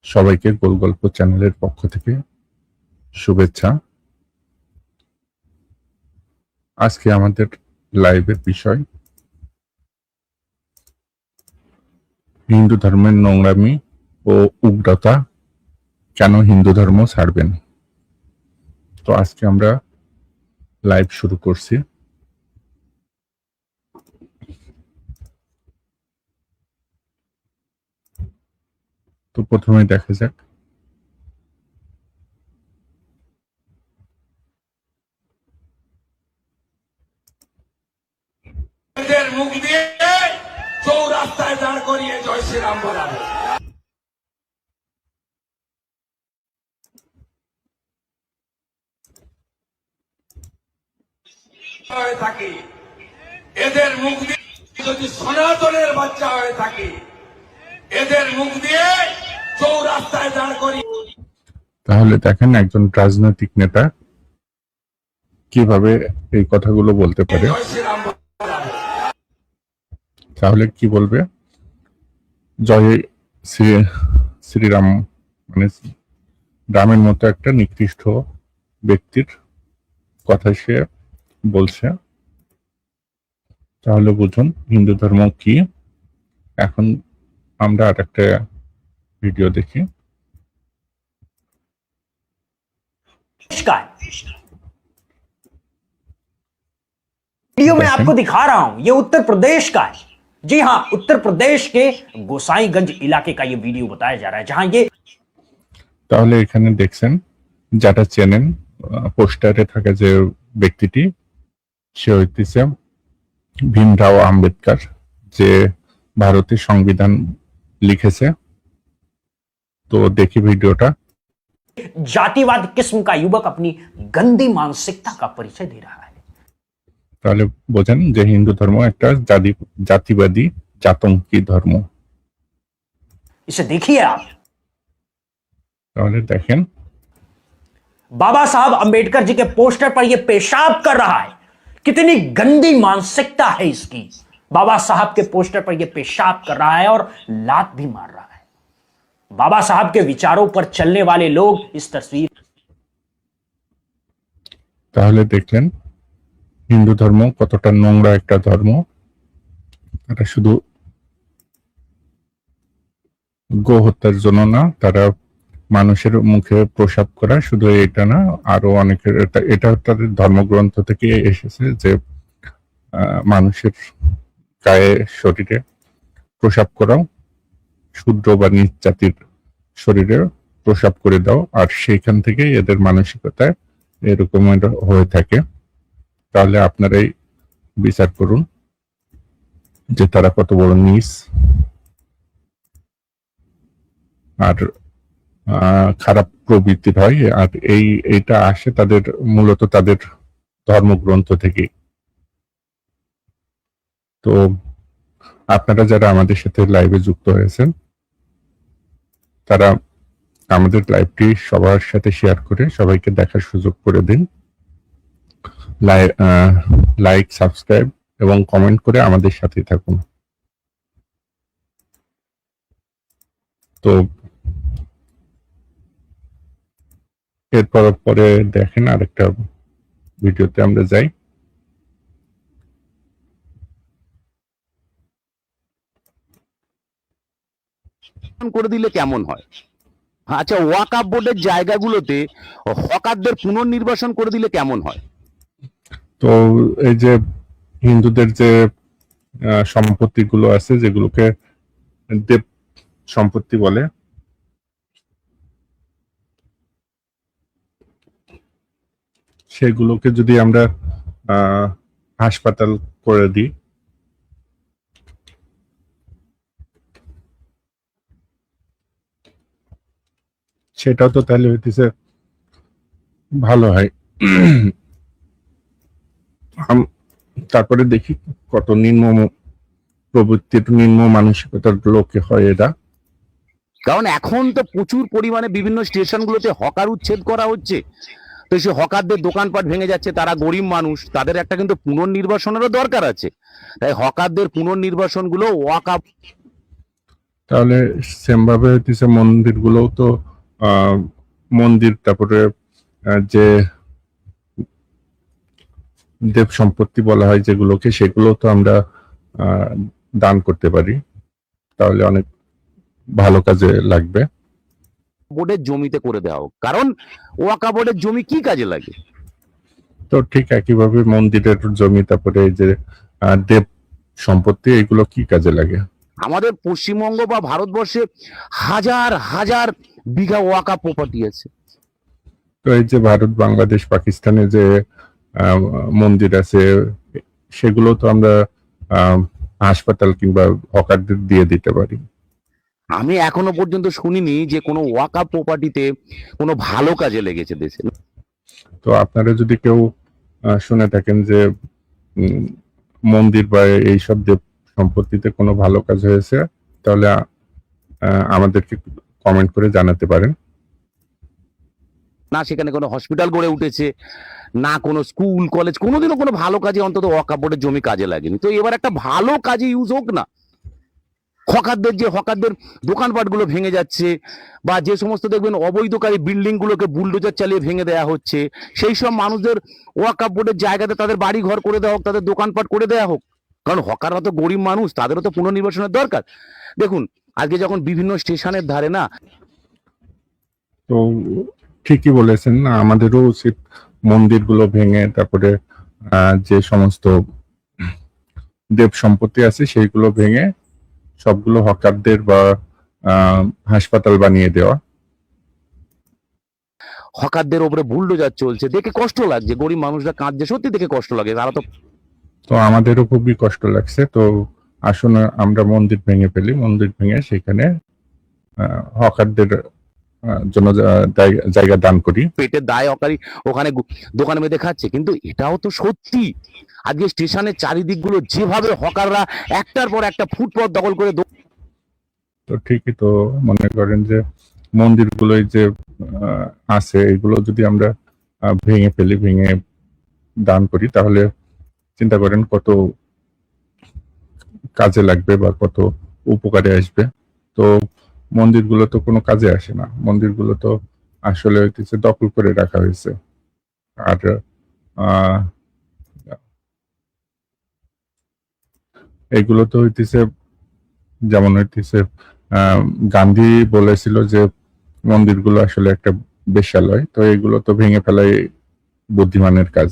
সবাইকে গোল গল্প চ্যানেলের পক্ষ থেকে শুভেচ্ছা। আজকে আমাদের লাইভের বিষয় হিন্দু ধর্মের নোংরামি ও উগ্রতা কেন হিন্দু ধর্ম ছাড়বেন। তো আজকে আমরা লাইভ শুরু করছি। তো প্রথমে দেখা যাক মুখ দিয়ে চৌরাস্তায় দাঁড় করিয়ে জয় শ্রীরাম বলাবে। হয়ে থাকে এদের মুখ দিয়ে, যদি সনাতনের বাচ্চা হয়ে থাকে এদের মুখ দিয়ে চৌরাস্তায় দাঁড় করিয়ে। তাহলে দেখেন একজন রাজনৈতিক নেতা কিভাবে এই কথাগুলো বলতে পারে। জয় শ্রীরাম বলাবে। তাহলে কি বলবে? জয় শ্রীরাম, মানে রামের মতো একটা নিকৃষ্ট ব্যক্তির কথা সে বলছে। তাহলে বুঝুন হিন্দু ধর্ম কি। এখন আমরা আর একটা ভিডিও দেখি। वीडियो में आपको दिखा रहा हूं, ये उत्तर प्रदेश का है। जी हां, उत्तर प्रदेश के गोसाईगंज इलाके का ये वीडियो बताया जा रहा है, जहां ये তাহলে এখানে দেখছেন যারা চেনেন, পোস্টারে থাকা যে ব্যক্তিটি সে হইতেছে ভীমরাও আম্বেদকর, যে ভারতের সংবিধান লিখেছে। তো দেখি ভিডিওটা। जातिवाद किस्म का युवक अपनी गंदी मानसिकता का परिचय दे रहा है। তাহলে বোঝেন যে হিন্দু ধর্ম একটা জাতিবাদী জাতঙ্কি ধর্ম। इसे देखिए आप। তাহলে দেখেন बाबा साहब अंबेडकर जी के पोस्टर पर यह पेशाब कर रहा है। कितनी गंदी मानसिकता है इसकी। बाबा साहब के पोस्टर पर यह पेशाब कर रहा है और लात भी मार रहा है। बाबा साहब के विचारों पर चलने वाले लोग इस तस्वीर। তাহলে দেখলেন হিন্দু ধর্ম কতটা নোংরা একটা ধর্ম। এটা শুধু গো হত্যার জন্য না, তারা মানুষের মুখে প্রসাব করা শুধু এটা না, আরো অনেকের এটা তাদের ধর্মগ্রন্থ থেকে এসেছে যে মানুষের গায়ে শরীরে প্রসাব করাও, শূদ্র বা নিচ জাতির শরীরে প্রসাব করে দাও, আর সেইখান থেকে এদের মানসিকতায় এরকম হয়ে থাকে। তাহলে আপনারাই বিচার করুন যে তারা কত বড় নিচ আর খারাপ প্রবৃত্তির হয়। আর এইটা আসে তাদের মূলত তাদের ধর্মগ্রন্থ থেকে। তো আপনারা যারা আমাদের সাথে লাইভে যুক্ত হয়েছেন তারা আমাদের লাইভটি সবার সাথে শেয়ার করে সবাইকে দেখার সুযোগ করে দিন। লাইক, সাবস্ক্রাইব এবং কমেন্ট করে আমাদের সাথে থাকুন। তো এরপর পরে দেখেন আরেকটা ভিডিওতে আমরা যাই। করে দিলে কেমন হয়? আচ্ছা, ওয়াকফ বোর্ডের জায়গাগুলোতে হকারদের পুনর্নির্বাসন করে দিলে কেমন হয়? তো এই যে হিন্দুদের যে সম্পত্তিগুলো আছে, যেগুলোকে দেব সম্পত্তি বলে, সেগুলোকে যদি আমরা হাসপাতাল করে দিই, সেটাও তো তাহলে হইতেছে ভালো হয়। তারপরে দেখি কত নিম্ন প্রবৃত্তির, নিম্ন মানসিকতার লোকে হয় এরা। কারণ এখন তো প্রচুর পরিমাণে বিভিন্ন স্টেশনগুলোতে হকার উচ্ছেদ করা হচ্ছে। তো সেই হকারদের দোকানপাট ভেঙে যাচ্ছে, তারা গরিব মানুষ, তাদের একটা কিন্তু পুনর্নির্বাসনেরও দরকার আছে। তাই হকারদের পুনর্নির্বাসনগুলো ওয়াকফ। তাহলে সেম ভাবে হইতেছে মন্দিরগুলোও তো মন্দির, তারপরে যে দেব সম্পত্তি বলা হয় যেগুলোকে, সেগুলো তো আমরা আহ, দান করতে পারি, তাহলে অনেক ভালো কাজে লাগবে। বোর্ডের জমিতে করে দেওয়া হোক, কারণ ওয়াকা বোর্ডের জমি কি কাজে লাগে? তো ঠিক একইভাবে মন্দিরের জমি, তারপরে এই যে দেব সম্পত্তি, এগুলো কি কাজে লাগে? আমাদের পশ্চিমবঙ্গ বা ভারতবর্ষে হাজার হাজার বিঘা ওয়াকা প্রপার্টি আছে। তো এই যে ভারত, বাংলাদেশ, পাকিস্তানে যে আহ, মন্দির আছে, সেগুলো তো আমরা আহ, হাসপাতাল কিংবা হকারদের দিয়ে দিতে পারি। আমি এখনো পর্যন্ত শুনিনি যে কোনো ওয়াকা প্রপার্টিতে কোনো ভালো কাজে লেগেছে দেশে। তো আপনারা যদি কেউ শুনে থাকেন যে উম, মন্দির বা এইসব দেব সম্পত্তিতে কোনো ভালো কাজ হয়েছে, তাহলে আমাদেরকে কমেন্ট করে জানাতে পারেন। না সেখানে কোনো হসপিটাল গড়ে উঠেছে, না কোনো স্কুল কলেজ, কোনোদিনও কোনো ভালো কাজে অন্তত ওয়াকা বোর্ডের জমি কাজে লাগেনি। তো এবার একটা ভালো কাজে ইউজ হোক না। হকারদের দোকানপাট গুলো ভেঙে যাচ্ছে, বা যে সমস্ত দেখবেন অবৈধকারী বিল্ডিং গুলোকে বুলডোজার চালিয়ে ভেঙে দেওয়া হচ্ছে, সেই সব মানুষদের ওয়াকা বোর্ডের জায়গাতে তাদের বাড়ি ঘর করে দেওয়া হোক, তাদের দোকানপাট করে দেওয়া হোক। কারণ হকাররা তো গরিব মানুষ, তাদেরও তো পুনর্নির্বাসনের দরকার। দেখুন আজকে যখন বিভিন্ন স্টেশনের ধারে না, তো ঠিকই বলেছেন, না আমাদেরও উচিত মন্দিরগুলো ভেঙে, তারপরে যে সমস্ত দেব সম্পত্তি আছে সেইগুলো ভেঙে সবগুলো হকারদের বা হাসপাতাল বানিয়ে দেওয়া। হকারদের ওপরে বুলডোজার চলছে, দেখে কষ্ট লাগছে, গরিব মানুষরা কাঁদছে, সত্যি দেখে কষ্ট লাগে। তারা তো তো আমাদেরও খুবই কষ্ট লাগছে। তো আসুন আমরা মন্দির ভেঙে ফেলি, মন্দির ভেঙে সেখানে হকারদের জন্য জায়গা দান করি। পেটের দায় অকারি ওখানে দোকানে বেঁধে খাচ্ছে। কিন্তু এটাও তো সত্যি, আজকে স্টেশনের চারিদিক গুলো যেভাবে হকাররা একটার পর একটা ফুটপথ দখল করে তো ঠিকই, তো মনে করেন যে মন্দিরগুলোই যে আছে, এগুলো যদি আমরা ভেঙে ফেলি, ভেঙে দান করি, তাহলে চিন্তা করেন কত কাজে লাগবে বা কত উপকারে আসবে। তো মন্দিরগুলো তো কোনো কাজে আসে না, মন্দিরগুলো তো আসলে হইতেছে দখল করে রাখা হয়েছে। আর এগুলো তো হইতেছে, যেমন হইতেছে গান্ধী বলেছিল যে মন্দিরগুলো আসলে একটা বেশ্যালয়, তো এগুলো তো ভেঙে ফেলাই বুদ্ধিমানের কাজ।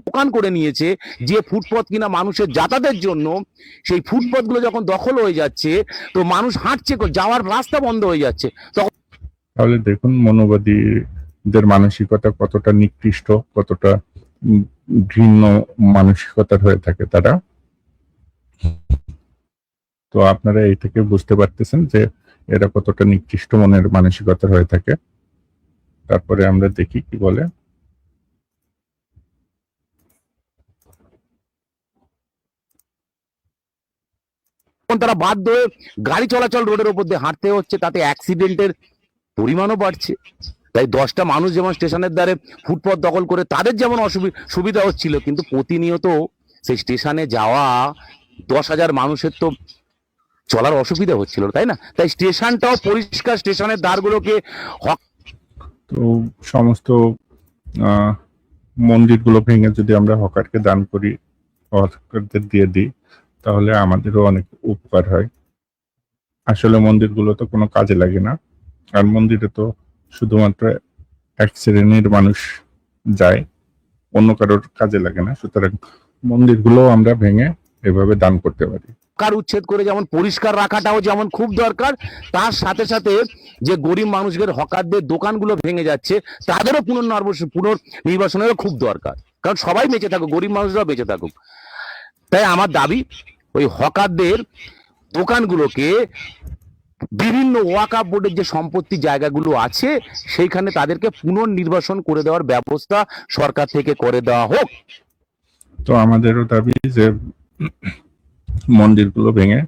দোকান করে নিয়েছে, যে ফুটপথ কিনা মানুষের যাতায়াতের জন্য, সেই ফুটপথ গুলো যখন দখল হয়ে যাচ্ছে, তো মানুষ হাঁটছে, যাওয়ার রাস্তা বন্ধ হয়ে যাচ্ছে। তখন তাহলে দেখুন মনোবাদীদের মানসিকতা কতটা নিকৃষ্ট, কতটা ঘৃণ্য মানসিকতার হয়ে থাকে তারা। তো আপনারা এই থেকে বুঝতে পারতেছেন যে এরা কতটা নিকৃষ্ট মনের মানসিকতার হয়ে থাকে। তারপরে আমরা দেখি কি বলে। তারা বাধ্য হয়ে গাড়ি চলাচল রোডের উপর দিয়ে হাঁটতে হচ্ছে, তাতে অ্যাক্সিডেন্টের পরিমাণও বাড়ছে। তাই 10টা মানুষ যেমন স্টেশনের দ্বারে ফুটপথ দখল করে তাদের যেমন সুবিধা হচ্ছিল, কিন্তু প্রতিনিয়ত সেই স্টেশনে যাওয়া 10,000 মানুষের তো চলার অসুবিধা হচ্ছিল, তাই না? তাই স্টেশনটাও পরিষ্কার, স্টেশনের দ্বারগুলোকে তো সমস্ত মন্দিরগুলো ভেঙে যদি আমরা হকারকে দান করি, হকারদের দিয়ে দিই, তাহলে আমাদেরও অনেক উপকার হয়। আসলে মন্দিরগুলো তো কোনো কাজে লাগে না, আর মন্দিরে তো শুধুমাত্র এক শ্রেণীর মানুষ যায়, অন্য কারোর কাজে লাগে না। সুতরাং মন্দিরগুলো আমরা ভেঙে এভাবে দান করতে পারি। হকার উচ্ছেদ করে যেমন পরিষ্কার রাখাটাও যেমন খুব দরকার, তার সাথে সাথে যে গরিব মানুষদের হকারদের দোকানগুলো ভেঙে যাচ্ছে তাদেরও পুনর্নির্বাসনেরও খুব দরকার। কারণ সবাই বেঁচে থাকুক, গরিব মানুষরাও বেঁচে থাকুক। তাই আমার দাবি, ওই হকারদের দোকানগুলোকে বিভিন্ন ওয়াকফ বোর্ডের যে সম্পত্তি জায়গাগুলো আছে সেইখানে তাদেরকে পুনর্নির্বাসন করে দেওয়ার ব্যবস্থা সরকার থেকে করে দেওয়া হোক। তো আমাদেরও দাবি যে মন্দিরগুলো ভেঙে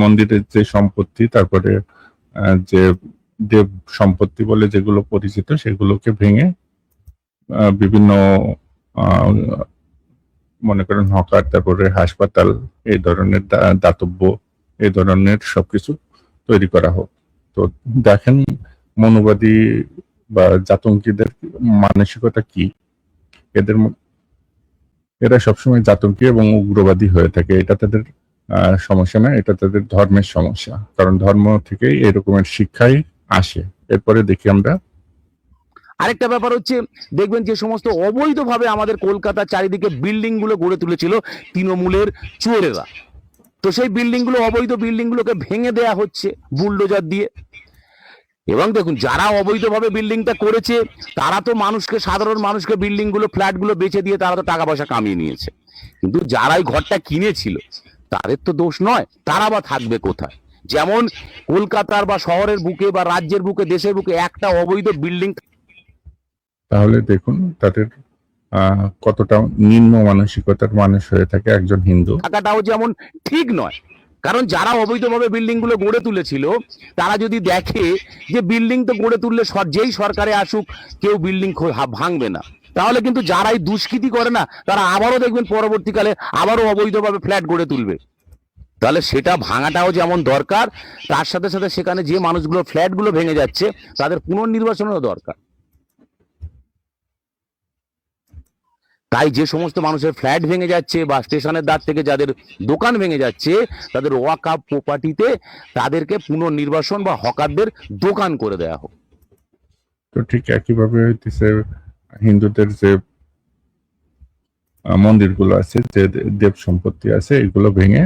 মন্দিরের যে সম্পত্তি, তারপরে যে দেব সম্পত্তি বলে যেগুলো পরিচিত, সেগুলোকে ভেঙে বিভিন্ন মনে করেন হকার, তারপরে হাসপাতাল, এই ধরনের দাতব্য এই ধরনের সবকিছু তৈরি করা হোক। তো দেখেন মনোবাদী বা জাতঙ্কিদের মানসিকতা কি, এরা সবসময় জাতঙ্কি এবং উগ্রবাদী হয়ে থাকে। এটা তাদের সমস্যা না, এটা তাদের ধর্মের সমস্যা, কারণ ধর্ম থেকেই এরকমের শিক্ষাই আসে। এরপরে দেখি আমরা আরেকটা ব্যাপার হচ্ছে, দেখবেন যে সমস্ত অবৈধভাবে আমাদের কলকাতার চারিদিকে বিল্ডিং গুলো গড়ে তুলেছিল তৃণমূলের চোরেরা, তো সেই বিল্ডিং গুলো, অবৈধ বিল্ডিং গুলোকে ভেঙে দেয়া হচ্ছে বুলডোজার দিয়ে। এবং দেখুন, যারা অবৈধভাবে বিল্ডিংটা করেছে তারা তো মানুষকে, সাধারণ মানুষকে বিল্ডিং গুলো, ফ্ল্যাট গুলো বেচে দিয়ে তারা তো টাকা পয়সা কামিয়ে নিয়েছে, কিন্তু যারা এই ঘরটা কিনেছিল তাদের তো দোষ নয়, তারা বা থাকবে কোথায়? যেমন কলকাতার বা শহরের বুকে বা রাজ্যের বুকে, দেশের বুকে একটা অবৈধ বিল্ডিং, তাহলে দেখুন তাদের কতটা নিম্ন মানসিকতার মানুষ হয়ে থাকে একজন হিন্দু। থাকাটাও যেমন ঠিক নয়। কারণ যারা অবৈধভাবে বিল্ডিং গুলো গড়ে তুলেছিল তারা যদি দেখে যে বিল্ডিং তো গড়ে তুললে যেই সরকারে আসুক কেউ বিল্ডিং ভাঙবে না, তাহলে কিন্তু যারাই দুষ্কৃতি করে না তারা আবারও দেখবেন পরবর্তীকালে আবারও অবৈধভাবে ফ্ল্যাট গড়ে তুলবে। তাহলে সেটা ভাঙাটাও যেমন দরকার, তার সাথে সাথে সেখানে যে মানুষগুলো ফ্ল্যাট গুলো ভেঙে যাচ্ছে তাদের পুনর্নির্বাচনেরও দরকার। তাই যে সমস্ত মানুষের ফ্ল্যাট ভেঙে যাচ্ছে বা স্টেশনের দ্বার থেকে যাদের দোকান ভেঙে যাচ্ছে, তাদের ওয়াকআপ প্রপার্টিতে তাদেরকে পুনর্নির্বাসন বা হকারদের দোকান করে দেওয়া হোক। তো ঠিক একইভাবে হইতেছে হিন্দুদের যে মন্দিরগুলো আছে, যে দেব সম্পত্তি আছে, এগুলো ভেঙে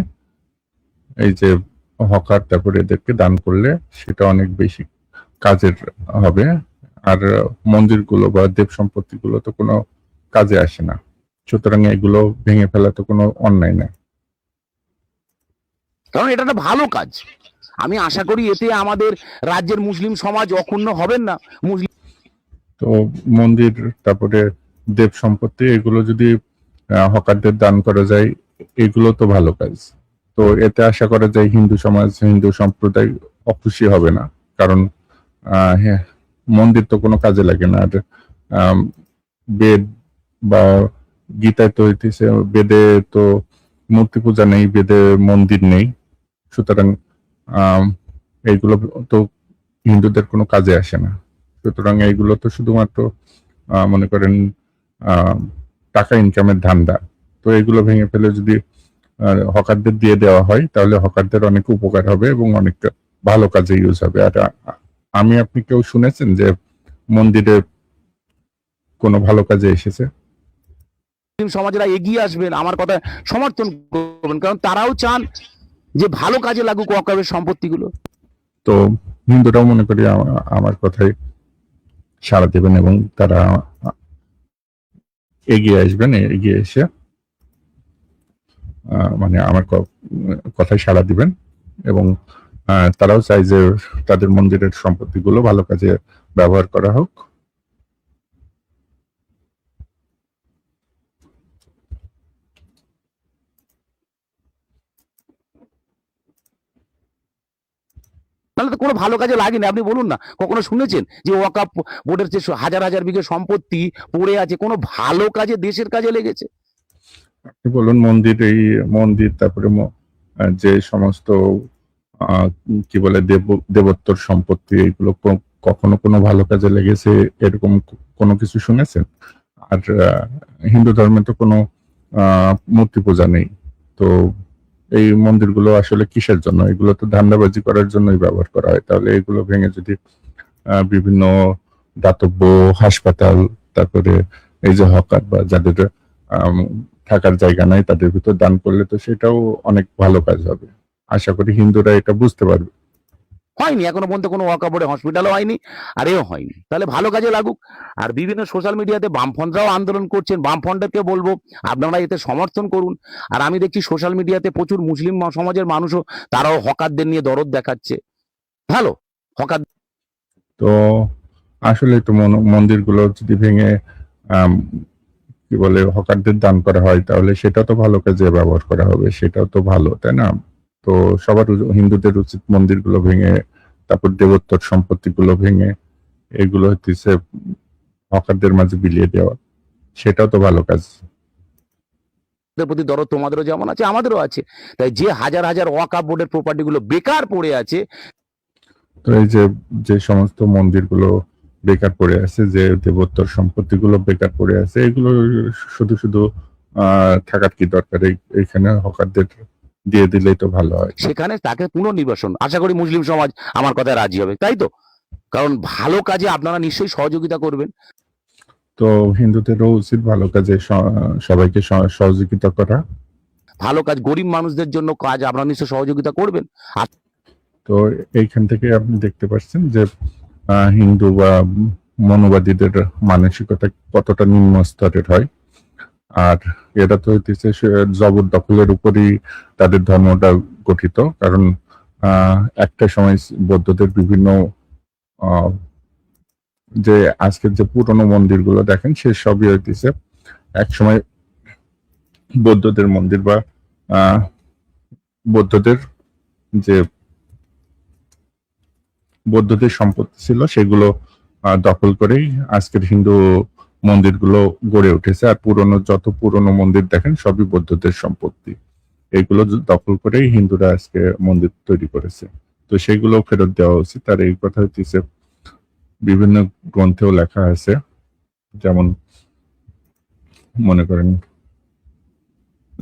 এই যে হকার তারপরে এদেরকে দান করলে সেটা অনেক বেশি কাজের হবে। আর মন্দিরগুলো বা দেব সম্পত্তিগুলো তো কোনো কাজে আসে না, সুতরাং এগুলো ভেঙে ফেলা তো কোনো অন্যায় না। কারণ এটা একটা ভালো কাজ। আমি আশা করি এতে আমাদের রাজ্যের মুসলিম সমাজ অক্ষুণ্ণ হবেন না। মুসলিম তো মন্দির তারপরে দেব সম্পত্তি এগুলো যদি হকারদের দান করা যায়, এগুলো তো ভালো কাজ। তো এতে আশা করা যায় হিন্দু সমাজ, হিন্দু সম্প্রদায় অখুশি হবে না, কারণ হ্যাঁ, মন্দির তো কোনো কাজে লাগে না। আর বেদ বা গীতায় তো হইতেছে, বেদে তো মূর্তি পূজা নেই, বেদে মন্দির নেই, সুতরাং এইগুলো তো হিন্দুদের কোনো কাজে আসে না। সুতরাং এইগুলো তো শুধুমাত্র মনে করেন টাকা ইনকামের ধান্দা। তো এগুলো ভেঙে ফেলে যদি হকারদের দিয়ে দেওয়া হয় তাহলে হকারদের অনেক উপকার হবে এবং অনেক ভালো কাজে ইউজ হবে। আর আপনি কেউ শুনেছেন যে মন্দিরে কোনো ভালো কাজে এসেছে? সমাজেরা এগিয়ে আসবেন, আমার কথা সমর্থন করবেন, কারণ তারাও চান যে ভালো কাজে লাগুক ওয়াকফের সম্পত্তিগুলো। তো হিন্দুরাও মনে করি আমার কথায় সাড়া দেবেন এবং তারা এগিয়ে আসবেন, এগিয়ে এসে মানে আমার কথায় সাড়া দিবেন এবং তারাও চাই যে তাদের মন্দিরের সম্পত্তিগুলো ভালো কাজে ব্যবহার করা হোক। তাহলে তো কোনো ভালো কাজে লাগেনি। আপনি বলুন না, কখনো শুনেছেন যে ওয়াকফ বোর্ডের যে হাজার হাজার বিঘে সম্পত্তি পড়ে আছে কোনো ভালো কাজে, দেশের কাজে লেগেছে? আপনি বলুন, মন্দির তারপরে যে সমস্ত কি বলে দেবোত্তর সম্পত্তি, এগুলো কখনো কোনো ভালো কাজে লেগেছে এরকম কোনো কিছু শুনেছেন? আর হিন্দু ধর্মে তো কোনো মূর্তি পূজা নেই। তো এই মন্দিরগুলো আসলে কিসের জন্য? এগুলো তো ধান্দাবাজি করার জন্যই ব্যবহার করা হয়। তাহলে এগুলো ভেঙে যদি বিভিন্ন দাতব্য হাসপাতাল, তারপরে এই যে হকার বা যাদের থাকার জায়গা নাই তাদের ভিতর দান করলে তো সেটাও অনেক ভালো কাজ হবে। আশা করি হিন্দুরা এটা বুঝতে পারবে। হয়নি এখনো পর্যন্ত, কোনো ওয়াকফ বোর্ডে হসপিটালও হয়নি, আর এও হয়নি। তাহলে ভালো কাজে লাগুক। আর বিভিন্ন সোশ্যাল মিডিয়াতে বামফ্রন্টরাও আন্দোলন করছেন, বামফ্রন্টকে বলবো আপনারা এতে সমর্থন করুন। আর আমি দেখছি সোশ্যাল মিডিয়াতে প্রচুর মুসলিম সমাজের মানুষও তারাও হকারদের নিয়ে দরদ দেখাচ্ছে। ভালো হকার। তো আসলে তো মন্দিরগুলো যদি ভেঙে কি বলে হকারদের দান করা হয় তাহলে সেটা তো ভালো কাজে ব্যবহার করা হবে, সেটাও তো ভালো, তাই না? তো সবার হিন্দুদের উচিত মন্দিরগুলো ভেঙে তারপর দেবোত্তর সম্পত্তিগুলো ভেঙে এগুলো হচ্ছে হকারদের মাঝে বিলিয়ে দেওয়া, সেটাও তো ভালো কাজ। প্রতি দরদ তোমাদেরও যেমন আছে আমাদেরও আছে। তাই যে হাজার হাজার ওয়াকফ বোর্ডের প্রপার্টি গুলো বেকার পড়ে আছে, তো এই যে যে সমস্ত মন্দিরগুলো বেকার পড়ে আছে, যে দেবোত্তর সম্পত্তিগুলো বেকার পড়ে আছে, এগুলো শুধু শুধু থাকার কি দরকার? এইখানে হকারদের দিয়ে দিলেই তো ভালো হয়। সেখানে তাকে পুনর্নির্বাসন, আশা করি মুসলিম সমাজ আমার কথায় রাজি হবে, তাই তো? কারণ ভালো কাজে আপনারা নিশ্চয়ই সহযোগিতা করবেন। তো হিন্দুদেরও উচিত ভালো কাজে সবাইকে সহযোগিতা করা। ভালো কাজ, গরিব মানুষদের জন্য কাজ আপনারা নিশ্চয়ই সহযোগিতা করবেন। আর তো এইখান থেকে আপনি দেখতে পাচ্ছেন যে হিন্দু বা মনোবাদীদের মানসিকতা কতটা নিম্ন স্তরের হয়। আর এরা তো হইতেছে জবরদখলের উপরই তাদের ধর্মটা গঠিত। কারণ একটা সময় বৌদ্ধদের বিভিন্ন যে আজকের যে পুরনো মন্দিরগুলো দেখেন, সে সবই হইতেছে এক সময় বৌদ্ধদের মন্দির বা বৌদ্ধদের যে বৌদ্ধদের সম্পত্তি ছিল সেগুলো দখল করেই আজকের হিন্দু মন্দিরগুলো গড়ে উঠেছে। আর যত পুরনো মন্দির দেখেন সবই বৌদ্ধদের সম্পত্তি। এগুলো দখল করেই হিন্দুরা আজকে মন্দির তৈরি করেছে। তো সেগুলো ফেরত দেওয়া উচিত। আর এই কথা হচ্ছে বিভিন্ন গ্রন্থেও লেখা আছে। যেমন মনে করেন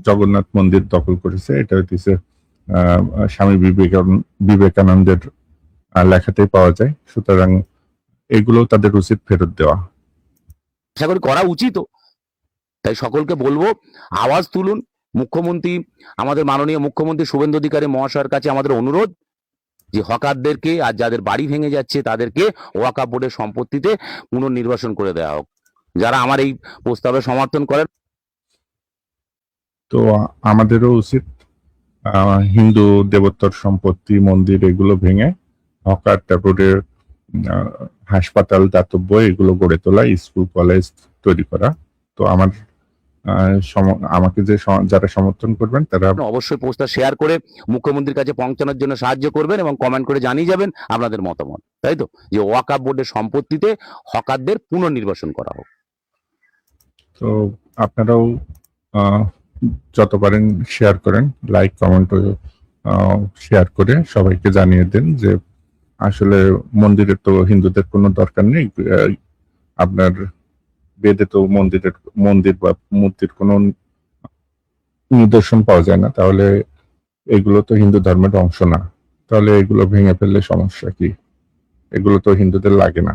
জগন্নাথ মন্দির দখল করেছে, এটা হচ্ছে স্বামী বিবেকানন্দের লেখাতেই পাওয়া যায়। সুতরাং এগুলো তাদের উচিত ফেরত দেওয়া। আশা করি করা উচিত। তাই সকলকে বলবো, আওয়াজ তুলুন। মুখ্যমন্ত্রী, আমাদের মাননীয় মুখ্যমন্ত্রী শুভেন্দু অধিকারী মহাশয়ের কাছে আমাদের অনুরোধ যে হকারদেরকে আর যাদের বাড়ি ভেঙে যাচ্ছে তাদেরকে ওয়াকফ বোর্ডের সম্পত্তিতে পুনর্নির্বাসন করে দেওয়া হোক। যারা আমার এই প্রস্তাবে সমর্থন করেন, তো আমাদেরও উচিত হিন্দু দেবোত্তর সম্পত্তি, মন্দির এগুলো ভেঙে হকার, তারপরে হাসপাতাল, দাতব্য এগুলো গড়ে তোলা, স্কুল কলেজ তৈরি করা। তো আমাকে যারা সমর্থন করবেন তারা অবশ্যই পোস্টটা শেয়ার করে মুখ্যমন্ত্রীর কাছে পৌঁছানোর জন্য সাহায্য করবেন এবং কমেন্ট করে জানিয়ে যাবেন আপনাদের মতামত, তাই তো? যে ওয়াকফ বোর্ডের সম্পত্তিতে হকারদের পুনর্নির্বাসন করা হোক। তো আপনারাও যত পারেন শেয়ার করেন, লাইক কমেন্ট শেয়ার করে সবাইকে জানিয়ে দেন যে আসলে মন্দিরের তো হিন্দুদের কোনো দরকার নেই। আপনার বেদে তো মন্দির বা মূর্তির কোনো নিদর্শন পাওয়া যায় না, তাহলে এগুলো তো হিন্দু ধর্মের অংশ না। তাহলে এগুলো ভেঙে ফেললে সমস্যা কি? এগুলো তো হিন্দুদের লাগে না।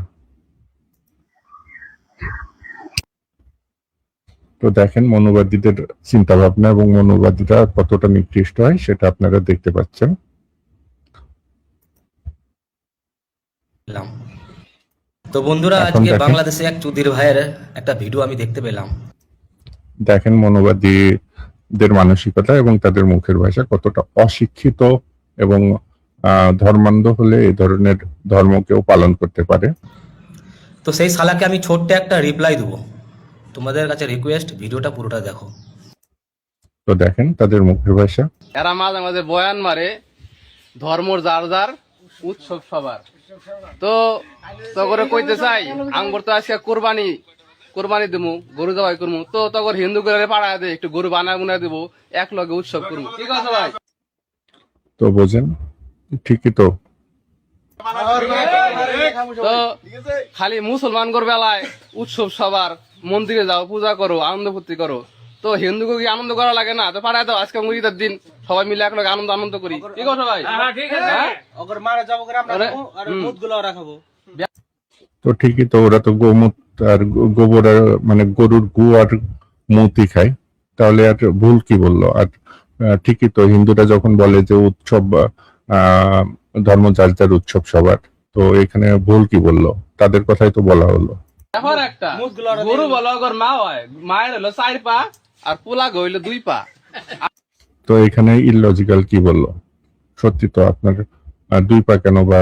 তো দেখেন মনোবাদীদের চিন্তা ভাবনা এবং মনোবাদীরা কতটা নিকৃষ্ট হয় সেটা আপনারা দেখতে পাচ্ছেন। তো বন্ধুরা, এখন আজকে দেখেন। বাংলাদেশে এক চুদির ভাইয়ের একটা ভিডিও আমি দেখতে পেলাম। দেখেন মনোবাদীদের মানসিকতা এবং তাদের মুখের ভাষা কতটা অশিক্ষিত এবং ধর্মান্ধ হলে এই ধরনের ধর্মকেও পালন করতে পারে। তো সেই শালাকে আমি ছোট্ট একটা রিপ্লাই দেবো। তোমাদের কাছে রিকোয়েস্ট, ভিডিওটা পুরোটা দেখো। তো দেখেন তাদের মুখের ভাষা। এরা মাঝে মাঝে বয়ান মারে ধর্ম যার যার, উৎসব সবার। তো তগরে কইতে চাই, আঙ্গুর তো আজকে কোরবানি দেবো, গরু জবাই করবো। তো তগর হিন্দু করে পাড়ায় দে, একটু গরু বানা বুনা দেবো, এক লগে উৎসব করবো। ঠিক আছে ভাই? তো বোঝেন, ঠিকই তো। তো খালি মুসলমানগর বেলায় উৎসব সবার, মন্দিরে যাও, পূজা করো, আনন্দ ফুর্তি করো। তো হিন্দুকে কি আনন্দ করা লাগে না? তো পাড়ায় দাও, আজকে ঈদের দিন সবাই মিলে এক লগে আনন্দ করি। ঠিক আছে ভাই? তো ঠিকই তো, ওরা তো গোমূত্র আর গোবর মানে গরুর গু আর মূতি খায়, তাহলে আর ভুল কি বললো? আর ঠিকই তো, হিন্দুরা যখন বলে যে উৎসব ধর্ম যার যার, উৎসব সবার, তো এখানে ভুল কি বললো? তাদের কথাই তো বলা হলো। এখন একটা গরু বলো ওর মা হয়, মায়ের হলো 4 পা আর পোলা হইল 2 পা। তো এখানে ইললজিক্যাল কি বললো? সত্যি তো, আপনার 2 পা কেন? বা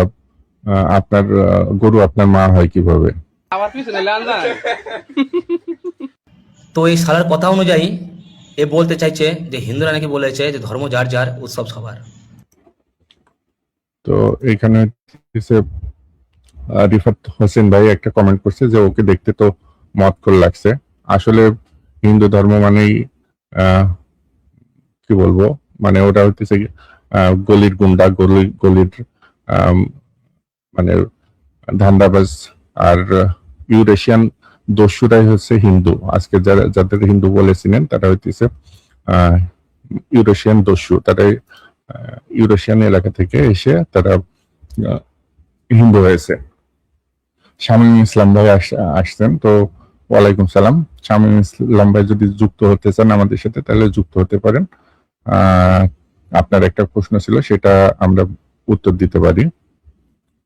আপনার গরু আপনার মা হয় কিভাবে? আমার পিছনে লান যায়। তো এই শালার কথা অনুযায়ী এ বলতে চাইছে যে হিন্দুরা নাকি বলেছে যে ধর্ম যার যার, উৎসব সবার। তো এখানে রিফাত হোসেন ভাই একটা কমেন্ট করছে যে ওকে দেখতে তো মতখোর লাগছে। আসলে হিন্দু ধর্ম মানেই কি বলবো, মানে ওরা হইতেছে গলির গুন্ডা, গলির আম, মানে ধান্দাবাজ। আর ইউরেশিয়ান দস্যুরাই হচ্ছে হিন্দু। আজকে যাদের হিন্দু বলেছিলেন তারা হইতেছে ইউরেশিয়ান দস্যু। তারা ইউরেশিয়ান এলাকা থেকে এসে তারা হিন্দু হয়েছে। শামীম ইসলাম ভাই আসছেন, তো ওয়ালাইকুম সালাম। শামীম ইসলাম ভাই যদি যুক্ত হতে চান আমাদের সাথে তাহলে যুক্ত হতে পারেন। আপনার একটা প্রশ্ন ছিল, সেটা আমরা উত্তর দিতে পারি।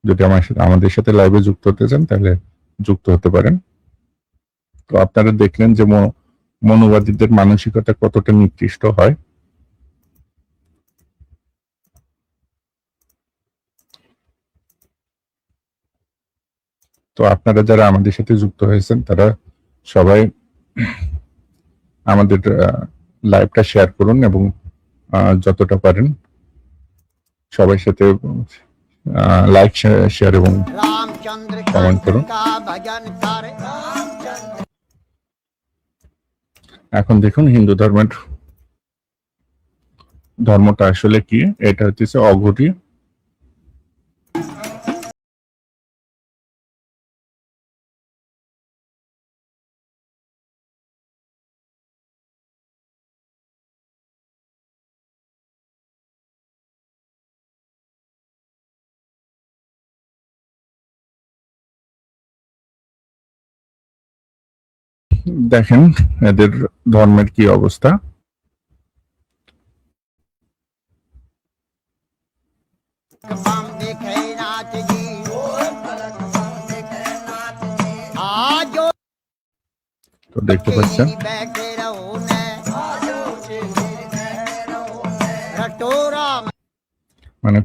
যদি আমাদের সাথে লাইভে যুক্ত হতে চান তাহলে যুক্ত হতে পারেন। তো আপনারা দেখলেন যে মনুবাদীদের মানসিকতা কতটা নিকৃষ্ট হয়। তো আপনারা যারা আমাদের সাথে যুক্ত হয়েছেন তারা সবাই আমাদের লাইভটা শেয়ার করুন এবং যতটা পারেন সবাই সাথে লাইক, শেয়ার এবং কমেন্ট করুন। এখন দেখুন হিন্দু ধর্মটা আসলে কি। এটা হচ্ছে অঘরী। দেখেন এদের ধর্মের কি অবস্থা। তো দেখতে পাচ্ছেন মানে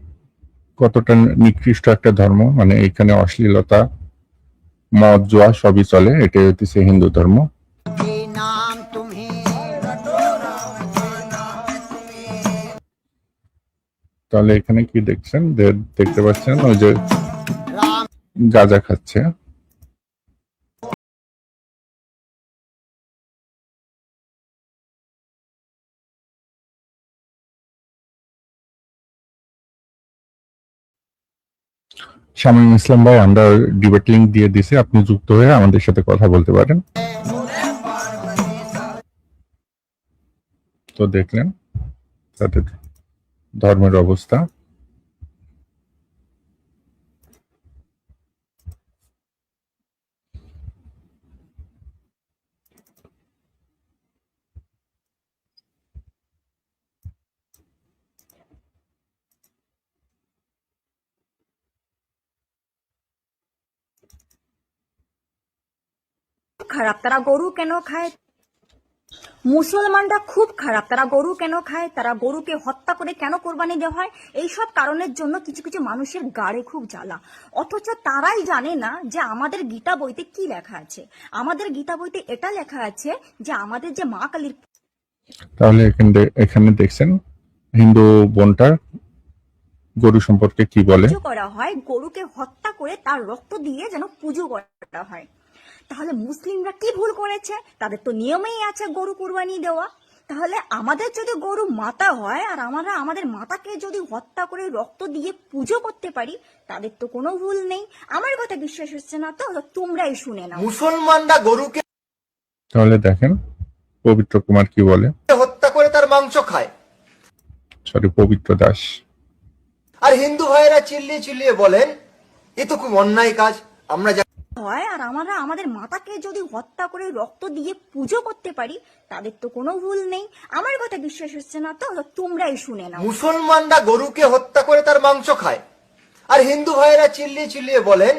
কতটা নিকৃষ্ট একটা ধর্ম। মানে এখানে অশ্লীলতা, মদ, জুয়া সবই চলে। এটাই হচ্ছে হিন্দু ধর্ম। তাহলে এখানে কি দেখছেন, দেখতে পাচ্ছেন ওই যে গাঁজা খাচ্ছে। শামীম ইসলাম ভাই, আমরা ডিবেট লিংক দিয়ে দিছি, আপনি যুক্ত হয়ে আমাদের সাথে কথা বলতে পারেন। তো দেখলেন তাদের ধর্মের অবস্থা। খারাপ, তারা গরু কেন খায়? মুসলমানরা খুব খারাপ, তারা গরু কেন খায়, তারা গরুকে হত্যা করে কেন কোরবানি দেওয়া হয়, এইসব কারণের জন্য কিছু কিছু মানুষের গাড়ে খুব জ্বালা। অথচ তারাই জানে না যে আমাদের গীতা বইতে কি লেখা আছে। আমাদের গীতা বইতে এটা লেখা আছে যে আমাদের যে মা কালীর। তাহলে এখানে দেখছেন হিন্দু বোনটা গরু সম্পর্কে কি বলে। পুজো করা হয়, গরুকে হত্যা করে তার রক্ত দিয়ে যেন পুজো করা হয়। তাহলে মুসলিমরা কি ভুল করেছে? তাদের তো নিয়মেই আছে গরু কুরবানি দেওয়া। তাহলে আমাদের যদি গরু মাতা হয় আর আমরা আমাদের মাতাকে যদি হত্যা করে রক্ত দিয়ে পুজো করতে পারি, তাদের তো কোনো ভুল নেই। আমার কথা বিশ্বাস হচ্ছে না তো তোমরাই শুনে নাও। মুসলমানরা গরুকে তাহলে দেখেন পবিত্র কুমার কি বলে, হত্যা করে তার মাংস খায়, সরি পবিত্র দাস। আর হিন্দু ভাইয়েরা চিল্লিয়ে চিল্লিয়ে বলেন এ তো খুব অন্যায় কাজ। আমরা হয় আর আমরা আমাদের মাতাকে যদি হত্যা করে রক্ত দিয়ে পুজো করতে পারি, তাদের তো কোনো ভুল নেই। আমার কথা বিশ্বাস হচ্ছে না তো তোমরাই শুনে নাও। মুসলমানরা গরুকে হত্যা করে তার মাংস খায়, আর হিন্দু ভাইয়েরা চিল্লিয়ে চিল্লিয়ে বলেন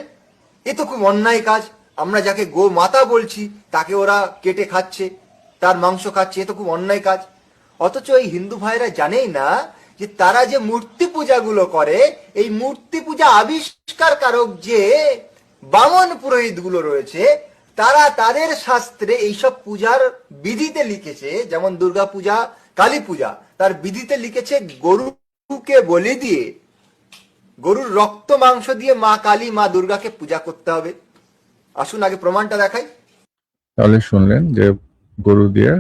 এ তো খুব অন্যায় কাজ। আমরা যাকে গো মাতা বলছি তাকে ওরা কেটে খাচ্ছে, তার মাংস খাচ্ছে, এ তো খুব অন্যায় কাজ। অথচ এই হিন্দু ভাইয়েরা জানেই না যে তারা যে মূর্তি পূজাগুলো করে, এই মূর্তি পূজা আবিষ্কারকারক যে বামন পুরোহিত গুলো রয়েছে, তারা তাদের শাস্ত্রে এইসব পূজার বিধিতে লিখেছে, যেমন দুর্গা পূজা, কালী পূজা, তার বিধিতে লিখেছে গরুকে বলি দিয়ে, গরুর রক্ত মাংস দিয়ে মা কালী, মা দুর্গাকে পূজা করতে হবে। আসুন আগে প্রমাণটা দেখাই। তাহলে শুনলেন যে গরু দিয়ে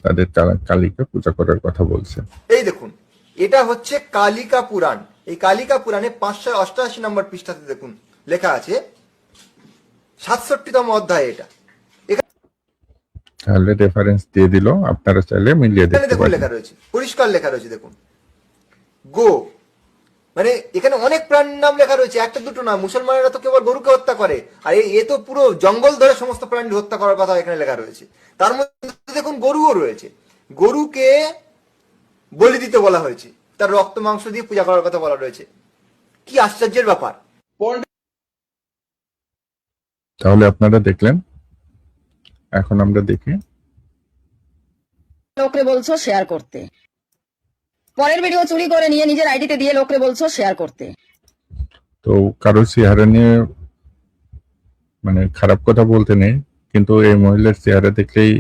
তাদের কালীকে পূজা করার কথা বলছে। এই দেখুন, এটা হচ্ছে কালিকা পুরাণ। এই কালিকা পুরাণে 588 নম্বর পৃষ্ঠাতে দেখুন লেখা আছে, 67তম অধ্যায় এটা। তাহলে রেফারেন্স দিয়ে দিল, আপনারা চাইলে মিলিয়ে এখানে দেখতে দেখুন পারেন। লেখা রয়েছে, পরিষ্কার লেখা রয়েছে, দেখুন গো, মানে এখানে অনেক প্রাণীর নাম লেখা রয়েছে, একটা দুটো না। মুসলমানেরা তো কেবল গরুকে হত্যা করে, আর এ তো পুরো জঙ্গল ধরে সমস্ত প্রাণী হত্যা করার কথা এখানে লেখা রয়েছে। তার মধ্যে দেখুন গরুও রয়েছে, গরুকে বলি দিতে বলা হয়েছে, তার রক্ত মাংস দিয়ে পূজা করার কথা বলা রয়েছে। কি আশ্চর্যের ব্যাপার! তাহলে আপনারা দেখলেন, এখন আমরা দেখি। লোকরে বলছো শেয়ার করতে, পরের ভিডিও চুরি করে নিয়ে নিজের আইডিতে দিয়ে লোকরে বলছো শেয়ার করতে। তো কারোর চেহারা নিয়ে মানে খারাপ কথা বলতে নেই, কিন্তু এই মহিলার চেহারা দেখলেই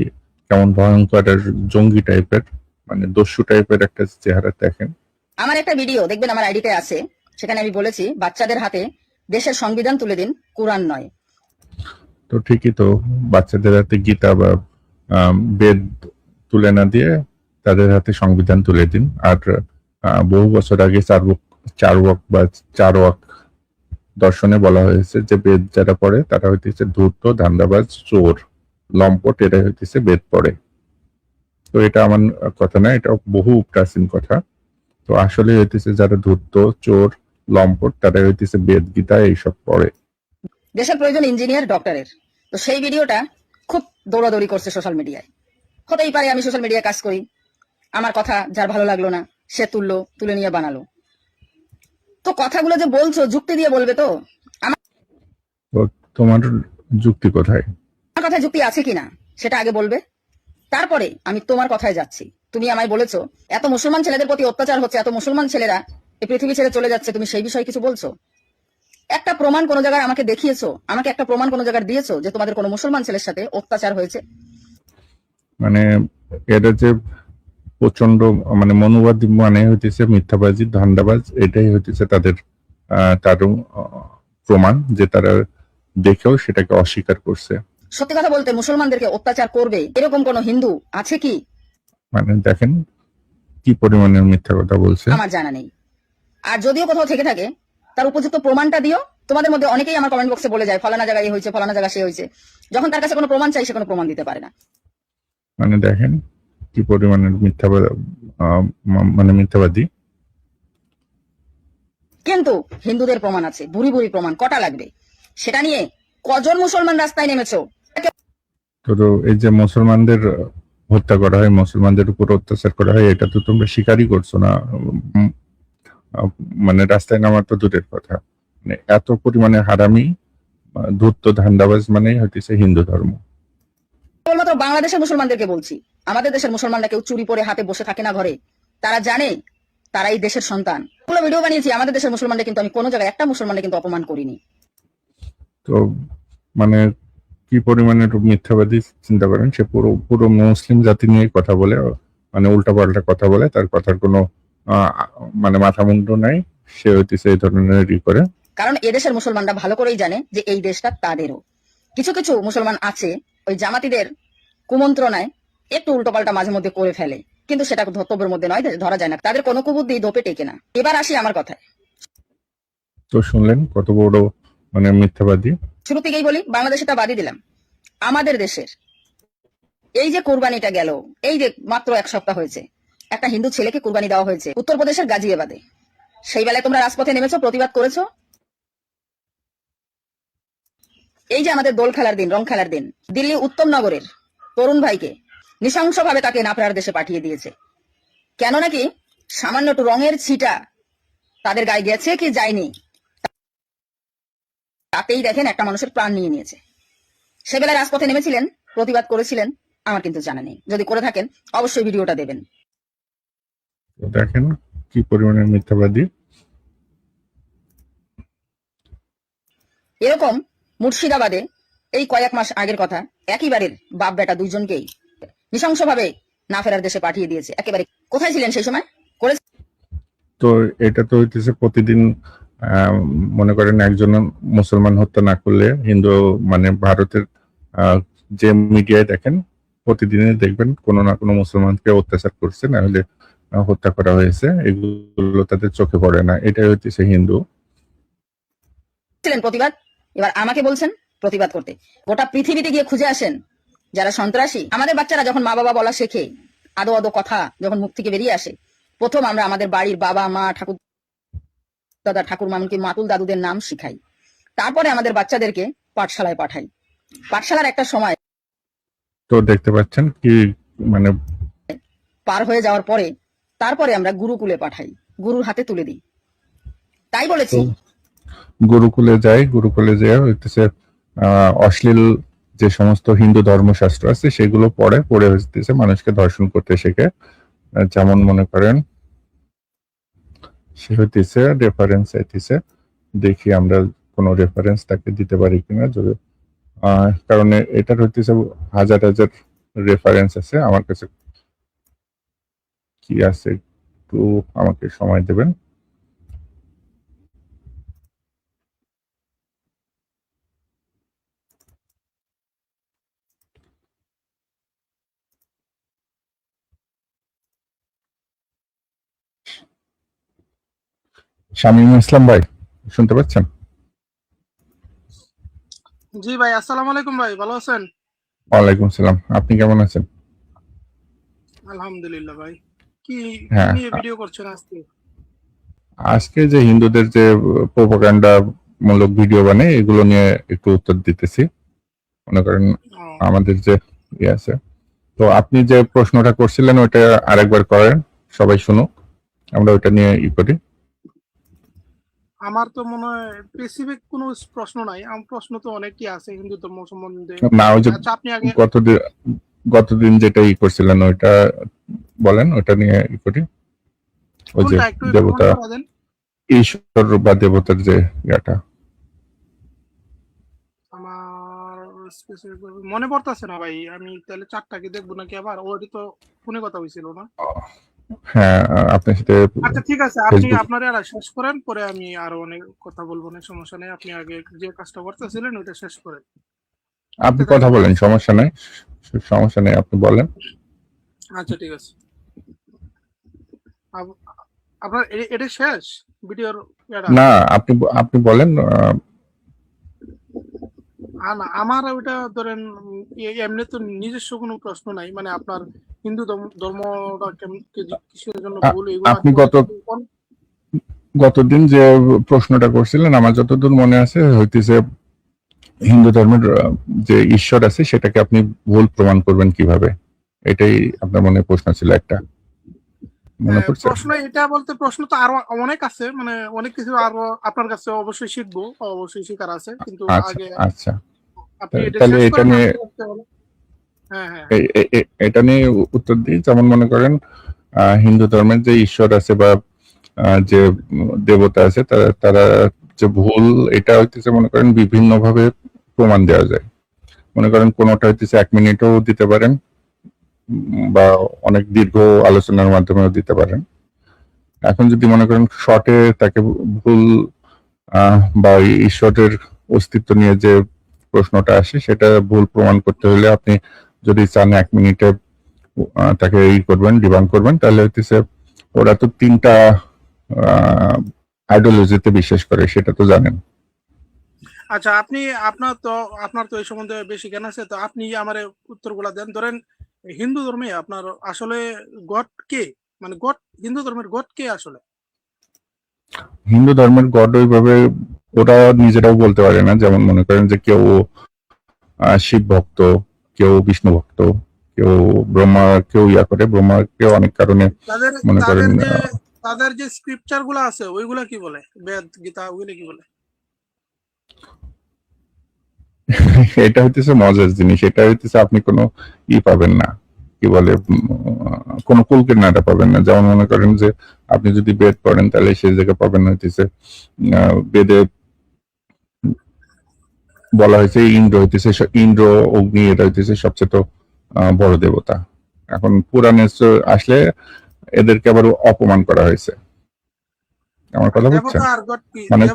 কেমন ভয়ঙ্কর আর জঙ্গি টাইপের, মানে দস্যু টাইপের একটা চেহারা দেখেন। আমার একটা ভিডিও দেখবেন আমার আইডিতে আছে, সেখানে আমি বলেছি বাচ্চাদের হাতে দেশের সংবিধান তুলে দিন, কোরআন নয়। তো ঠিকই তো, বাচ্চাদের হাতে গীতা বা বেদ তুলে না দিয়ে তাদের হাতে সংবিধান তুলে দিন। আর বহু বছর আগে চারওয়াক বা চারওয়াক দর্শনে বলা হয়েছে যে বেদ যারা পড়ে তারা হইতেছে ধূর্ত, ধান্দাবাজ, চোর, লম্পট, এরা হইতেছে বেদ পড়ে। তো এটা আমার কথা না, এটা বহু প্রাচীন কথা। তো আসলে হইতেছে যারা ধূর্ত, চোর, লম্পট, তারা হইতেছে বেদ, গীতা এইসব পড়ে। দেশের প্রয়োজন ইঞ্জিনিয়ার, ডক্টরের। তো সেই ভিডিওটা খুব দৌড়াদৌড়ি করছে সোশ্যাল মিডিয়ায়। হতেই পারে আমি সোশ্যাল মিডিয়ায় কাজ করি, আমার কথা যার ভালো লাগলো না সে তুলে নিয়ে বানালো। তো কথাগুলো যে বলছো যুক্তি দিয়ে বলবে তো, তো তোমার যুক্তি কোথায়? আমার কথায় যুক্তি আছে কিনা সেটা আগে বলবে, তারপরে আমি তোমার কথায় যাচ্ছি। তুমি আমায় বলেছো এত মুসলমান ছেলেদের প্রতি অত্যাচার হচ্ছে, এত মুসলমান ছেলেরা এই পৃথিবী ছেড়ে চলে যাচ্ছে, তুমি সেই বিষয়ে কিছু বলছো? একটা প্রমাণ কোন জায়গায় আমাকে দেখিয়েছো, আমাকে একটা প্রমাণ কোন জায়গায় দিয়েছো যে তোমাদের কোনো মুসলমান ছেলের সাথে অত্যাচার হয়েছে? মানে এটা যে প্রচন্ড মানে মনোবাদী, মানে হইতেছে মিথ্যাবাজি, ধান্দাবাজ, এটাই হইতেছে তাদের তার প্রমাণ, যে তারা দেখেও সেটাকে অস্বীকার করছে। সত্যি কথা বলতে মুসলমানদেরকে অত্যাচার করবে এরকম কোন হিন্দু আছে কি? মানে দেখেন কি পরিমাণের মিথ্যা কথা বলছে। আমার জানা নেই। আর যদিও কোথাও থেকে থাকে তার উপযুক্ত প্রমাণটা দিও। তোমাদের মধ্যে অনেকেই আমার কমেন্ট বক্সে বলে যায় ফলানা জায়গায় হয়েছে, ফলানা জায়গা সে হয়েছে, যখন তার কাছে কোনো প্রমাণ চাই সে কোনো প্রমাণ দিতে পারে না। মানে দেখেন কি পরিমাণের মিথ্যাবাদী। কিন্তু হিন্দুদের প্রমাণ আছে, বুড়ি বুড়ি প্রমাণ, কটা লাগবে? সেটা নিয়ে কজন মুসলমান রাস্তায় নেমেছো? তো এই যে মুসলমানদের হত্যা করা হয়, মুসলমানদের উপর অত্যাচার করা হয়, এটা তো তোমরা স্বীকারই করছো না। মানে রাস্তায় নামার তো দূরের কথা, মানে এত পরিমাণে হারামি, ধূর্ত, ধান্দাবাজ মানেই হইতেছে হিন্দু ধর্ম। কেবলমাত্র বাংলাদেশের মুসলমানদেরকে বলছি, আমাদের দেশের মুসলমানরা কেউ চুরি করে হাতে বসে থাকে না ঘরে, তারা জানে তারা এই দেশের সন্তান। পুরো ভিডিও বানিয়েছি আমাদের দেশের মুসলমানদের, কিন্তু আমি কোনো জায়গায় একটা মুসলমানকে কিন্তু অপমান করিনি। তো মানে কি পরিমাণের মিথ্যাবাদী চিন্তা করেন, সে পুরো মুসলিম জাতি নিয়ে কথা বলে, মানে উল্টাপাল্টা কথা বলে, তার কথার কোনো মানে মাথা মুন্ড নাই, সে হইতেছে এই ধরনের করে। কারণ এদেশের মুসলমানরা ভালো করেই জানে যে এই দেশটা তাদেরও। কিছু কিছু মুসলমান আছে ওই জামাতিদের কুমন্ত্রণায় একটু উল্টোপাল্টা মাঝে মধ্যে করে ফেলে, কিন্তু সেটা ধর্তব্যের মধ্যে নয়, ধরা যায় না, তাদের কোনো কুবুদ্ধি দোপে টেকে না। এবার আসি আমার কথায়। তো শুনলেন কত বড় মানে মিথ্যাবাদী। শুরু থেকেই বলি, বাংলাদেশটা বাদই দিলাম, আমাদের দেশের এই যে কোরবানিটা গেল, এই যে মাত্র 1 সপ্তাহ হয়েছে একটা হিন্দু ছেলেকে কোরবানি দেওয়া হয়েছে উত্তরপ্রদেশের গাজিয়াবাদে। সেই বেলায় তোমরা রাজপথে নেমেছো, প্রতিবাদ করেছো। এই যে আমাদের দোল খেলার দিন, রং খেলার দিন, দিল্লি উত্তম নগরের তরুণ ভাইকে নৃশংসভাবে তাকে নাফরার দেশে পাঠিয়ে দিয়েছে। কেন নাকি সামান্য একটু রঙের ছিটা তাদের গায়ে গেছে কি যায়নি, তাতেই দেখেন একটা মানুষের প্রাণ নিয়ে নিয়েছে। সে বেলায় রাজপথে নেমেছিলেন, প্রতিবাদ করেছিলেন, আমার কিন্তু জানা নেই। যদি করে থাকেন অবশ্যই ভিডিওটা দেবেন। দেখেন কি পরিমাণের মিথ্যাবাদী। এরকম মুর্শিদাবাদে এই কয়েক মাস আগের কথা, একই বাড়ির বাপ বেটা দুইজনকেই নৃশংসভাবে না ফেরার দেশে পাঠিয়ে দিয়েছে। একেবারে কোথায় ছিলেন সেই সময়? তো এটা তো হইতেছে প্রতিদিন, মনে করেন একজন মুসলমান হত্যা না করলে হিন্দু, মানে ভারতের যে মিডিয়ায় দেখেন প্রতিদিনই দেখবেন কোনো না কোনো মুসলমানকে অত্যাচার করছে, না হলে হত্যা করা হয়েছে, এগুলো তাদের চোখে পড়ে না। এটাই হচ্ছে হিন্দু। ছিলেন প্রতিবাদ, এবার আমাকে বলছেন প্রতিবাদ করতে। গোটা পৃথিবীতে গিয়ে খুঁজে আসেন যারা সন্ত্রাসী। আমাদের বাচ্চারা যখন মা বাবা বলা শেখে, আদো আদো কথা যখন মুখ থেকে বেরিয়ে আসে, প্রথম আমরা আমাদের বাড়ির বাবা মা ঠাকুর দাদা ঠাকুর মামুনকে মাতুল দাদুদের নাম শিখাই, তারপরে আমাদের বাচ্চাদেরকে পাঠশালায় পাঠাই। পাঠশালার একটা সময় তো দেখতে পাচ্ছেন কি মানে পার হয়ে যাওয়ার পরে তারপরে আমরা গুরুকুলে পাঠাই, গুরুর হাতে তুলে দিই। তাই বলেছি গুরুকুলে যায়, গুরুকুলে যায় হইতেছে অশ্লীল যে সমস্ত হিন্দু ধর্মশাস্ত্র আছে সেগুলো পড়ে হইতেছে মানুষকে ধর্ষণ করতে শেখে। যেমন মনে করেন সে হইতেছে রেফারেন্স আইতেছে, দেখি আমরা কোনো রেফারেন্স তাকে দিতে পারি কিনা। যদি কারণ এটার হইতেছে হাজার হাজার রেফারেন্স আছে আমার কাছে। কি আছে একটু আমাকে সময় দেবেন। শামীম ইসলাম ভাই শুনতে পাচ্ছেন? জি ভাই, আসসালামু আলাইকুম ভাই, ভালো আছেন? ওয়ালাইকুম সালাম, আপনি কেমন আছেন? আলহামদুলিল্লাহ ভাই। কি হ্যাঁ, নিয়ে ভিডিও করছেন আজকে? আজকে যে হিন্দুদের যে প্রোপাগান্ডা মূলক ভিডিও বানায় এগুলো নিয়ে একটু উত্তর দিতেছি। মনে করেন আমাদের যে ইয়ে আছে, তো আপনি যে প্রশ্নটা করছিলেন ওইটা আরেকবার করেন, সবাই শুনুক, আমরা ওইটা নিয়ে ই করি। আমার তো মনে হয় স্পেসিফিক কোনো প্রশ্ন নাই, আমার প্রশ্ন তো অনেকই আছে হিন্দু ধর্ম সম্বন্ধে। না ওই যে আচ্ছা, আপনি আগে গতদিন যেটা ই করছিলেন ওইটা বলেন, ওইটা নিয়ে ই করি। ওই যে কোনটা একটু দেবতা, মনে করা দেন। ঈশ্বর বা দেবতার যে ইয়াটা আমার স্পেসিফিক মনে পড়তেছে না ভাই, আমি তাহলে চারটাকে দেখবো নাকি আবার? ওইটা তো ফোনে কথা হয়েছিল না? হ্যাঁ আপনার সাথে আচ্ছা ঠিক আছে, আপনি ফেসবুক আপনার আর শেষ করেন, পরে আমি আরো অনেক কথা বলবো, না সমস্যা নেই। আপনি আগে যে কাজটা করতেছিলেন ওইটা শেষ করেন। আপনি কথা বলেন, সমস্যা নাই, সমস্যা নেই, আপনি বলেন। আচ্ছা ঠিক আছে, আপনার এটা শেষ ভিডিওর? না আপনি বলেন। না, আমার ওইটা ধরেন এমনি তো নিজস্ব কোনো প্রশ্ন নাই, মানে আপনার হিন্দু ধর্মটা কিসের জন্য ভুল এগুলো আপনি গতদিন যে প্রশ্নটা করছিলেন আমার যতদূর মনে আছে হইতেছে হিন্দু ধর্মের যে ঈশ্বর আছে সেটাকে আপনি ভুল প্রমাণ করবেন কিভাবে, এটাই আপনার মনে প্রশ্ন ছিল একটা, মনে পড়ছে? প্রশ্ন এটা বলতে প্রশ্ন তো আরো অনেক আছে, মানে অনেক কিছু আরো আপনার কাছে অবশ্যই শিখবো, অবশ্যই শিখার আছে, কিন্তু আগে আচ্ছা আপনি এটা তাহলে শেষ এটা করেন। নিয়ে এটা নিয়ে উত্তর দিই। যেমন মনে করেন হিন্দু ধর্মের যে ঈশ্বর আছে বা যে দেবতা আছে তারা যে ভুল, এটা হইতেছে মনে করেন বিভিন্ন ভাবে প্রমাণ দেওয়া যায়। মনে করেন কোনোটা হইতেছে 1 মিনিটও দিতে পারেন বা অনেক দীর্ঘ আলোচনার মাধ্যমেও দিতে পারেন। এখন যদি মনে করেন শর্টে তাকে ভুল বা ঈশ্বরের অস্তিত্ব নিয়ে যে প্রশ্নটা আসে সেটা ভুল প্রমাণ করতে হলে আপনি যদি চান 1 মিনিটে তাকে করবেন, ডিবাঙ্ক করবেন, তাহলে হইতেছে ওরা তো 3টা আইডিওলজিতে বিশ্বাস করে, সেটা তো জানেন। আচ্ছা, আপনার তো এই সম্বন্ধে বেশি জ্ঞান আছে, তো আপনি আমার উত্তরগুলা দেন। ধরেন হিন্দু ধর্মে আপনার আসলে গড কে, মানে গড, হিন্দু ধর্মের গড কে আসলে? হিন্দু ধর্মের গড ওইভাবে ওরা নিজেরাও বলতে পারে না। যেমন মনে করেন যে কেউ শিব ভক্ত, কেউ বিষ্ণু ভক্ত, কেউ ব্রহ্মা, কেউ করে ব্রহ্মাকে অনেক কারণে মনে করেন। তাদের যে স্ক্রিপচার গুলো আছে ওইগুলা কি বলে, বেদ গীতা ওইগুলো কি বলে? এটা হইতেছে মজার জিনিস, এটা হইতেছে আপনি কোনো পাবেন না, কি বলে কোনো কুল কিনারা পাবেন না। যেমন মনে করেন যে আপনি যদি বেদ পড়েন তাহলে সেই জায়গায় পাবেন হইতেছে বেদে বলা হয়েছে ইন্দ্র অগ্নি এটা হইতেছে সবচেয়ে বড় দেবতা। এখন পুরাণে আসলে এদেরকে আবার অপমান করা হয়েছে। আমার কথা বুঝছেন? দেবতা আর গড কি? মানে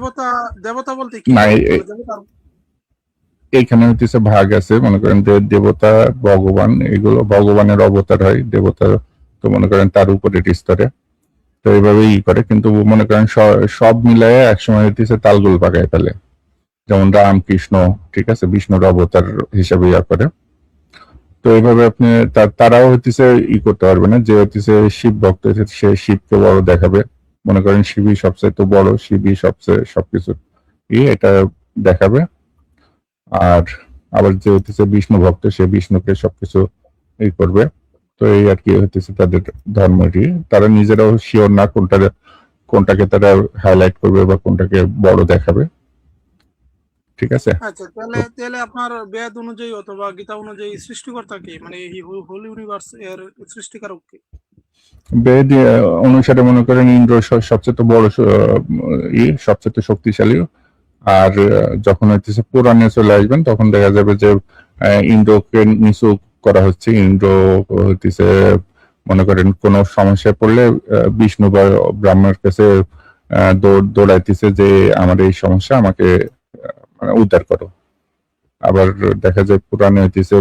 দেবতা বলতে কি? না এইখানে হইতেছে ভাগ আছে, মনে করেন দেবতা ভগবান এগুলো ভগবানের অবতার হয়, দেবতা তো মনে করেন তার উপরের স্তরে, তো এইভাবেই করে। কিন্তু মনে করেন সব মিলায় একসময় হইতেছে তালগোল পাকায় ফেলে, যেমন রাম কৃষ্ণ, ঠিক আছে, বিষ্ণুর অবতার হিসাবে ইয়া করে। তো এইভাবে আপনি তারাও হইতেছে করতে পারবে না, যে হইতেছে শিব ভক্ত সে শিবকে বড় দেখাবে, মনে করেন শিবই সবচেয়ে তো বড়, শিবই সবচেয়ে সবকিছু এটা দেখাবে। আর আবার যে হইতেছে বিষ্ণু ভক্ত সে বিষ্ণুকে সবকিছু করবে। তো এই আর কি হইতেছে তাদের ধর্মটি। তারা নিজেরাও শিওর না কোনটাকে তারা হাইলাইট করবে বা কোনটাকে বড় দেখাবে, ঠিক আছে। আচ্ছা, তাহলে আপনার বেদ অনুযায়ী অথবা গীতা অনুযায়ী সৃষ্টিকর্তা কে, মানে এই হোল ইউনিভার্স এর সৃষ্টিকারক কে? বেদ অনুসারে মনে করেন ইন্দ্র সবচেয়ে বড় সবচেয়ে শক্তিশালী। আর যখন হইতেছে পুরাণে চলে আসবেন তখন দেখা যাবে যে ইন্দ্রকে নিচু করা হচ্ছে। ইন্দ্র হইতেছে মনে করেন কোন সমস্যায় পড়লে বিষ্ণু বা ব্রহ্মার কাছে দৌড়াইতেছে যে আমার এই সমস্যা, আমাকে উদ্ধার করো। আবার দেখা যায় পুরাণে হইতেছে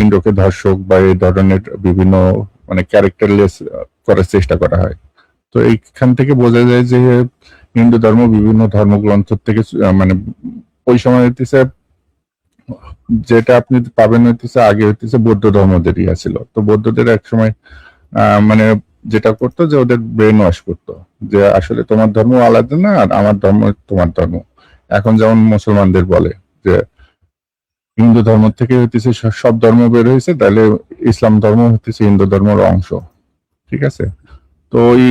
ইন্দ্রকে ধর্ষক বা এই ধরনের বিভিন্ন মানে ক্যারেক্টারলেস করার চেষ্টা করা হয়। তো এইখান থেকে বোঝা যায় যে হিন্দু ধর্ম বিভিন্ন ধর্মগ্রন্থ থেকে মানে ওই সময় হইতেছে যেটা আপনি পাবেন হইতেছে আগে হইতেছে বৌদ্ধ ধর্মদের ছিল। তো বৌদ্ধদের এক সময় মানে যেটা করতো যে ওদের ব্রেন ওয়াশ করতো যে আসলে তোমার ধর্ম আলাদা না, আর আমার ধর্ম তোমার ধর্ম। এখন যেমন মুসলমানদের বলে যে হিন্দু ধর্ম থেকে হইতেছে সব ধর্ম বের হয়েছে, তাহলে ইসলাম ধর্ম হইতেছে হিন্দু ধর্মের অংশ, ঠিক আছে। তো ওই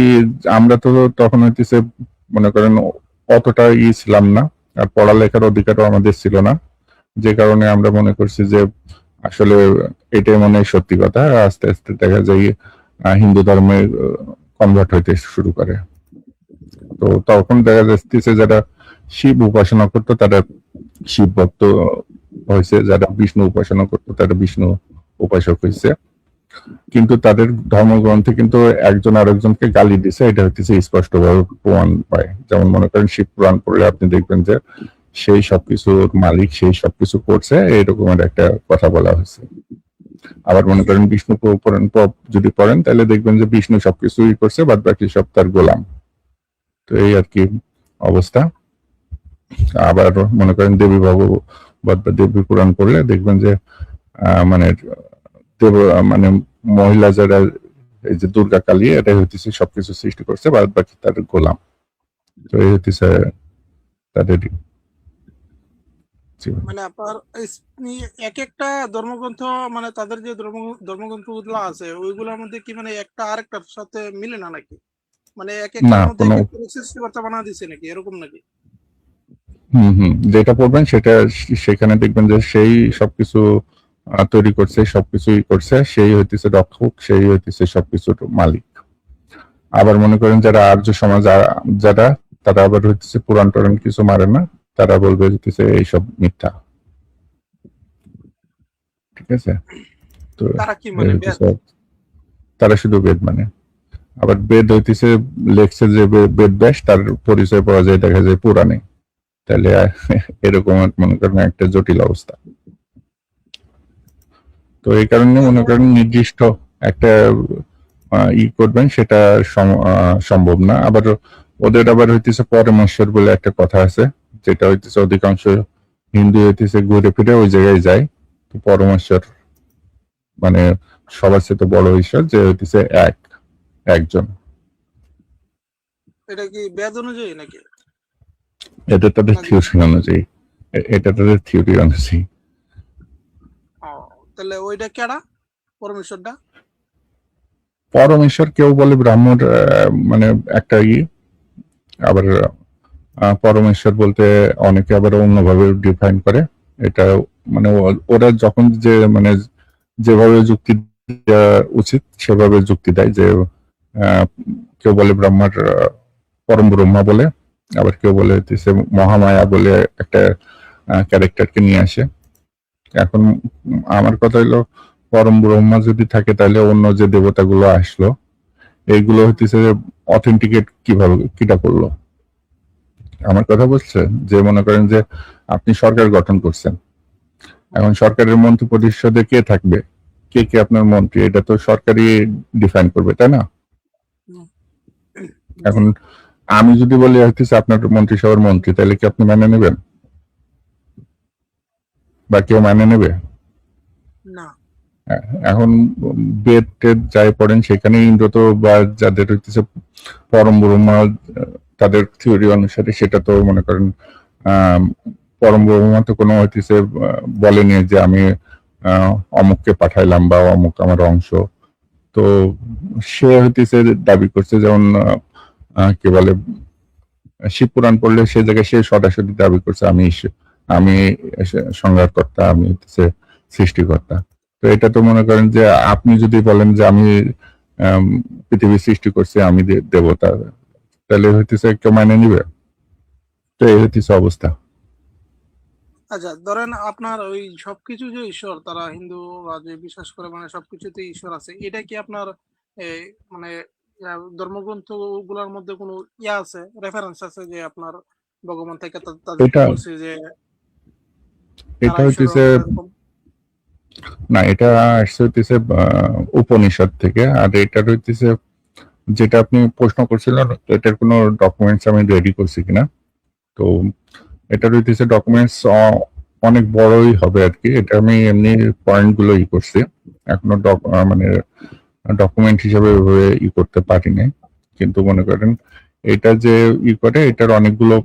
আমরা তো তখন হইতেছে মনে করেন অতটা ছিলাম না, আর পড়ালেখার অধিকারও আমাদের ছিল না, যে কারণে আমরা মনে করছি যে আসলে এটাই মনে হয় সত্যি কথা। আস্তে আস্তে দেখা যায় হিন্দু ধর্মে কনভার্ট হইতে শুরু করে। তো তখন দেখা যাচ্ছে যারা শিব উপাসনা করতো তারা শিব ভক্ত হয়েছে, যারা বিষ্ণু উপাসনা করতো তারা বিষ্ণু উপাসক হয়েছে। কিন্তু তাদের ধর্মগ্রন্থে কিন্তু একজন আরেকজনকে গালি দিছে, এটা হচ্ছে স্পষ্টভাবে প্রমাণ পায়। যেমন মনে করেন শিব পুরাণ পড়লে আপনি দেখবেন যে সেই সবকিছুর মালিক, সেই সবকিছু করছে, এরকমের একটা কথা বলা হয়েছে। আবার মনে করেন বিষ্ণু পুরাণ যদি পড়েন তাহলে দেখবেন যে বিষ্ণু সবকিছুই করছে, বাদ বাকি সব তার গোলাম। তো এই আর কি অবস্থা। আবার মনে করেন দেবী ভাগবত বা দেবী পুরাণ পড়লে দেখবেন যে মানে মানে মহিলা যারা এই যে দুর্গা কালী, এটাই হইতেছে সবকিছু সৃষ্টি করছে, বাদ বাকি তার গোলাম। তো এই হইতেছে তাদের মানে আপনার এক একটা ধর্মগ্রন্থ, মানে তাদের যে ধর্মগ্রন্থ গুলো আছে ওইগুলোর মধ্যে কি মানে একটা আরেকটার সাথে মিলে না নাকি? মানে এক একটার মধ্যে এক একটা সৃষ্টিকর্তা বানা দিছে নাকি, এরকম নাকি? যেটা পড়বেন সেটা সেখানে দেখবেন যে সেই সবকিছু তৈরি করছে, সবকিছুই করছে, সেই হইতেছে রক্ষক, সেই হইতেছে সবকিছুর মালিক। আবার মনে করেন যারা আর্য সমাজ যারা, তারা আবার হইতেছে পুরাণ টুরাণ কিছু মারে না, তারা বলবে হইতেছে এইসব মিথ্যা, ঠিক আছে। তো তারা শুধু বেদ মানে। আবার বেদ হইতেছে লেখছে যে বেদ ব্যাস, তার পরিচয় পাওয়া যায় দেখা যায় পুরাণে। তাহলে এরকম মনে করেন একটা জটিল অবস্থা। তো এই কারণে মনে করেন নির্দিষ্ট একটা করবেন সেটা সম্ভব না। আবার ওদের আবার হইতেছে পরমেশ্বর বলে একটা কথা আছে, যেটা হইতেছে অধিকাংশ হিন্দু হইতেছে ঘুরে ফিরে ওই জায়গায় যায়। তো পরমেশ্বর মানে সবার সাথে বড় ঈশ্বর, যে হইতেছে একজন। এটা কি বেদ অনুযায়ী নাকি? এটা তাদের থিওরি অনুযায়ী, এটা তাদের থিওরি অনুযায়ী। তাহলে ওইটা কেডা পরমেশ্বরটা? পরমেশ্বর কেউ বলে ব্রাহ্মণ মানে একটা আবার পরমেশ্বর বলতে অনেকে আবার অন্যভাবে ডিফাইন করে। এটা মানে ওরা যখন যে মানে যেভাবে যুক্তি দেওয়া উচিত সেভাবে যুক্তি দেয়। যে কেউ বলে ব্রহ্মার পরম ব্রহ্মা বলে, আবার কেউ বলে হইতেছে মহামায়া বলে একটা ক্যারেক্টারকে নিয়ে আসে। এখন আমার কথা হলো পরম ব্রহ্মা যদি থাকে তাহলে অন্য যে দেবতাগুলো আসলো এইগুলো হইতেছে অথেন্টিকেট কিভাবে কিটা করলো? আমার কথা বলছে যে মনে করেন যে আপনি সরকার গঠন করছেন, এখন সরকারের মন্ত্রী পরিষদে কে থাকবে, কে কে আপনার মন্ত্রী, এটা তো সরকারই ডিফাইন করবে, তাই না? হুম। এখন আমি যদি বলি হইতেছে আপনার মন্ত্রিসভার মন্ত্রী, তাহলে কি আপনি মেনে নেবেন বা কেউ মেনে নেবে? না। এখন বেদ টেদ যাই পড়েন সেখানে ইন্দ্র তো বা যাদের হইতেছে পরম ব্রহ্মা, তাদের থিওরি অনুসারে সেটা তো মনে করেন পরম ব্রহ্মা তো কোনো হইতেছে বলেনি যে আমি অমুককে পাঠাইলাম বা অমুক আমার অংশ। তো সে হইতেছে দাবি করছে, যেমন কি বলে শিব পুরাণ পড়লে সে জায়গায় সে সরাসরি দাবি করছে আমি সংহারকর্তা, আমি হচ্ছে সৃষ্টিকর্তা। তো এটা তো মনে করেন যে আপনি যদি বলেন যে আমি পৃথিবী সৃষ্টি করছি, আমি দেবতা, তাহলে হইতেছে কেউ মানে নিবে? তো এই হইতেছে অবস্থা। আচ্ছা, ধরেন আপনার ওই সবকিছু যে ঈশ্বর, তারা হিন্দুরা যে বিশ্বাস করে মানে সবকিছুতে ঈশ্বর আছে, এটা কি আপনার মানে ধর্মগ্রন্থ গুলার মধ্যে কোনো আছে, রেফারেন্স আছে যে আপনার ভগবান থেকে তাদেরকে এটা বলছে যে এটা তারা ঈশ্বরের হইতেছে এরকম? না, এটা আসছে হইতেছে উপনিষদ থেকে। আর এটা হইতেছে যেটা আপনি প্রশ্ন করছিলেন, এটার কোনো ডকুমেন্টস আমি রেডি করছি কিনা। তো এটা হইতেছে ডকুমেন্টস অনেক বড়ই হবে আর কি। এটা আমি এমনি পয়েন্ট গুলো করছি, এখনো মানে ডকুমেন্ট হিসেবে ওইভাবে করতে পারি নাই। কিন্তু মনে করেন এটা যে করে, এটার অনেকগুলো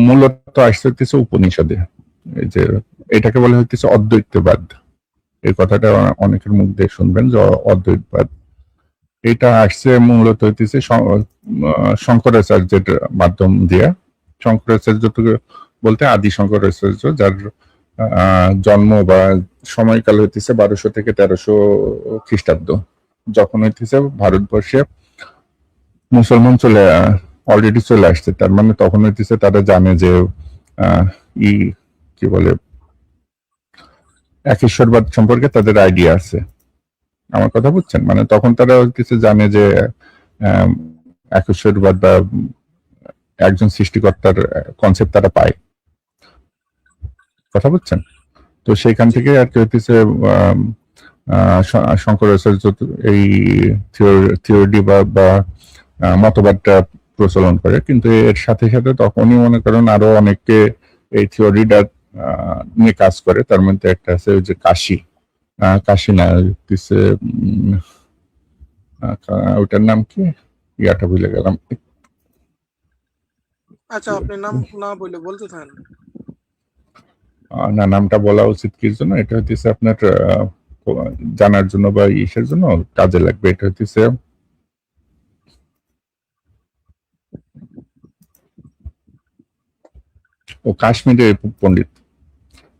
মূলত আসতে হইতেছে উপনিষদে। এই যে এটাকে বলা হইতেছে অদ্বৈতবাদ। এই কথাটা অনেকের মুখ দিয়ে শুনবেন যে অদ্বৈতবাদ। এটা আসছে মূলত হইতেছে শঙ্করাচার্যের মাধ্যম দিয়ে। শঙ্করাচার্য বলতে আদি শঙ্করাচার্য, যার জন্ম বা সময়কাল হইতেছে 1200 থেকে 1300 খ্রিস্টাব্দ, যখন হইতেছে ভারতবর্ষে মুসলমান অলরেডি চলে আসছে। তার মানে তখন হইতেছে তারা জানে যে কি বলে একেশ্বরবাদ সম্পর্কে তাদের আইডিয়া আছে। আমার কথা বুঝছেন? মানে তখন তারা হইতেছে জানে যে একেশ্বরবাদ বা একজন সৃষ্টিকর্তার কনসেপ্ট তারা পায়। কথা বুঝছেন? তো সেইখান থেকে আর কি হইতেছে শঙ্করাচার্য এই থিওরি বা মতবাদটা প্রচলন করে। কিন্তু এর সাথে সাথে তখনই মনে করেন আরো অনেকে এই থিওরিটা নিয়ে কাজ করে। তার মধ্যে একটা আছে ওই যে কাশি না হইতেছে, ওটার নাম কি, ইয়াটা ভুলে গেলাম। আচ্ছা, আপনি নাম না বললে বলতে থাকেন। না, নামটা বলা উচিত কি জন্য, এটা হইতেছে আপনার জানার জন্য বা ইসের জন্য কাজে লাগবে। এটা হইতেছে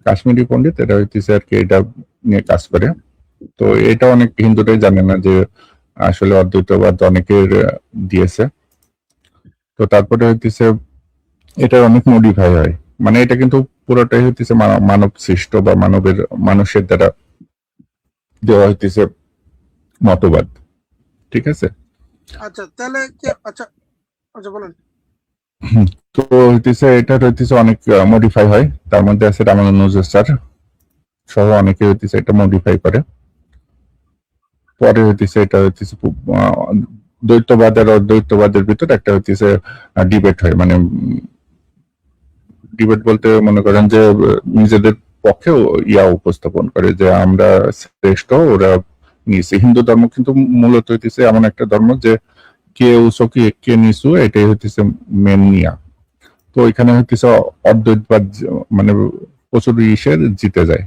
কাশ্মীরি পণ্ডিত এটা হইতেছে আর কি, এটা নিয়ে কাজ করে। তো এটা অনেক হিন্দুরাই জানে না যে আসলে অদ্বৈতবাদ অনেকের দিয়েছে। তো তারপরে হইতেছে এটা অনেক মডিফাই হয়, মানে এটা কিন্তু পুরোটাই হইতেছে মানব সৃষ্ট বা মানুষের দ্বারা দেওয়া হইতেছে মতবাদ। ঠিক আছে? আচ্ছা, তাহলে আচ্ছা আচ্ছা বলেন। তো হইতেছে এটা হইতেছে অনেক মডিফাই হয়। তার মধ্যে আছে রামানুজাচার্য সহ অনেকে হইতেছে এটা মডিফাই করে। পরে হইতেছে এটা হইতেছে দ্বৈতবাদ আর অদ্বৈতবাদের ভিতর একটা হইতেছে ডিবেট হয়। মানে ডিবেট বলতে মনে করেন যে নিজেদের পক্ষে উপস্থাপন করে যে আমরা শ্রেষ্ঠ, ওরা নিচে। হিন্দু ধর্ম কিন্তু মূলত হইতেছে এমন একটা ধর্ম যে কে উঁচু কে নিচু, এটাই হইতেছে মেন নিয়া। তো এখানে হইতেছে অদ্বৈতবাদ মানে প্রচুর জিতে যায়।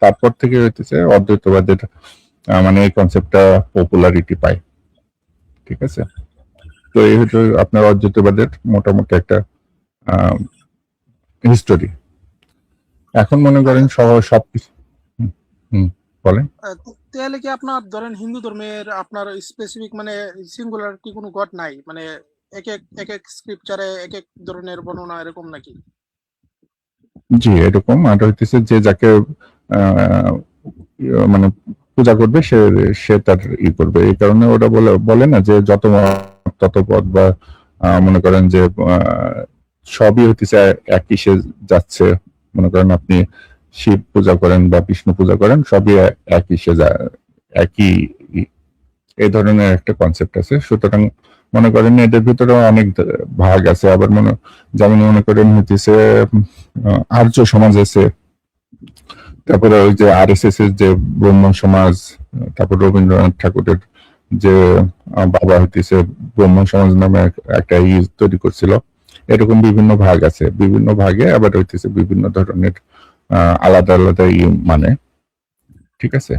তারপর থেকে হইতেছে অদ্বৈতবাদের মানে এই কনসেপ্টটা পপুলারিটি পায়। ঠিক আছে? তো এই হচ্ছে আপনার অদ্বৈতবাদের মোটামুটি একটা হিস্টোরি। এখন মনে করেন সবকিছু বলেন। তাহলে কি আপনার ধরেন হিন্দু ধর্মের আপনার স্পেসিফিক মানে সিঙ্গুলার কি কোনো গড নাই, মানে এক এক স্ক্রিপচারে এক এক ধরনের বর্ণনা এরকম নাকি? জি, এরকম। আর হইতেছে যে যাকে মানে পূজা করবে সে তার করবে। এই কারণে ওরা বলে না যে যত মত তত পথ, বা মনে করেন যে সবই হইতেছে একই সে যাচ্ছে। মনে করেন আপনি শিব পূজা করেন বা বিষ্ণু পূজা করেন, সবই একই সে একই এই ধরনের একটা কনসেপ্ট আছে। সুতরাং মনে করেন এদের ভিতরে অনেক ভাগ আছে। আবার যেমন মনে করেন হইতেছে আর্য সমাজ আছে, তারপরে ওই যে RSS এর যে ব্রহ্ম সমাজ, তারপর রবীন্দ্রনাথ ঠাকুরের যে বাবা হইতেছে ব্রহ্ম সমাজ নামে একটা তৈরি করছিল। এরকম বিভিন্ন ভাগ আছে, বিভিন্ন ভাগে আবার হইতেছে বিভিন্ন ধরনের আলাদা আলাদা মানে, ঠিক আছে।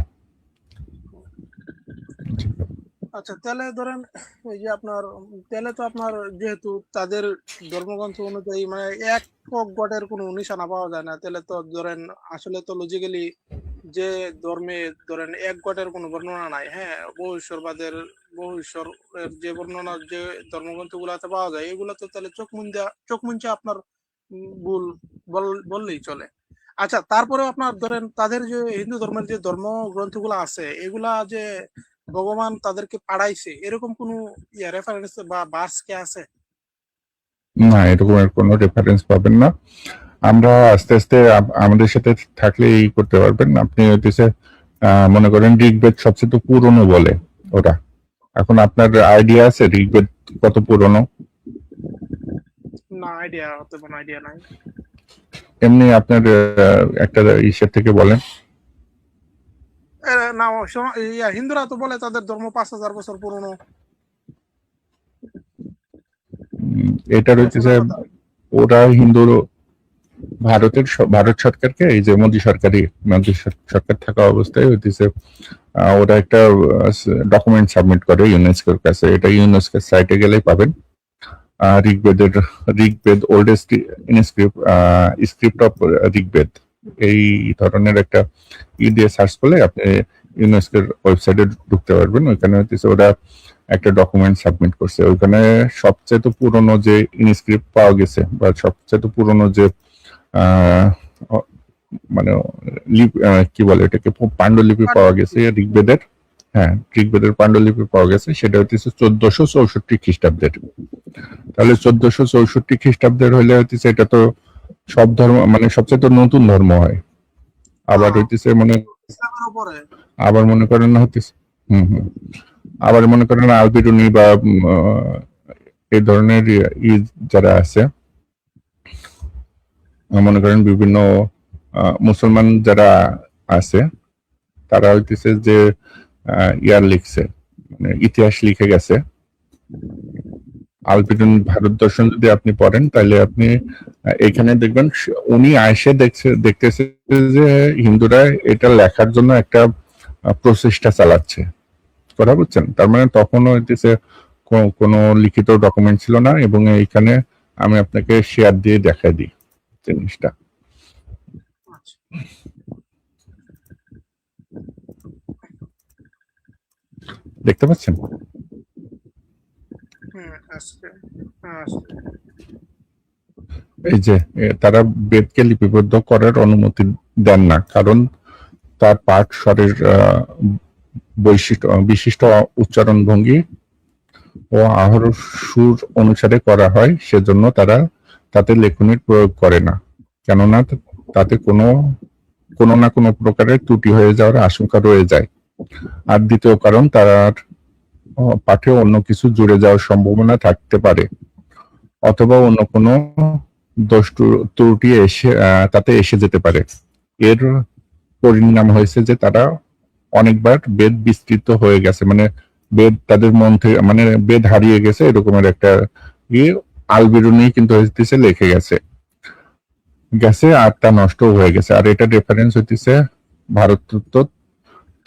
আচ্ছা, তাহলে ধরেন এই যে আপনার, তাহলে তো আপনার যেহেতু তাদের ধর্মগ্রন্থ অনুযায়ী মানে একক গডের কোনো নিশানা পাওয়া যায় না, তাহলে তো ধরেন আসলে তো লজিক্যালি যে ধর্মে ধরেন এক গডের কোনো বর্ণনা নাই, হ্যাঁ, বহু ঈশ্বরের যে বর্ণনা যে ধর্মগ্রন্থ গুলাতে পাওয়া যায়, এগুলো তো তাহলে চোখ মুঞ্চা আপনার ভুল বললেই চলে। আচ্ছা, তারপরে আপনার ধরেন তাদের যে হিন্দু ধর্মের যে ধর্মগ্রন্থগুলো আছে, এগুলা যে ভগবান তাদেরকে পাঠাইছে, এরকম কোন রেফারেন্স বা ভার্স কি আছে? না, এরকমের কোনো রেফারেন্স পাবেন না। আমরা আস্তে আস্তে আমাদের সাথে থাকলে এই করতে পারবেন। আপনি হইতেছে মনে করেন ঋগ্বেদ সবচেয়ে পুরনো বলে ওরা। এখন আপনার আইডিয়া আছে ঋগ্বেদ কত পুরনো? না, তেমন আইডিয়া নাই। এমনি আপনার একটা ইসের থেকে বলেন। না, হিন্দুরা তো বলে তাদের ধর্ম 5000 বছর পুরনো। এটা হইতেছে ওরা হিন্দু ভারত সরকারকে, এই যে মোদী সরকার থাকা অবস্থায় হইতেছে ওরা একটা ডকুমেন্ট সাবমিট করে ইউনেস্কোর কাছে। এটা ইউনেস্কোর সাইটে গেলেই পাবেন। Rigveda oldest script of Rigveda, এই ধরনের একটা দিয়ে সার্চ করলে আপনি ইউনেস্কোর ওয়েবসাইটে ঢুকতে পারবেন। ওইখানে হচ্ছে ওরা একটা ডকুমেন্ট সাবমিট করছে। ওইখানে সবচেয়ে পুরনো যে ইনস্ক্রিপ্ট পাওয়া গেছে বা সবচেয়ে পুরনো যে মানে কি বলে এটাকে, পাণ্ডুলিপি পাওয়া গেছে ঋগ্বেদের। হ্যাঁ, ঋগ্বেদের পাণ্ডুলিপি পাওয়া গেছে, সেটা হচ্ছে 1464 খ্রিস্টাব্দের। তাহলে 1464 খ্রিস্টাব্দের হলে হচ্ছে এটা তো সব ধর্ম মানে সবচেয়ে নতুন ধর্ম হয়। আবার হইতেছে আবার মনে করেন হইতেছে আবার মনে করেন আলবিরুনি বা এই ধরনের যারা আছে, মনে করেন বিভিন্ন মুসলমান যারা আছে, তারা হইতেছে যে লিখছে, মানে ইতিহাস লিখে গেছে। আলবিরুন ভারত দর্শন যদি আপনি পড়েন, তাহলে আপনি এখানে দেখবেন উনি আয়সে দেখতেছে যে হিন্দুরা এটা লেখার জন্য একটা প্রচেষ্টা চালাচ্ছে, কথা বুঝছেন? তার মানে তখনও হইতেছে কোনো লিখিত ডকুমেন্ট ছিল না। এবং এইখানে আমি আপনাকে শেয়ার দিয়ে দেখাই দিই জিনিসটা, দেখতে পাচ্ছেন? এই যে তারা বেদকে লিপিবদ্ধ করার অনুমতি দেন না, কারণ তার পাঠ স্বরের বিশিষ্ট উচ্চারণ ভঙ্গি ও আহর সুর অনুসারে করা হয়, সেজন্য তারা তাতে লেখনির প্রয়োগ করে না, কেননা তাতে কোনো না কোনো প্রকারের ত্রুটি হয়ে যাওয়ার আশঙ্কা রয়ে যায়। আর দ্বিতীয় কারণ, তার পাঠে অন্য কিছু জুড়ে যাওয়ার সম্ভাবনা থাকতে পারে, অথবা অন্য কোনো দোষ ত্রুটি তাতে এসে যেতে পারে। এর পরিণাম হয়েছে যে তারা অনেকবার বেদ বিস্তৃত হয়ে গেছে, মানে বেদ তাদের মন থেকে, মানে বেদ হারিয়ে গেছে এরকমের একটা আলবিরুনি কিন্তু হইতেছে লিখে গেছে আর তা নষ্ট হয়ে গেছে। আর এটা রেফারেন্স হইতেছে ভারততত্ত্ব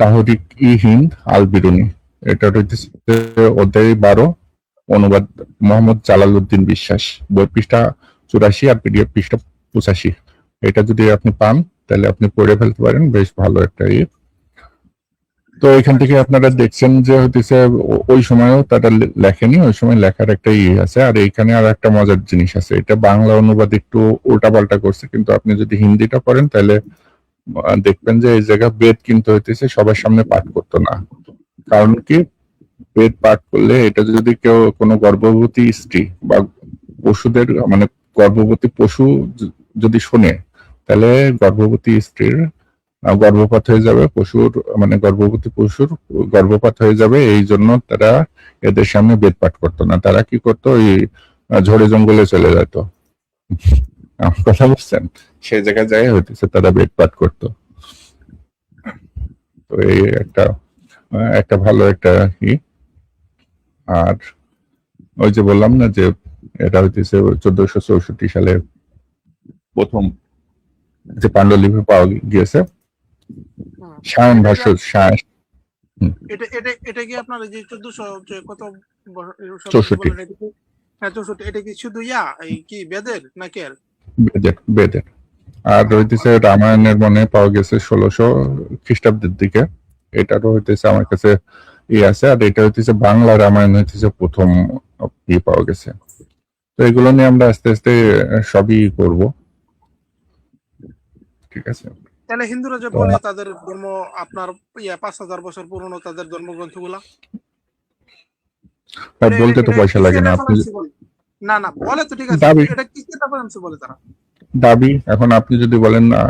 তাহরিক হিন্দ আলবিরুনি। এটা হইতেছে অধ্যায় 12, অনুবাদ মোহাম্মদ জালালউদ্দিন বিশ্বাস, বই পৃষ্ঠা 84 আর পিডিএফ পৃষ্ঠা 85। এটা যদি আপনি পান তাহলে আপনি পড়ে ফেলতে পারেন, বেশ ভালো একটা তো এখান থেকে আপনারা দেখছেন যে হইতেছে ওই সময়ও তারা লেখেনি, ওই সময় লেখার একটা আছে। আর এইখানে আর একটা মজার জিনিস আছে, এটা বাংলা অনুবাদ একটু উল্টাপাল্টা করছে, কিন্তু আপনি যদি হিন্দিটা পড়েন তাহলে দেখবেন যে এই জায়গা বেদ কিন্তু হইতেছে সবার সামনে পাঠ করতো না। কারণ কি, বেদ পাঠ করলে এটা যদি কেউ কোনো গর্ভবতী স্ত্রী বা পশুদের মানে গর্ভবতী পশু যদি শোনে, তাহলে গর্ভবতী স্ত্রীর গর্ভপাত হয়ে যাবে, পশুর মানে গর্ভবতী পশুর গর্ভপাত হয়ে যাবে। এই জন্য তারা এদের সামনে বেদ পাঠ করতো না। তারা কি করতো, ওই ঝড়ে জঙ্গলে চলে যেত। আমার কথা বুঝছেন? সেই জায়গায় যাই হইতেছে তারা বেদ পাঠ করতো। তো এই একটা ভালো একটা ই। আর ওই যে বললাম না যে এটা হইতেছে 1464 সালে প্রথম যে পাণ্ডুলিপি পাওয়া গিয়েছে, সায়ন ভাষ্য এটা কি আপনার এই যে 1400 কত 64 হ্যাঁ 64, এটা কি শুধু এই কি বেদের নাকি আর? বেদের। আর হইতেছে রামায়ণের মনে পাওয়া গেছে 1600 খ্রিস্টাব্দের দিকে। এটারও হইতেছে আমার কাছে আছে। আর এটা হইতেছে বাংলা রামায়ণ হইতেছে প্রথম পাওয়া গেছে। তো এগুলো নিয়ে আমরা আস্তে আস্তে সবই করব, ঠিক আছে? তাহলে হিন্দুরা যে বলে তাদের ধর্ম আপনার 5000 বছর পুরনো, তাদের ধর্মগ্রন্থগুলা বলতে তো পয়সা লাগে না। আপনি না বলে তো ঠিক আছে, এটা কি রেফারেন্স বলে তারা? দাবি। এখন আপনি যদি বলেন না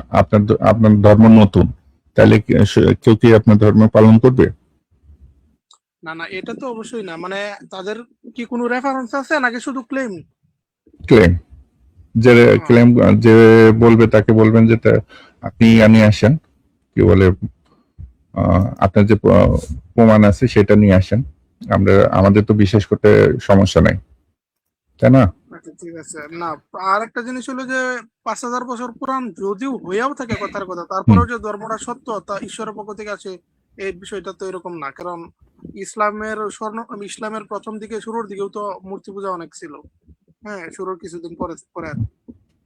আপনার ধর্ম নতুন, তাহলে কেউ কি আপনার ধর্ম পালন করবে? না এটা তো অবশ্যই না। মানে তাদের কি কোনো রেফারেন্স আছে নাকি শুধু ক্লেম? ক্লেম। যে বলবে তাকে বলবেন যে আপনি নিয়ে আসেন, কি বলে আপনার যে প্রমাণ আছে সেটা নিয়ে আসেন। আমাদের তো বিশ্বাস করতে সমস্যা নাই, তাই না? ঠিক আছে। না আর একটা জিনিস হলো যে 5000 বছর পুরান যদিও হইয়াও থাকে কথার কথা, তারপরেও যে ধর্মটা সত্য তা ঈশ্বরের পক্ষ থেকে আছে, এই বিষয়টা তো এরকম না। কারণ ইসলামের প্রথম দিকে শুরুর দিকেও তো মূর্তি পূজা অনেক ছিল। হ্যাঁ, শুরুর কিছুদিন পরে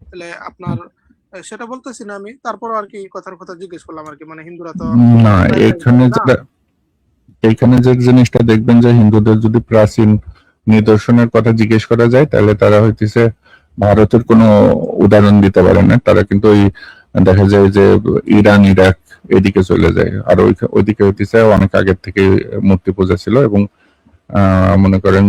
তাহলে আপনার সেটা বলতেছি না আমি, তারপর আর কি কথার কথা জিজ্ঞেস করলাম আর কি। মানে হিন্দুরা তো না, এইখানে যে জিনিসটা দেখবেন যে হিন্দুদের যদি প্রাচীন নিদর্শনের কথা জিজ্ঞেস করা যায়, তাহলে তারা হইতেছে ভারতের কোনো উদাহরণ দিতে পারে না। তারা কিন্তু ওই দেখা যায় যে ইরান, ইরাক এদিকে চলে যায়। আর ওইদিকে হইতেছে অনেক আগের থেকে মূর্তি পূজা ছিল। এবং মনে করেন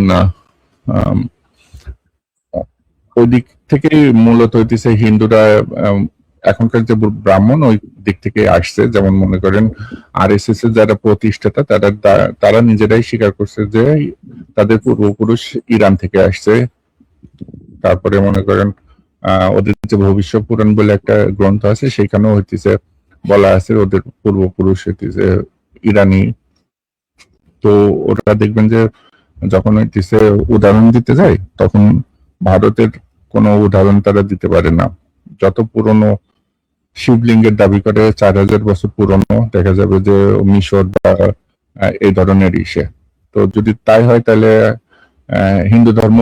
ওই দিক থেকে মূলত হইতেছে হিন্দুরা এখনকার যে ব্রাহ্মণ ওই দিক থেকে আসছে। যেমন মনে করেন RSS এর যারা প্রতিষ্ঠাতা তারা নিজেরাই স্বীকার করছে যে তাদের পূর্বপুরুষ ইরান থেকে আসছে। তারপরে মনে করেন ওদের যে ভবিষ্যৎ পুরাণ বলে একটা গ্রন্থ আছে, সেখানেও হইতেছে বলা আছে ওদের পূর্বপুরুষ হইতেছে ইরানি। তো ওরা দেখবেন যে যখন হইতেছে উদাহরণ দিতে যায়, তখন ভারতের কোনো উদাহরণ তারা দিতে পারে না। যত পুরনো শিবলিঙ্গের দাবি করে 4000 বছর পুরনো, দেখা যাবে যে মিশর বা এই ধরনের ইসে। তো যদি তাই হয়, তাহলে হিন্দু ধর্ম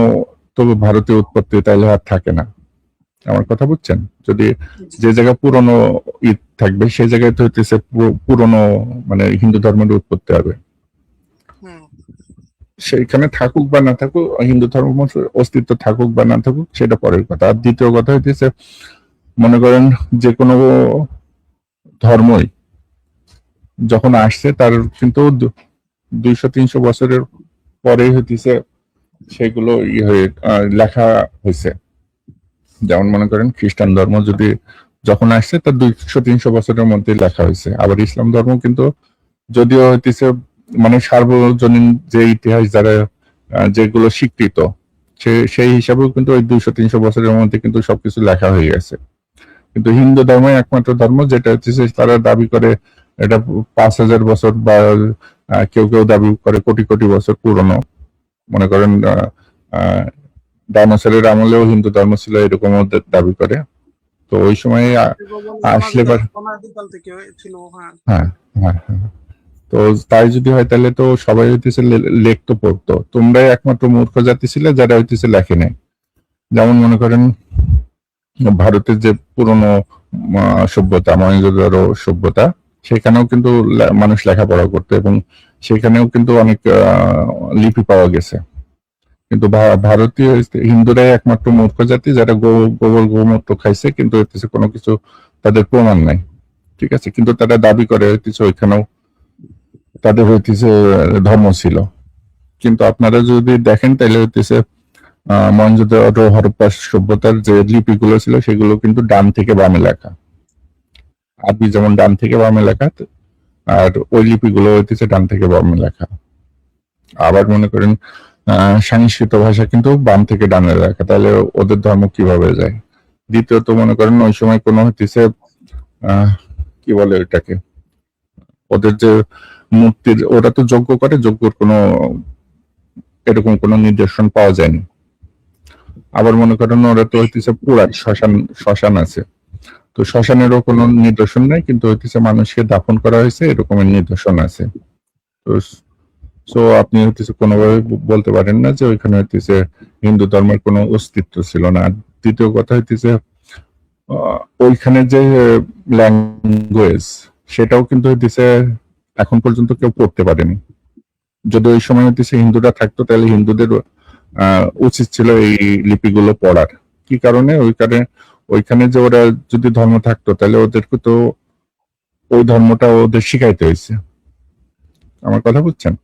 তো ভারতীয় উৎপত্তি তাইলে আর থাকে না। আমার কথা বুঝছেন? যদি যে জায়গায় পুরনো ঈদ থাকবে, সেই জায়গায় তো হইতেছে পুরনো মানে হিন্দু ধর্মের উৎপত্তি হবে। সেইখানে থাকুক বা না থাকুক, হিন্দু ধর্ম অস্তিত্ব থাকুক বা না থাকুক, সেটা পরের কথা। আর দ্বিতীয় কথা হইতেছে, মনে করেন যে কোনো ধর্মই যখন আসছে তার কিন্তু 200-300 বছরের পরে হইতেছে সেগুলো লেখা হয়েছে। যেমন মনে করেন খ্রিস্টান ধর্ম যদি যখন আসছে তার 200-300 বছরের মধ্যে লেখা হয়েছে। আবার ইসলাম ধর্ম কিন্তু যদিও হইতেছে মানে সার্বজনীন যে ইতিহাস যারা যেগুলো স্বীকৃত, সেই হিসাবেও কিন্তু ওই 200-300 বছরের মধ্যে কিন্তু সবকিছু লেখা হয়ে গেছে। কিন্তু হিন্দু ধর্ম একমাত্র ধর্ম যেটা হচ্ছে তারা দাবি করে এটা 5000 বছর বা কেউ কেউ দাবি করে কোটি কোটি বছর পুরনো। মনে করেন ডাইনোসরের আমলেও হিন্দু ধর্ম ছিল, এরকম দাবি করে। তো ওই সময় আসলে হ্যাঁ হ্যাঁ হ্যাঁ। তো তাই যদি হয় তাহলে তো সবাই হইতেছে লেখ তো পড়তো। তোমরাই একমাত্র মূর্খ জাতি ছিল যারা হইতেছে লেখে নাই। যেমন মনে করেন ভারতের যে পুরনো সভ্যতা, মহেঞ্জোদারো সভ্যতা, সেখানেও কিন্তু মানুষ লেখাপড়া করতো এবং সেখানেও কিন্তু অনেক লিপি পাওয়া গেছে। কিন্তু ভারতীয় হিন্দুরাই একমাত্র মূর্খ জাতি যারা গোবর গোমূত্র খাইছে, কিন্তু হইতেছে কোনো কিছু তাদের প্রমাণ নাই। ঠিক আছে, কিন্তু তারা দাবি করে হইতেছে ওইখানেও তাদের হইতেছে ধর্ম ছিল। কিন্তু আপনারা যদি দেখেন তাহলে হইতেছে মহেঞ্জোদারো হরপ্পা সভ্যতার যে লিপিগুলো ছিল সেগুলো কিন্তু ডান থেকে বামে লেখা, আরবি যেমন ডান থেকে বামে লেখা, আর ওই লিপিগুলো হইতেছে ডান থেকে বামে লেখা। আবার মনে করেন সংস্কৃত ভাষা কিন্তু বাম থেকে ডানে লেখা, তাহলে ওদের ধর্ম কিভাবে যায়? দ্বিতীয়ত মনে করেন ওই সময় কোনো হইতেছে কি বলে ওইটাকে, ওদের যে মূর্তির, ওরা তো যজ্ঞ করে, যজ্ঞর কোনো এরকম কোনো নিদর্শন পাওয়া যায়নি। আবার মনে করেন ওরা তো হইতেছে পুরাণ, শ্মশান আছে, তো শ্মশানেরও কোনো নিদর্শন নাই, কিন্তু হইতেছে মানুষকে দাফন করা হয়েছে এরকমের নিদর্শন আছে। তো সো আপনি হইতেছে কোনোভাবে বলতে পারেন না যে ওইখানে হইতেছে হিন্দু ধর্মের কোনো অস্তিত্ব ছিল না। আর দ্বিতীয় কথা হইতেছে ওইখানে যে ল্যাঙ্গুয়েজ, সেটাও কিন্তু হইতেছে এখন পর্যন্ত কেউ পড়তে পারেনি। যদি ওই সময় হইতেছে হিন্দুরা থাকতো, তাহলে হিন্দুদের উচিত ছিল এই লিপিগুলো পড়ার। কি কারণে? ওইখানে যে ওরা যদি ধর্ম থাকতো, তাহলে ওদেরকে তো ওই ধর্মটা ওদের শিখাইতে হয়েছে। আমার কথা বুঝছেন?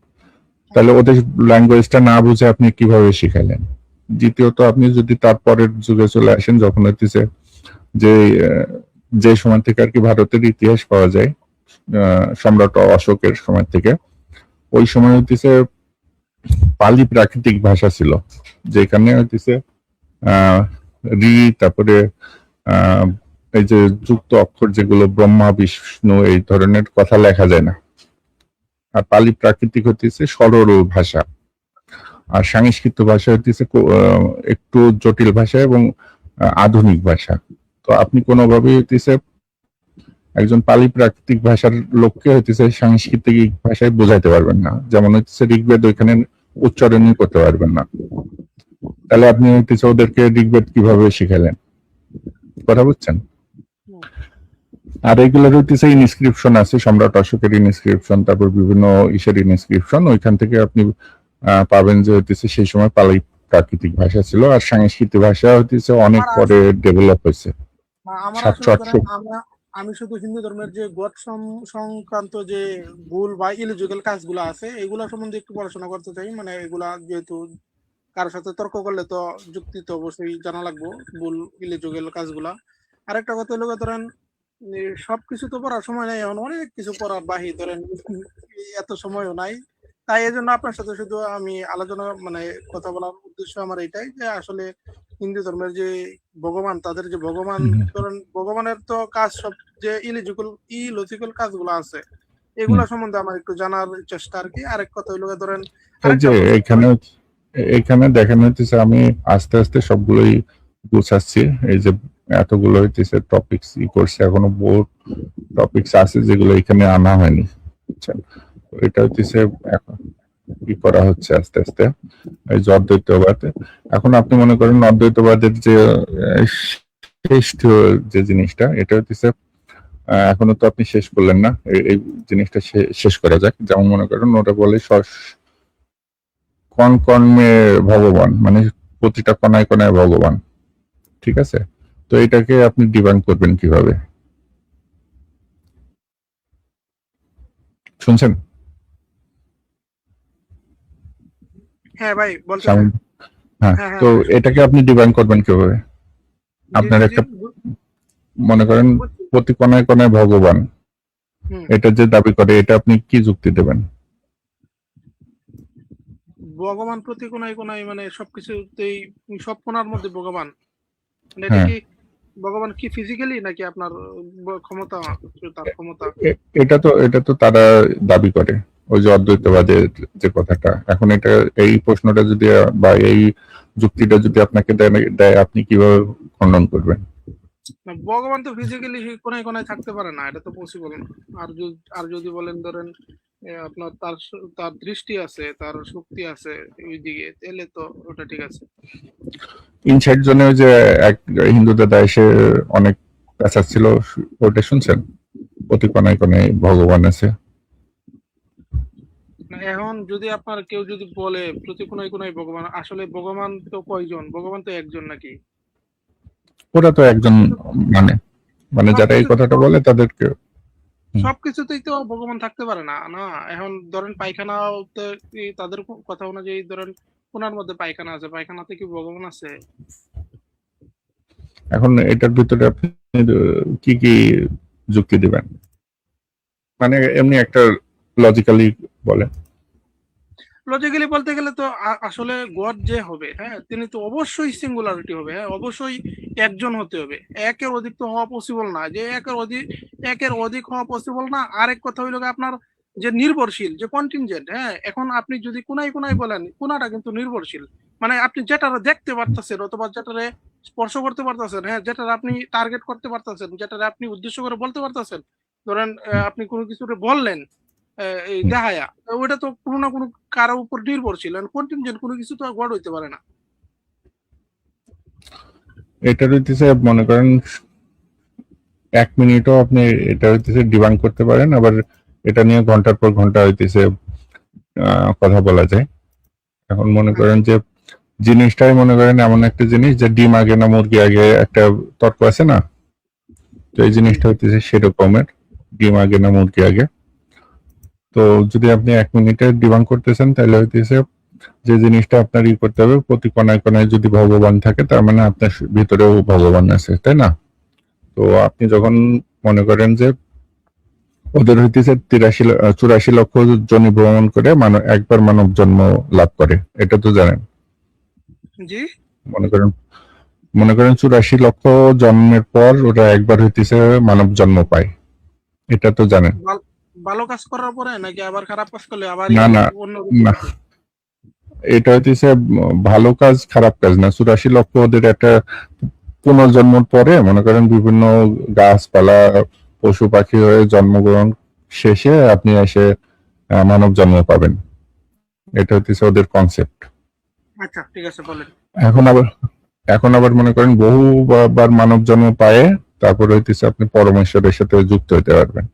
তাহলে ওদের ল্যাঙ্গুয়েজটা না বুঝে আপনি কিভাবে শিখাইলেন? দ্বিতীয়ত আপনি যদি তারপরের যুগে চলে আসেন, যখন হইতেছে যে সময় থেকে আর কি ভারতের ইতিহাস পাওয়া যায়, সম্রাট অশোকের সময় থেকে, ওই সময় হইতেছে পালি প্রাকৃতিক ভাষা ছিল, যেখানে হইতেছে রি, তারপরে এই যে যুক্ত অক্ষর যেগুলো ব্রহ্মা বিষ্ণু এই ধরনের কথা লেখা যায় না। আর পালি প্রাকৃতিক হইতেছে সরল ভাষা, আর সংস্কৃত ভাষা হইতেছে একটু জটিল ভাষা এবং আধুনিক ভাষা। তো আপনি কোনোভাবেই হইতেছে একজন পালি প্রাকৃতিক ভাষার লোককে হইতেছে সাংস্কৃতিক ভাষায় বোঝাইতে পারবেন না। যেমন হইতেছে ঋগ্বেদ ওইখানে উচ্চারণই করতে পারবেন না, তাহলে আপনি হইতেছে ওদেরকে ঋগ্বেদ কিভাবে শিখালেন? কথা বুঝছেন? আর এগুলোর হইতেছে ইনস্ক্রিপশন আছে, সম্রাট অশোকের ইনস্ক্রিপশন, তারপর বিভিন্ন ইসের ইনস্ক্রিপশন, ওইখান থেকে আপনি পাবেন যে হইতেছে সেই সময় পালি প্রাকৃতিক ভাষা ছিল, আর সংস্কৃত ভাষা হইতেছে অনেক পরে ডেভেলপ হয়েছে। আমি শুধু হিন্দু ধর্মের যে গড সংক্রান্ত যে ভুল বা ইলিজিক্যাল কাজগুলো আছে এগুলা সম্বন্ধে একটু পড়াশোনা করতে চাই। মানে এগুলা যেহেতু কারোর সাথে তর্ক করলে তো যুক্তি তো অবশ্যই জানা লাগবে, ভুল ইলিজিক্যাল কাজগুলা। আরেকটা কথা হলো ধরেন সবকিছু তো পড়ার সময় নাই, এখন অনেক কিছু পড়ার বাহির ধরেন এত সময়ও নাই। তাই এই জন্য আপনার সাথে শুধু আমি আলোচনা মানে কথা বলার উদ্দেশ্য আমার এটাই যে আসলে হিন্দু ধর্মের যে ভগবান, তাদের যে ভগবান, ধরেন ভগবানের তো কাজ সব যে ইলজিক্যাল কাজগুলো আছে এগুলা সম্বন্ধে আমার একটু জানার চেষ্টা আর কি। আরেক কথা হইলো ধরেন এখানে দেখানো হইতেছে, আমি আস্তে আস্তে সবগুলোই গুছাচ্ছি। এই যে এতগুলো হইতেছে টপিকস করছে, এখনো বহু টপিকস আছে যেগুলো এখানে আনা হয়নি। এটা হইতেছে এখন কি করা হচ্ছে আস্তে আস্তে এই যে অদ্বৈতবাদ। এখন আপনি মনে করেন অদ্বৈতবাদের যে শ্রেষ্ঠ যে জিনিসটা, এটা হইতেছে এখনো তো আপনি শেষ করলেন না, এই জিনিসটা শেষ করা যাক। যেমন মনে করেন ওটা বলে কণ কর্মে ভগবান, মানে প্রতিটা কণায় কণায় ভগবান, ঠিক আছে? তো এটাকে আপনি ডিবাঙ্ক করবেন কিভাবে? শুনছেন? হ্যাঁ ভাই বলছেন। হ্যাঁ, তো এটাকে আপনি ডিবাঙ্ক করবেন কিভাবে? আপনার একটা মনে করেন প্রতি কোনায় কোনায় ভগবান, এটা যে দাবি করে, এটা আপনি কি যুক্তি দেবেন? ভগবান প্রতি কোনায় কোনায় মানে সবকিছুতেই, সব কোনার মধ্যে ভগবান, মানে এটা কি ভগবান কি ফিজিক্যালি নাকি আপনার ক্ষমতা, তার ক্ষমতা? এটা তো তারা দাবি করে, ওই যে অদ্বৈতবাদের যে কথাটা। এখন এটা এই প্রশ্নটা যদি বা এই যুক্তিটা যদি আপনাকে দেয়, আপনি কিভাবে খণ্ডন করবেন? ভগবান তো ফিজিক্যালি কোনায় কোনায় থাকতে পারে না, এটা তো পসিবল না। আর যদি বলেন ধরেন আপনার তার দৃষ্টি আছে, তার শক্তি আছে ওই দিকে, তাহলে তো ওটা ঠিক আছে। ইনসাইড জোনে যে এক হিন্দু দাদা এসে অনেক পেঁচা ছিল, ওটা শুনছেন? প্রতি কোনায় কোনায় ভগবান আছে। এখন যদি আপনার কেউ যদি বলে প্রতি কোনায় কোনায় ভগবান, আসলে ভগবান তো কয়জন? ভগবান তো একজন নাকি? ওরা তো একজন, মানে যারা এই কথাটা বলে তাদেরকে সবকিছুতেই তো ভগবান থাকতে পারে না। না এখন ধরেন পায়খানা তাদের কথা অনুযায়ী ধরেন কোনার মধ্যে পায়খানা আছে, পায়খানাতে কি ভগবান আছে? এখন এটার ভিতরে আপনি কি কি যুক্তি দিবেন? মানে এমনি একটা লজিক্যালি বলে। লজিক্যালি বলতে গেলে তো আসলে গড যে হবে, হ্যাঁ, তিনি তো অবশ্যই সিঙ্গুলারিটি হবে, হ্যাঁ, অবশ্যই একজন হতে হবে। একের অধিক তো হওয়া পসিবল না, যে একের অধিক হওয়া পসিবল না। আরেক কথা হইল আপনার যে নির্ভরশীল, যে কন্টিনজেন্ট, হ্যাঁ, এখন আপনি যদি কোনায় কোনায় বলেন, কোনাটা কিন্তু নির্ভরশীল। মানে আপনি যেটারে দেখতে পারতেছেন অথবা যেটারে স্পর্শ করতে পারতেছেন, হ্যাঁ, যেটারে আপনি টার্গেট করতে পারতেছেন, যেটারে আপনি উদ্দেশ্য করে বলতে পারতেছেন, ধরেন আপনি কোনো কিছু বললেন এই দেখায়া, ওটা তো কোনো না কোনো কারো উপর নির্ভরশীল। কন্টিনজেন্ট কোনো কিছু তো গড হইতে পারে না। এটা হইতেছে মনে করেন 1 মিনিটও আপনি এটা হইতেছে ডিবাঙ্ক করতে পারেন, আবার এটা নিয়ে ঘন্টার পর ঘন্টা হইতেছে কথা বলা যায়। এখন মনে করেন যে জিনিসটাই মনে করেন এমন একটা জিনিস যে ডিম আগে না মুরগি আগে, একটা তর্ক আছে না? তো এই জিনিসটা হইতেছে সেরকমের, ডিম আগে না মুরগি আগে। তো যদি আপনি 1 মিনিটে ডিবাঙ্ক করতেছেন তাহলে হইতেছে যে জিনিসটা আপনার করতে হবে, প্রতি কোনায় কোনায় যদি ভগবান থাকে তার মানে আপনার ভিতরেও ভগবান আছে, তাই না? তো আপনি যখন মনে করেন যে ওদের হইতেছে 84 লক্ষ জনি ভ্রমণ করে একবার মানব জন্ম লাভ করে, এটা তো জানেন। জি, মনে করেন 84 লক্ষ জন্মের পর ওরা একবার হইতেছে মানব জন্ম পায়, এটা তো জানেন। ভালো কাজ করার পরে নাকি আবার খারাপ কাজ করলে আবার না না অন্য না, এটা হইতেছে ভালো কাজ খারাপ কাজ না। 84 লক্ষ ওদের একটা পুনর্জন্মের পরে মনে করেন বিভিন্ন গাছপালা পশু পাখি হয়ে জন্মগ্রহণ শেষে আপনি এসে মানব জন্ম পাবেন, এটা হইতেছে ওদের কনসেপ্ট। আচ্ছা, ঠিক আছে, বলেন। এখন আবার মনে করেন বহুবার মানব জন্ম পায়ে তারপর হইতেছে আপনি পরমেশ্বরের সাথে যুক্ত হইতে পারবেন,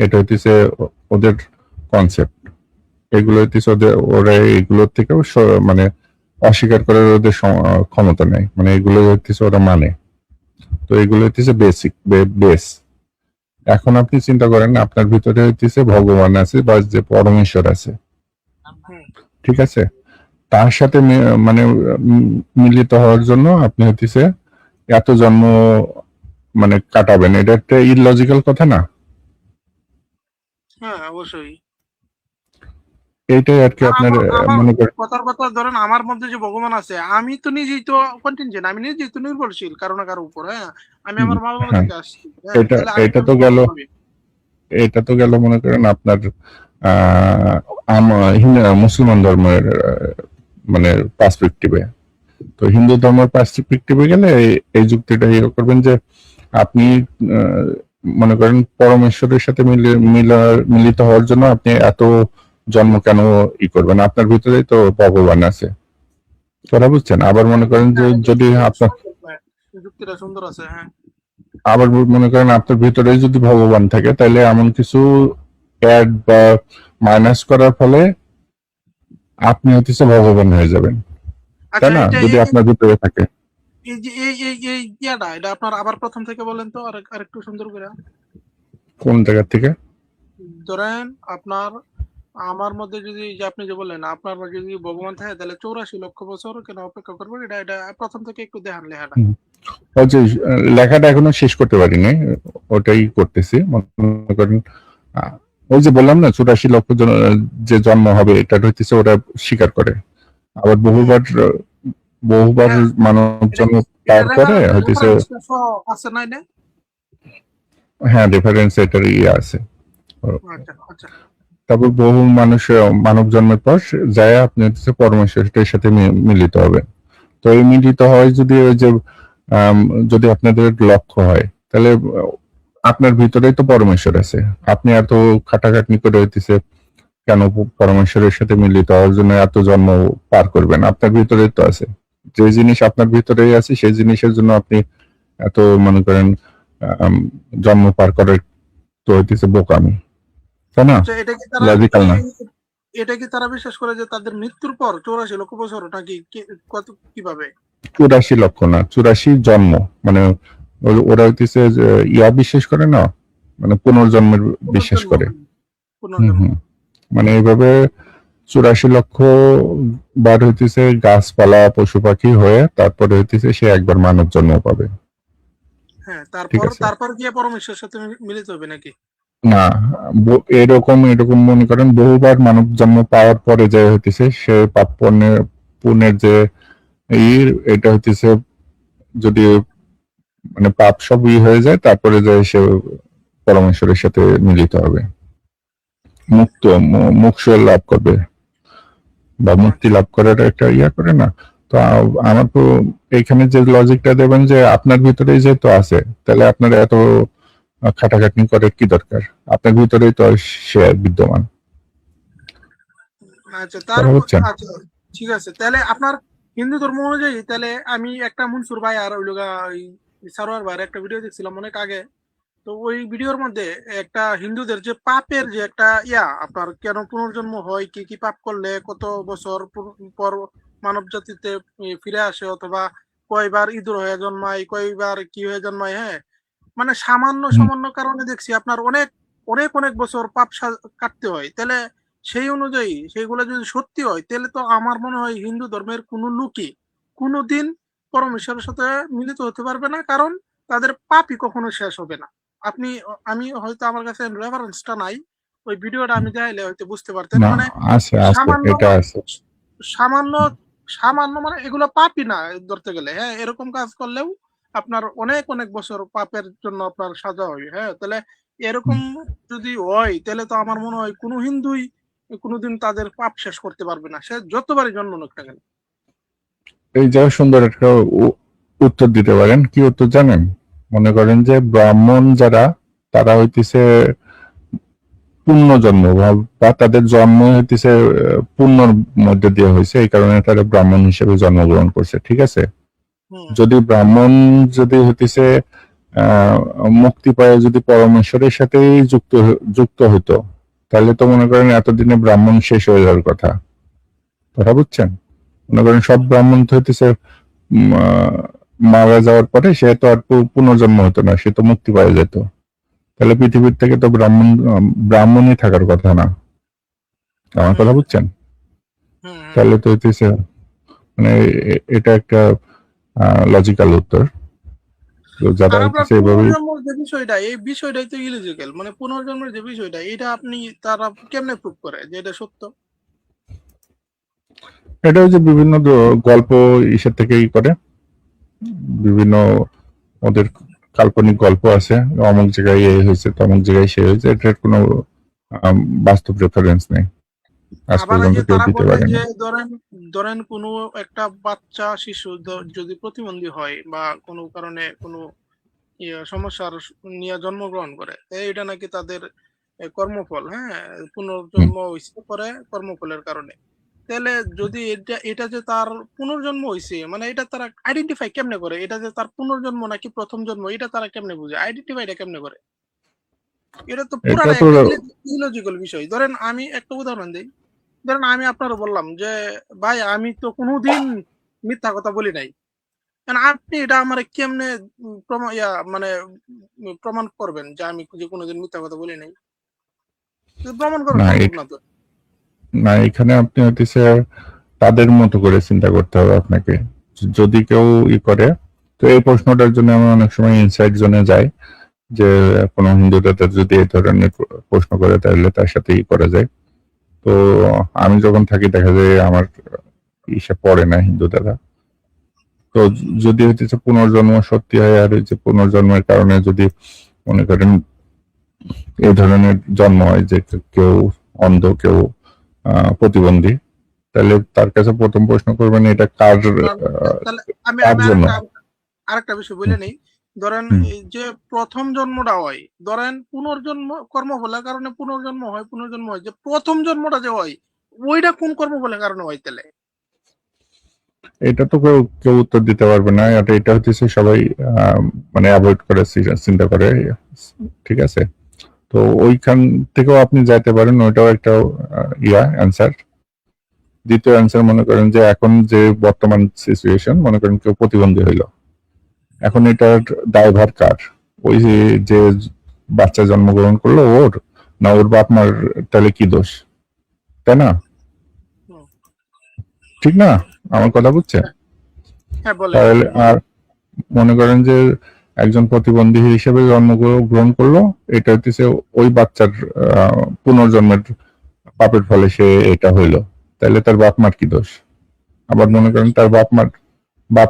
এটা হইতেছে ওদের কনসেপ্ট। এগুলো হইতেছে ওরা এগুলোর থেকেও মানে অস্বীকার করার ওদের ক্ষমতা নেই, মানে এগুলো হইতেছে ওরা মানে। তো এগুলো হইতেছে বেসিক বেস। এখন আপনি চিন্তা করেন আপনার ভিতরে হইতেছে ভগবান আছে বা যে পরমেশ্বর আছে, ঠিক আছে, তার সাথে মানে মিলিত হওয়ার জন্য আপনি হইতেছে এত জন্ম মানে কাটাবেন, এটা একটা ইললজিক্যাল কথা না? হ্যাঁ, অবশ্যই। এইটাই আর কি আপনার মনে করেন। কথার কথা ধরেন আমার মধ্যে যে ভগবান আছে, আমি তো নিজেই তো কন্টিনজেন্ট, আমি নিজেই তো নির্ভরশীল কারো না কারো উপর, হ্যাঁ, আমি আমার মা বাবা হ্যাঁ, থেকে আসছি, হ্যাঁ, তাহলে আমি এটা তো গেল মনে করেন আপনার মুসলমান ধর্মের মানে পার্সপেক্টিভে। তো হিন্দু ধর্মের পার্সপেক্টিভে গেলে এই যুক্তিটা ইয়ে করবেন যে আপনি মনে করেন পরমেশ্বরের সাথে মিলিত হওয়ার জন্য আপনি এত জন্ম কেন করবেন, আপনার ভিতরেই তো ভগবান আছে, কথা বুঝছেন? আবার মনে করেন যে যদি আপনার যুক্তিটা সুন্দর আছে, হ্যাঁ, আবার মনে করেন আপনার ভিতরে যদি ভগবান থাকে তাহলে এমন কিছু অ্যাড বা মাইনাস করার ফলে আপনি হচ্ছে ভগবান হয়ে যাবেন, তাই না? যদি আপনার ভিতরে থাকে। এই যে এই ইয়াটা, এটা আপনার আবার প্রথম থেকে বলেন তো আরেকটু সুন্দর করে। কোন জায়গা থেকে? ধরেন আপনার আমার মধ্যে যদি, যে আপনি যে বললেন আপনার মধ্যে যদি ভগবান থাকে তাহলে 84 লক্ষ বছর কেন অপেক্ষা করবেন, এটা প্রথম থেকে একটু দেখান লেখাটা। ওই যে লেখাটা এখনো শেষ করতে পারিনি, ওটাই করতেছি। মনে করেন ওই যে বললাম না 84 লক্ষ যে জন্ম হবে এটা হইতেছে ওরা স্বীকার করে, আবার বহুবার মানব জন্ম পার করে হইতেছে। আছে না এটা? হ্যাঁ, রেফারেন্স এটার আছে। আচ্ছা আচ্ছা। তারপর বহু মানুষ মানব জন্মের পর যায় আপনি হচ্ছে পরমেশ্বরের সাথে মিলিত হবে। তো এই মিলিত হয় যদি ওই যে যদি আপনাদের লক্ষ্য হয় তাহলে আপনার ভিতরেই তো পরমেশ্বর আছে, আপনি এত খাটাখাটনি করে হইতেছে কেন পরমেশ্বরের সাথে মিলিত হওয়ার জন্য এত জন্ম পার করবেন? আপনার ভিতরেই তো আছে, যে জিনিস আপনার ভিতরেই আছে সেই জিনিসের জন্য আপনি এত মনে করেন জন্ম পার করার তো হইতেছে বোকামি, তাই না? লজিক্যাল না। এটা কি তারা বিশ্বাস করে যে তাদের মৃত্যুর পর 84 লক্ষ বছর, নাকি কত কিভাবে? 84 লক্ষ না, 84 জন্ম, মানে ওরা হইতেছে ইয়া বিশ্বাস করে না, মানে পুনর্জন্মের বিশ্বাস করে। মানে এইভাবে 84 লক্ষ বার হইতেছে গাছপালা পশু পাখি হয়ে, তারপরে হইতেছে সে একবার মানব জন্ম পাবে। হ্যাঁ, ঠিক তারপর আছে? তারপর গিয়ে পরমেশ্বরের সাথে মিলিত হবে নাকি? না, এরকম এরকম মনে করেন বহুবার মানব জন্ম পাওয়ার পরে যে হইতেছে সে পাপ পুণ্যের যে এটা হইতেছে, যদি মানে পাপ সব হয়ে যায় তারপরে যে সে পরমেশ্বরের সাথে মিলিত হবে, মোক্ষ লাভ করবে বা মুক্তি লাভ করার একটা করে না। তো আমার তো এইখানে যে লজিকটা দেবেন যে আপনার ভিতরেই যেহেতু আছে, তাহলে আপনার এত খাটাখাটনি করার কি দরকার? আপনার ভিতরেই তো সে বিদ্যমান। আচ্ছা, কথা বুঝছেন? আচ্ছা, ঠিক আছে। তাহলে আপনার হিন্দু ধর্ম অনুযায়ী তাহলে আমি একটা মনসুর ভাই আর ওই লোগা ওই সারোয়ার ভাইয়ের একটা ভিডিও দেখছিলাম অনেক আগে। তো ওই ভিডিওর মধ্যে একটা হিন্দুদের যে পাপের যে একটা আপনার কেন পুনর্জন্ম হয়, কি কি পাপ করলে কত বছর পর মানব জাতিতে ফিরে আসে, অথবা কয়বার ইঁদুর হয়ে জন্মায়, কয়বার কি হয়ে জন্মায়, হ্যাঁ, মানে সামান্য সামান্য কারণে দেখছি আপনার অনেক অনেক অনেক বছর পাপ কাটতে হয়। তাহলে সেই অনুযায়ী সেইগুলো যদি সত্যি হয়, তাহলে তো আমার মনে হয় হিন্দু ধর্মের কোনো লোকই কোনোদিন পরমেশ্বরের সাথে মিলিত হতে পারবে না, কারণ তাদের পাপই কখনো শেষ হবে না। আপনি আমি হয়তো আমার কাছে রেফারেন্সটা নাই, ওই ভিডিওটা আমি দেখাইলে হয়তো বুঝতে পারতেন। না, মানে আছে আছে, সামান্য এটা আছে। সামান্য সামান্য মানে এগুলো পাপই না ধরতে গেলে, হ্যাঁ, এরকম কাজ করলেও আপনার অনেক অনেক বছর পাপের জন্য আপনার সাজা হয়। হ্যাঁ, তাহলে এরকম যদি হয়, তাহলে তো আমার মনে হয় কোনো হিন্দুই কোনোদিন তাদের পাপ শেষ করতে পারবে না, সে যতবারই জন্ম নিক না কেন। এই জায়গায় সুন্দর একটা উত্তর দিতে পারেন। কি উত্তর জানেন? মনে করেন যে ব্রাহ্মণ যারা, তারা হইতেছে পুণ্যজন্ম বা তাদের জন্ম হইতেছে পুণ্যর মধ্যে দিয়ে হয়েছে, এই কারণে তারা ব্রাহ্মণ হিসেবে জন্মগ্রহণ করছে। ঠিক আছে? যদি ব্রাহ্মণ যদি হইতেছে মুক্তি পায় যদি পরমেশ্বরের সাথেই যুক্ত হইতো, তাহলে তো মনে করেন এতদিনে ব্রাহ্মণ শেষ হয়ে যাওয়ার কথা। কথা বুঝছেন? মনে করেন সব ব্রাহ্মণ তো হইতেছে মারা যাওয়ার পরে সে তো আর পুনর্জন্ম হতো না, সে তো মুক্তি পাওয়া যেত। তাহলে পৃথিবীর থেকে তো ব্রাহ্মণই থাকার কথা না। আমার কথা বুঝছেন? তাহলে তো হইতেছে মানে এটা একটা লজিক্যাল উত্তর। তো যারা আর আপনার হইতেছে এভাবে, পুনর্জন্মের যে বিষয়টা, এই বিষয়টাই তো ইলজিক্যাল। মানে পুনর্জন্মের যে বিষয়টা, এটা আপনি তারা কেমনে প্রুভ করে যে এটা সত্য? এটা হচ্ছে বিভিন্ন গল্প ইসের থেকেই করে, বিভিন্ন ওদের কাল্পনিক গল্প আছে, অমুক জায়গায় এই হয়েছে তমুক জায়গায় সে হয়েছে, এটার কোনো বাস্তব রেফারেন্স নেই, আজ আবার এই পর্যন্ত যে কেউ তারা দিতে বলে পারে যে না। ধরেন ধরেন কোনো একটা বাচ্চা শিশু যদি প্রতিবন্ধী হয় বা কোনো কারণে কোনো সমস্যার নিয়ে জন্মগ্রহণ করে, এটা নাকি তাদের কর্মফল, হ্যাঁ, পুনর্জন্ম হইছে পরে কর্মফলের কারণে। তাহলে যদি এটা যে তার পুনর্জন্ম হইছে, মানে এটা তারা আইডেন্টিফাই কেমনে করে এটা যে তার পুনর্জন্ম নাকি প্রথম জন্ম, এটা তারা কেমনে বুঝে, আইডেন্টিফাইটা কেমনে করে? এটা তো এটা পুরাটাই তো একটা ইলজিক্যাল বিষয়। ধরেন আমি একটা উদাহরণ দিই, ধরেন আমি আপনারও বললাম যে ভাই আমি তো কোনোদিন মিথ্যা কথা বলি নাই, আপনি এটা আমার কেমনে মানে প্রমাণ করবেন যে আমি যে কোনোদিন মিথ্যা কথা বলি নাই? প্রমাণ করা না, সম্ভব না তো। না, এখানে আপনি হইতেছে তাদের মতো করে চিন্তা করতে হবে আপনাকে। যদি কেউ করে, তো এই প্রশ্নটার জন্য আমি অনেক সময় ইনসাইড জোনে যাই, যে কোনো হিন্দু দাদা যদি এই ধরনের প্রশ্ন করে তাহলে তার সাথে করা যায়। তো আমি যখন থাকি দেখা যায় আমার ইসে পড়ে না হিন্দু দাদা। তো যদি হইতেছে পুনর্জন্ম সত্যি হয়, আর হচ্ছে পুনর্জন্মের কারণে যদি মনে করেন এই ধরনের জন্ম হয় যে কেউ অন্ধ, কেউ প্রতিবন্ধী, তাহলে তার কাছে প্রথম প্রশ্ন করবেন এটা কার তাহলে আমি কার আমি জন্য। আরেকটা বিষয় বলে নেই। ধরেন এই যে প্রথম জন্মটা হয়, ধরেন পুনর্জন্ম কর্মফলের কারণে পুনর্জন্ম হয়, যে প্রথম জন্মটা যে হয় ওইটা কোন কর্মফলের কারণে হয় তাহলে? এটা তো কেউ কেউ উত্তর দিতে পারবে না। এটা হচ্ছে সবাই মানে অ্যাভয়েড করে চিন্তা করে। ঠিক আছে? তো ওইখান থেকেও আপনি যাইতে পারেন, ওইটাও একটা অ্যান্সার। দ্বিতীয় অ্যান্সার মনে করেন যে এখন যে বর্তমান সিচুয়েশন, মনে করেন কেউ প্রতিবন্ধী হইলো, এখন এটার দায়ভার কার? ওই যে বাচ্চা জন্মগ্রহণ করলো ওর, না ওর বাপ মার? তাহলে কি দোষ? তাই না? ঠিক না? আমার কথা বুঝছেন? হ্যাঁ বলেন। তাহলে আর মনে করেন যে একজন প্রতিবন্ধী হিসেবে জন্মগ্রহণ করলো, এটা হচ্ছে ওই বাচ্চার পুনর্জন্মের পাপের ফলে সে এটা হইলো, তাহলে তার বাপ মার কি দোষ? আবার মনে করেন তার বাপ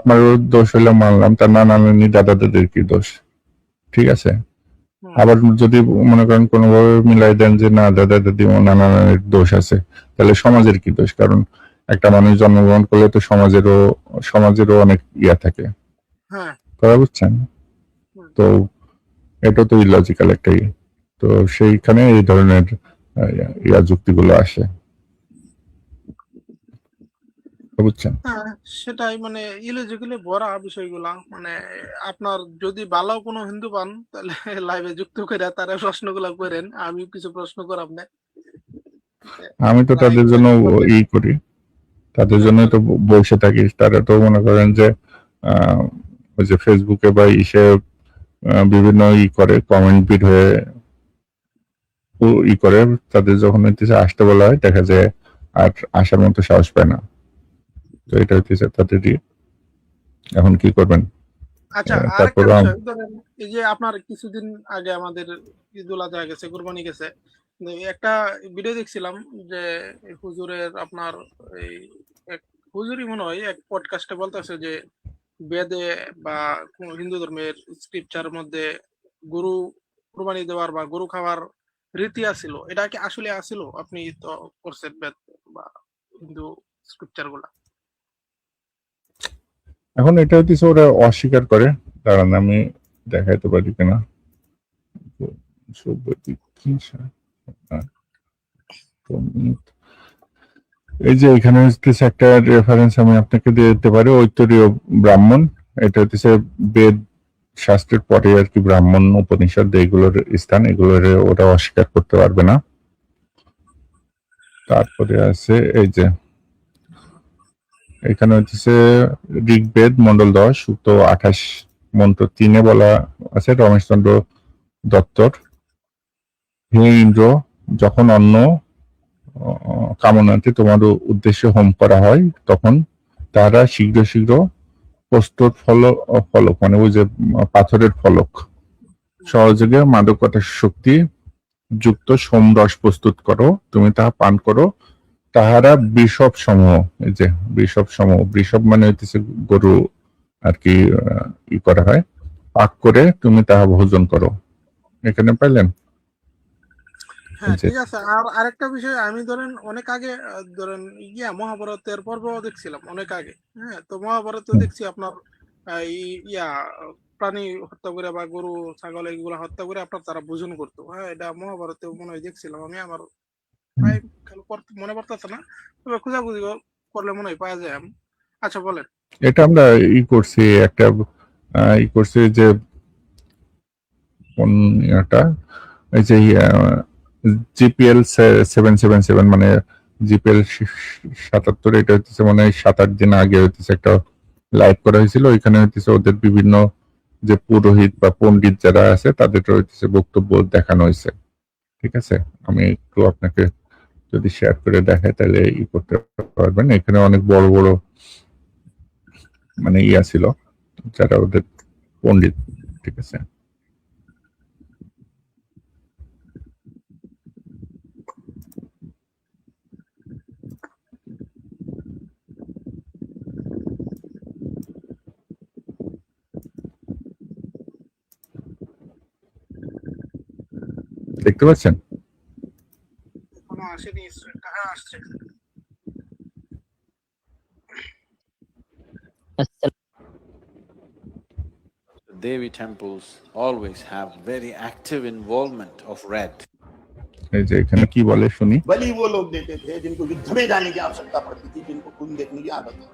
মার দোষ হইলে মানলাম, তার নানা নানি দাদা দাদির কি দোষ? ঠিক আছে। আবার যদি মনে করেন কোনোভাবে মিলাই দেন যে না দাদা দাদি ও নানা নানির দোষ আছে, তাহলে সমাজের কি দোষ? কারণ একটা মানুষ জন্মগ্রহণ করলে তো সমাজেরও অনেক ইয়া থাকে, হ্যাঁ কথা বুঝছেন? তো এটা তো ইলজিক্যাল একটাই। তো সেইখানে এই ধরনের যুক্তিগুলো আসে, বুঝছেন? হ্যাঁ সেটাই, মানে ইলজিক্যালি ভরা বিষয়গুলা। মানে আপনার যদি ভালো কোনো হিন্দু পান তাহলে লাইভে যুক্ত করে তারা প্রশ্নগুলা করেন, আমি কিছু প্রশ্ন করাম না। আমি তো তাদের জন্য করি, তাদের জন্য তো বসে থাকি। তারা তো মনে করেন যে ওই যে ফেসবুকে বা বিভিন্ন করে কমেন্ট বিট হয়ে করে, তাদের যখন হইতেছে আসতে বলা হয় দেখা যায় আর আসার মতো সাহস পায় না। তো এটা হইতেছে তাদেরই। এখন কি করবেন? আচ্ছা আরেকটা তারপর বিষয়, ধরেন এই যে আপনার কিছুদিন আগে আমাদের ঈদুল আজহা গেছে, কুরবানি গেছে, একটা ভিডিও দেখছিলাম যে হুজুরের আপনার এই এক হুজুরই মনে হয় এক পডকাস্টে বলতেছে যে বেদে বা কোন হিন্দু ধর্মের স্ক্রিপচার মধ্যে গরু কুরবানি দেওয়ার বা গরু খাওয়ার রীতি আছিল। এটা কি আসলে আছিল? আপনি তো করছেন বেদ বা হিন্দু স্ক্রিপচার গুলা। এখন এটা হইতেছে ওরা অস্বীকার করে। দাঁড়ান আমি দেখাইতে পারি কিনা। এই যে এখানে হচ্ছে একটা রেফারেন্স আমি আপনাকে দিয়ে দিতে পারি, ঐতরীয় ব্রাহ্মণ। এটা হচ্ছে বেদ শাস্ত্রের পরে আর কি ব্রাহ্মণ উপনিষদ এগুলোর স্থান, এগুলোর ওরা অস্বীকার করতে পারবে না। তারপরে আছে এই যে এখানে হচ্ছে ঋগ্বেদ মন্ডল 10 সূক্ত 28 মন্ত্র 3-এ বলা আছে রমেশচন্দ্র দত্তর, হে ইন্দ্র, যখন অন্য কামনাতে তোমার উদ্দেশ্যে হোম করা হয় তখন তারা শীঘ্র শীঘ্র প্রস্তুত ফলক মানে ওই যে পাথরের ফলক সহযোগে মাদকতা শক্তি যুক্ত সোমরস প্রস্তুত করো, তুমি তাহা পান করো, তাহারা বৃষভ সমূহ, এই যে বৃষভ মানে হইতেছে গরু আর কি করা হয়, পাক করে তুমি তাহা ভোজন করো। এখানে পাইলেন? হ্যাঁ ঠিক আছে। আর আরেকটা বিষয়, আমি ধরেন অনেক আগে ধরেন মহাভারতের পর্ব দেখছিলাম অনেক আগে। হ্যাঁ, তো মহাভারতে দেখছি আপনার ইয়া প্রাণী হত্যা করে বা গরু ছাগল এগুলো হত্যা করে আপনার তারা ভোজন করতো। হ্যাঁ, এটা মহাভারতে মনে হয় দেখছিলাম আমি। আমার প্রায় মনে পড়তেছে না, তবে খোঁজাখুঁজি করলে মনে হয় পাওয়া যায়। আচ্ছা বলেন। এটা আমরা করছি একটা করছি যে কোন এটা এই যে জিপিএল 777 মানে জিপিএল 77, এটা হচ্ছে মানে 7-8 দিন আগে হচ্ছে একটা লাইভ করা হয়েছিল। ওইখানে হচ্ছে ওদের বিভিন্ন যে পুরোহিত বা পণ্ডিত যারা আছে তাদের হচ্ছে বক্তব্য দেখানো হয়েছে। ঠিক আছে, আমি একটু আপনাকে যদি শেয়ার করে দেখাই তাহলে করতে পারবেন। এখানে অনেক বড় বড় মানে ছিল যারা ওদের পণ্ডিত। ঠিক আছে, দেখতে পাচ্ছেন? এখনো আসেনি, হ্যাঁ আসছে। Devi temples always have very active involvement of red. এই যে এখানে কি বলে শুনি। बलि वो लोग देते थे जिनको युद्ध में जाने की आवश्यकता पड़ती थी, जिनको खून देखने की आदत है।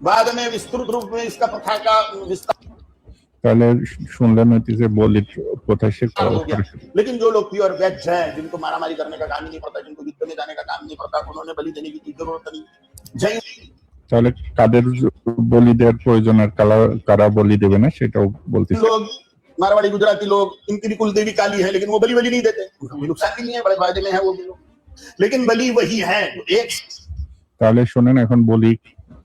बाद में विस्तृत रूप में इसका प्रथा का विस्तार তাহলে শুনলেন হচ্ছে বলির প্রথা সে हो गया। लेकिन जो लोग प्योर वेज हैं, जिनको मारामारी करने का काम ही नहीं पड़ता, जिनको युद्ध में जाने का काम नहीं पड़ता, उन्होंने बलि देने की जरूरत नहीं। जैन তাহলে काদের বলি দেওয়ার प्रयोजन আর কারা বলি দেবে না সেটাও বলতেছে। लोग मारवाड़ी गुजराती लोग, इनकी कुल देवी काली है, लेकिन वो बलि नहीं देते, नुकसान भी नहीं है, बड़े फायदे में है वो भी लोग। लेकिन बलि वही है, एक তাহলে শোনেন এখন বলি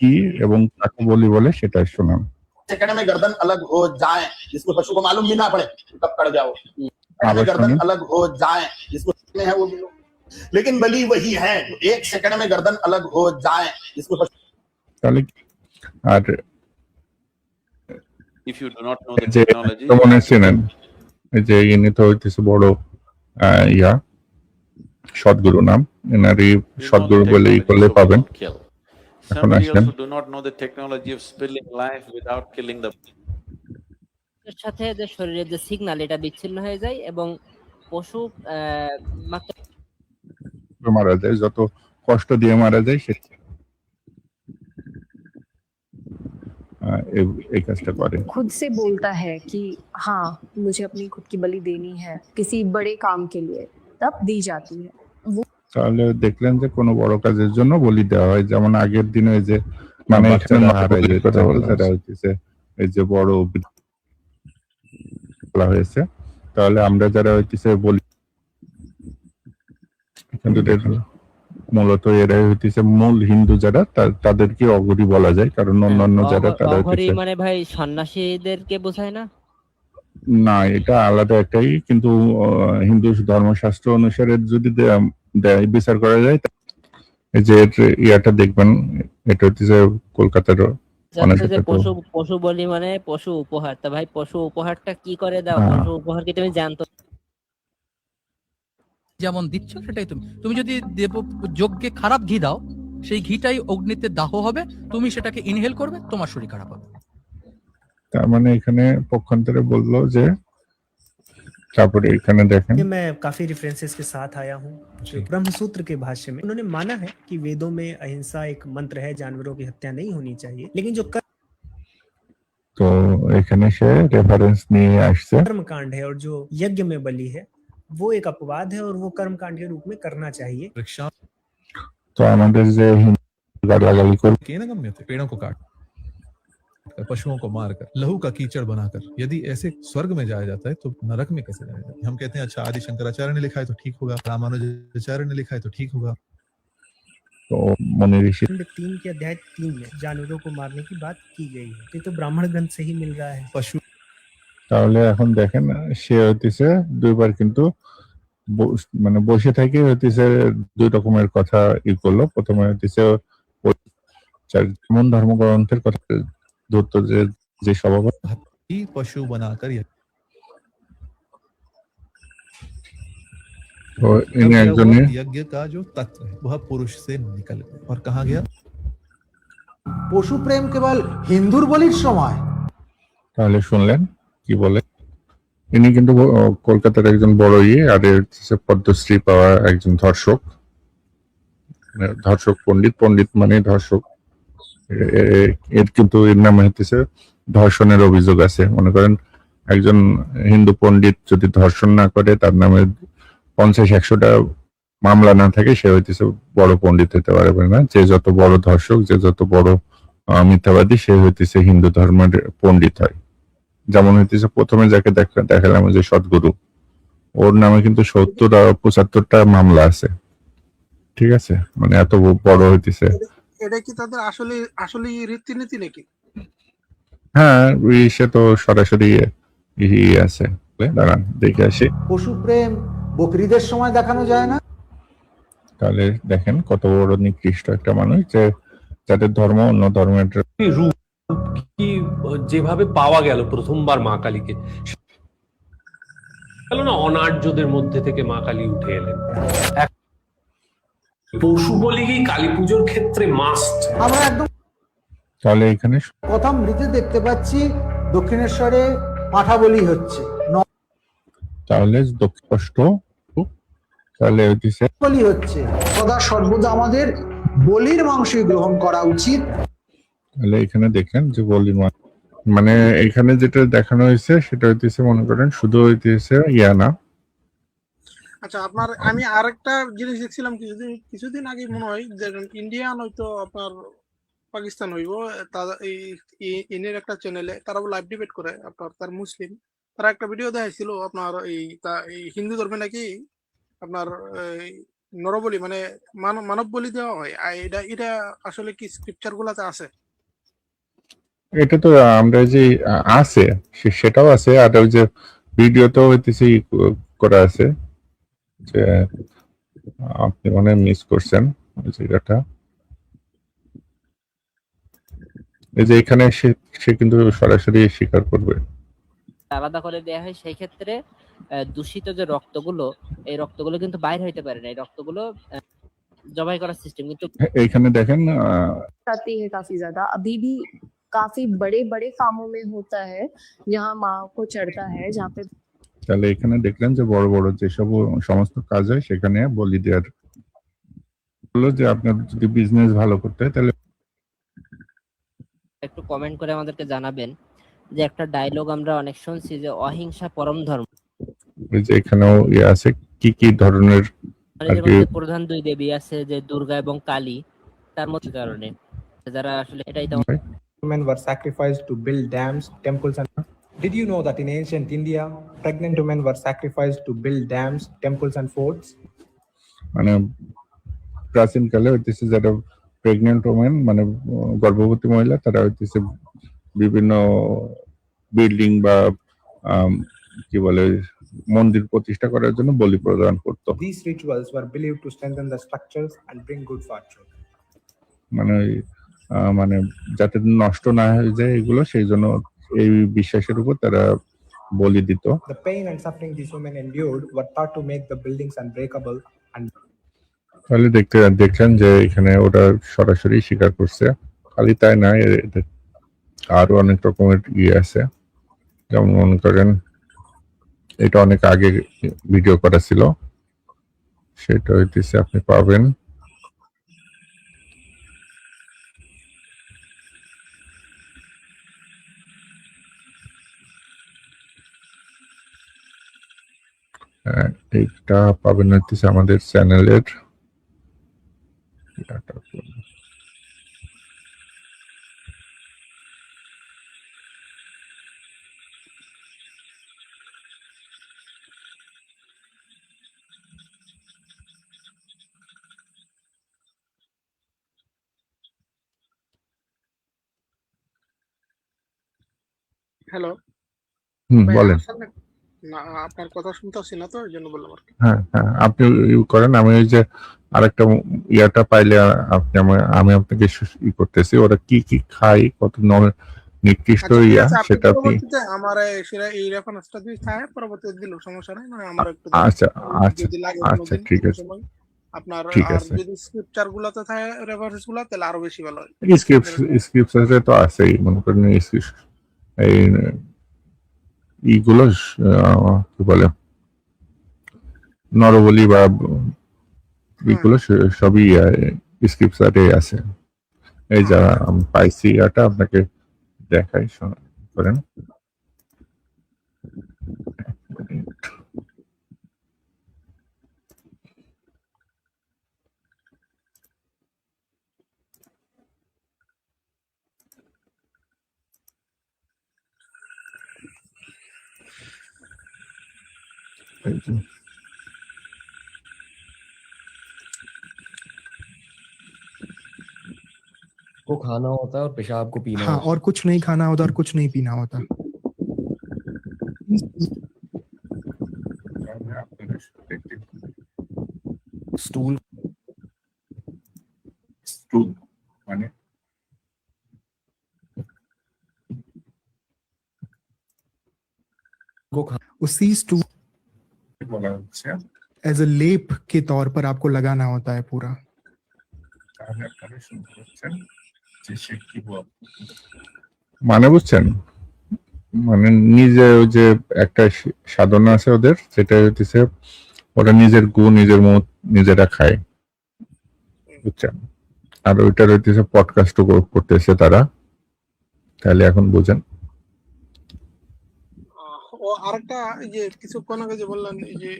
কি এবং কাকে বলি বলে সেটা শোনান। सेकंड में गर्दन अलग हो जाए जिसको पशु को मालूम भी ना पड़े कब कट जाओ, सेकंड में गर्दन अलग हो जाए जिसको में है वो भी लो। लेकिन बलि वही है जो एक सेकंड में गर्दन अलग हो जाए जिसको তাহলে আর If you do not know the যে technology, মনে ছিলেন এই যে ইনি তো হইতেছে বড় ইয়া সদ্গুরু নাম, এনারই you know সদ্গুরু the বলে technology, করলে so we পাবেন। don't kill. এখন Somebody আসেন else who do not know the technology of spilling life without killing the এর সাথে যে শরীরের যে সিগন্যাল এটা বিচ্ছিন্ন হয়ে যায় এবং পশু মাত্র মারা যায়, যত কষ্ট দিয়ে মারা যায় সে এই কাজটা করে। खुद से बोलता है कि हाँ मुझे अपनी खुद की बलि देनी है किसी बड़े काम के लिए, तब दी जाती है। তাহলে দেখলেন যে কোনো বড় কাজের জন্য বলি দেওয়া হয়, যেমন আগের দিনে যে মানে এখানে হারাই যেত যারা হইতেছে এই যে বড় বলা হয়েছে, তাহলে আমরা যারা হইতেছে বলি কিন্তু মূলত এরাই হইতেছে মূল হিন্দু যারা তাদেরকে অঘরি বলা যায়, কারণ অন্যান্য যারা তারা অঘরি হইতেছে মানে ভাই সন্ন্যাসীদেরকে বোঝায় না? না, এটা আলাদা একটাই, কিন্তু হিন্দু ধর্মশাস্ত্র অনুসারে যদি বিচার করা যায়, এই যে ইয়াটা দেখবেন, এটা হচ্ছে কলকাতার যে পশু পশু বলি মানে পশু উপহার। তা ভাই পশু উপহারটা কি করে দাও? পশু উপহার কি তুমি জানতো? যেমন দিচ্ছ সেটাই তুমি যদি দেব যজ্ঞে খারাপ ঘি দাও, সেই ঘিটাই অগ্নিতে দাহ হবে, তুমি সেটাকে ইনহেল করবে, তোমার শরীর খারাপ হবে। তার মানে এখানে পক্ষান্তরে বললো যে তারপরে এখানে দেখেন मैं काफी रेफरेंसेस के साथ आया हूँ ब्रह्मसूत्र के भाष्य में उन्होंने माना है कि वेदों में अहिंसा एक मंत्र है, जानवरों की हत्या नहीं होनी चाहिए, लेकिन जो তো এখানে সে রেফারেন্স নিয়ে আসছে कर्म कांड है और जो यज्ञ में बलि है वो एक अपवाद है और वो कर्म कांड के रूप में करना चाहिए। তো আমাদের যে গালাগালি করে पेड़ों को काट पशुओं को मारकर लहू का कीचड़ बनाकर यदि ऐसे स्वर्ग में जाया जाता है तो नरक में कैसे जाया जाता है? हम कहते हैं अच्छा आदि शंकराचार्य ने लिखा है तो ठीक होगा, रामानुजाचार्य ने लिखा है तो ठीक होगा। तो मुनि ऋषि 3 के अध्याय 3 में जानवरों को मारने की बात की गई है, ये तो ब्राह्मण ग्रंथ से ही मिल रहा है। पशु তাহলে এখন দেখেন সে হইতেছে দুইবার কিন্তু মানে বসে থেকে হইতেছে দুই রকমের কথা করলো। প্রথমে হইতেছে যেমন ধর্মগ্রন্থের কথা ধরতো যে সভাপতি पशु बनाकर তো ইনি একজন यज्ञ का जो तत्व है वह पुरुष से निकल गया और कहा गया পশু প্রেম কেবল হিন্দুর বলির সময়। তাহলে শুনলেন কি বলে, ইনি কিন্তু কলকাতার একজন বড় আর পদ্মশ্রী পাওয়া একজন ধর্ষক পণ্ডিত মানে ধর্ষক। এর কিন্তু এর নামে হইতেছে ধর্ষণের অভিযোগ আছে। মনে করেন একজন হিন্দু পণ্ডিত যদি ধর্ষণ না করে, তার নামে 50-100টা মামলা না থাকে, সে হইতেছে বড় পণ্ডিত হতে পারবে না। যে যত বড় ধর্ষক, যে যত বড় মিথ্যাবাদী, সে হইতেছে হিন্দু ধর্মের পণ্ডিত হয়। যেমন হইতেছে প্রথমে যাকে দেখালাম যে সদ্গুরু, ওর নামে কিন্তু 70-75টা মামলা আছে। ঠিক আছে, মানে এত বড় হইতেছে। এটা কি তাদের আসলে রীতিনীতি নাকি? হ্যাঁ, সে তো সরাসরি আছে। দাঁড়ান দেখে আসি। পশু প্রেম বকরিদের সময় দেখানো যায় না? তাহলে দেখেন কত বড় নিকৃষ্ট একটা মানুষ, যে যাদের ধর্ম অন্য ধর্মের রূপ কি যেভাবে পাওয়া গেল প্রথমবার মা কালীকে, না অনার্যদের মধ্যে থেকে মা কালী উঠে এলেন। পশু বলি কি কালী পুজোর ক্ষেত্রে মাস্ট। আমরা একদম তাহলে এখানে প্রথম মৃতে দেখতে পাচ্ছি দক্ষিণেশ্বরে পাঠা বলি হচ্ছে, তাহলে স্পষ্ট তাহলে বলি হচ্ছে। সদা সর্বদা আমাদের বলির মাংসই গ্রহণ করা উচিত। তাহলে এখানে দেখেন যে বলি মানে এখানে যেটা দেখানো হয়েছে সেটা হইতেছে মনে করেন শুধু হইতেছে ইয়া না। আচ্ছা, আপনার আমি আরেকটা জিনিস দেখছিলাম কিছুদিন আগে, মনে হয় ইন্ডিয়ান হয়তো আপনার পাকিস্তান হইব, ইনের একটা চ্যানেলে তারা লাইভ ডিবেট করে আপনার, তার মুসলিম, তারা একটা ভিডিও দেখাইছিল আপনার এই হিন্দু ধর্মে নাকি আপনার নরবলি মানে মানব বলি দেওয়া হয়, আর এটা এটা আসলে কি স্ক্রিপচার গুলাতে আছে? এটা তো আমরা যে আছে সেটাও আছে, আর ওই যে ভিডিওতেও হইতেছে করা আছে যে আপনি মনে মিস করছেন ওই জায়গাটা। এই যে এখানে সে কিন্তু সরাসরি স্বীকার করবে। আলাদা করে দেয়া হয়, সেই ক্ষেত্রে দূষিত যে রক্তগুলো, এই রক্তগুলো কিন্তু বাইরে হইতে পারে না, এই রক্তগুলো জবাই করার সিস্টেম কিন্তু এইখানে দেখেন आती है काफी ज्यादा, अभी भी काफी बड़े बड़े कामों में होता है जहाँ माँ को चढ़ता है, जहाँ पे তাহলে এখানে দেখলেন যে বড় বড় যেসব সমস্ত কাজ হয় সেখানে বলি দেওয়ার হলো যে আপনার যদি বিজনেস ভালো করতে হয় তাহলে একটু কমেন্ট করে আমাদেরকে জানাবেন যে একটা ডায়লগ আমরা অনেক শুনছি যে অহিংসা পরম ধর্ম, ওই যে এখানেও আছে কি কি ধরনের মানে আর যের কি মধ্যে প্রধান দুই দেবী আছে যে দুর্গা এবং কালী, তার মধ্যে কারণে যারা আসলে এটাই তো women were sacrificed to build dams, temples, and did you know that in ancient India, pregnant women were sacrificed to build dams, temples, and forts? মানে প্রাচীনকালে হইতেছে যারা প্রেগনেন্ট ওমেন মানে গর্ভবতী মহিলা তারা হইতেছে বিভিন্ন বিল্ডিং বা কি বলে মন্দির প্রতিষ্ঠা করার জন্য বলি প্রদান করতো। These rituals were believed to strengthen the structures and bring good fortune. মানে মানে যাতে নষ্ট না হয়ে যায় এগুলো, সেই জন্য এই বিশ্বাসের উপর তারা বলি দিত। The pain and suffering these women endured were thought to make the buildings unbreakable and তাহলে দেখলেন যে এখানে ওরা সরাসরি স্বীকার করছে। খালি তাই না, আরো অনেক রকমের আছে, যেমন মনে করেন এটা অনেক আগে ভিডিও করা ছিল, সেটা হইতেছে আপনি পাবেন এটা পাবেন হইতেছে আমাদের চ্যানেলের হ্যালো, বলেন। না আপনার কথা শুনতেছি না, তো এই জন্য বললাম আর কি। হ্যাঁ হ্যাঁ, আপনি করেন, আমি ওই যে আরেকটা ইয়াটা পাইলে আপনি আমি আপনাকে করতেছি ওরা কি কি খায়, কত নির্দিষ্ট ইয়া সেটা আপনি আমার সেটা এই রেফারেন্সটা দিয়ে থাকে, পরবর্তীতে দিল সমস্যা নাই, না আমার একটু আচ্ছা আচ্ছা যদি লাগে আচ্ছা ঠিক আছে আপনার, ঠিক আর আছে। যদি স্ক্রিপচার গুলোতে থাকে রেফারেন্স গুলো, তাহলে আরো বেশি ভালো হয়। স্ক্রিপ্টসে তো আছেই, মনে করেন এই ইগুলো কি বলে নরবলি বা এগুলো সবই স্ক্রিপ্টসে আছে। এই যা আমি পাইছি এটা আপনাকে দেখাই করেন। को खाना होता है और पेशाब को पीना हाँ, होता है। और कुछ नहीं खाना होता और कुछ नहीं पीना होता। स्टूल মানে को खा उसी स्टूल বলা হচ্ছে एज अ लेप के तौर पर आपको लगाना होता है पूरा। তাহলে আপনারা শুনতে পাচ্ছেন যে সে কি মানে বুঝছেন, মানে নিজে ওই যে একটা সাধনা আছে ওদের, সেটা হইতেছে ওরা নিজের গু নিজের মুখ নিজেরা খায়, বুঝছেন। আর ওইটার হইতেছে পডকাস্ট করতেছে তারা, তাহলে এখন বুঝেন। ও আরেকটা যে কিছুক্ষণ আগে যে বললেন, এই যে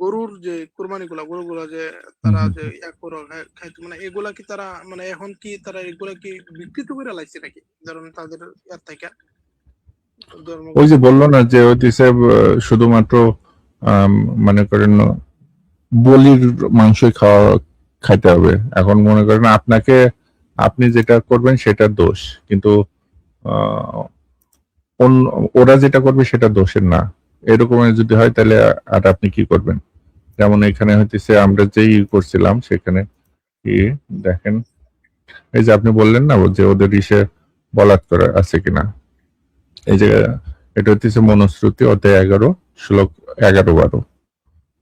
গরুর যে কুরবানি গুলা, গরুগুলা যে তারা যে খাইতো, মানে এগুলা কি তারা মানে এখন কি তারা এগুলা কি বিকৃত করে লাইছে নাকি, ধরুন তাদের ইয়ার থেকে ওই যে বললো না যে হইতেছে শুধুমাত্র মনে করেন বলির মাংসই খাইতে হবে। এখন মনে করেন আপনি যেটা করবেন সেটা দোষ, কিন্তু আহ, ওরা যেটা করবে সেটা দোষের না। এরকমের যদি হয় তাহলে আর আপনি কি করবেন? যেমন এখানে হইতেছে আমরা যেই করছিলাম সেখানে কি দেখেন, এই যে আপনি বললেন না যে ওদের ইসে বলাৎকার আছে কিনা, এই যে এটা হচ্ছে মনুস্মৃতি অধ্যায় 11 শ্লোক 11-12,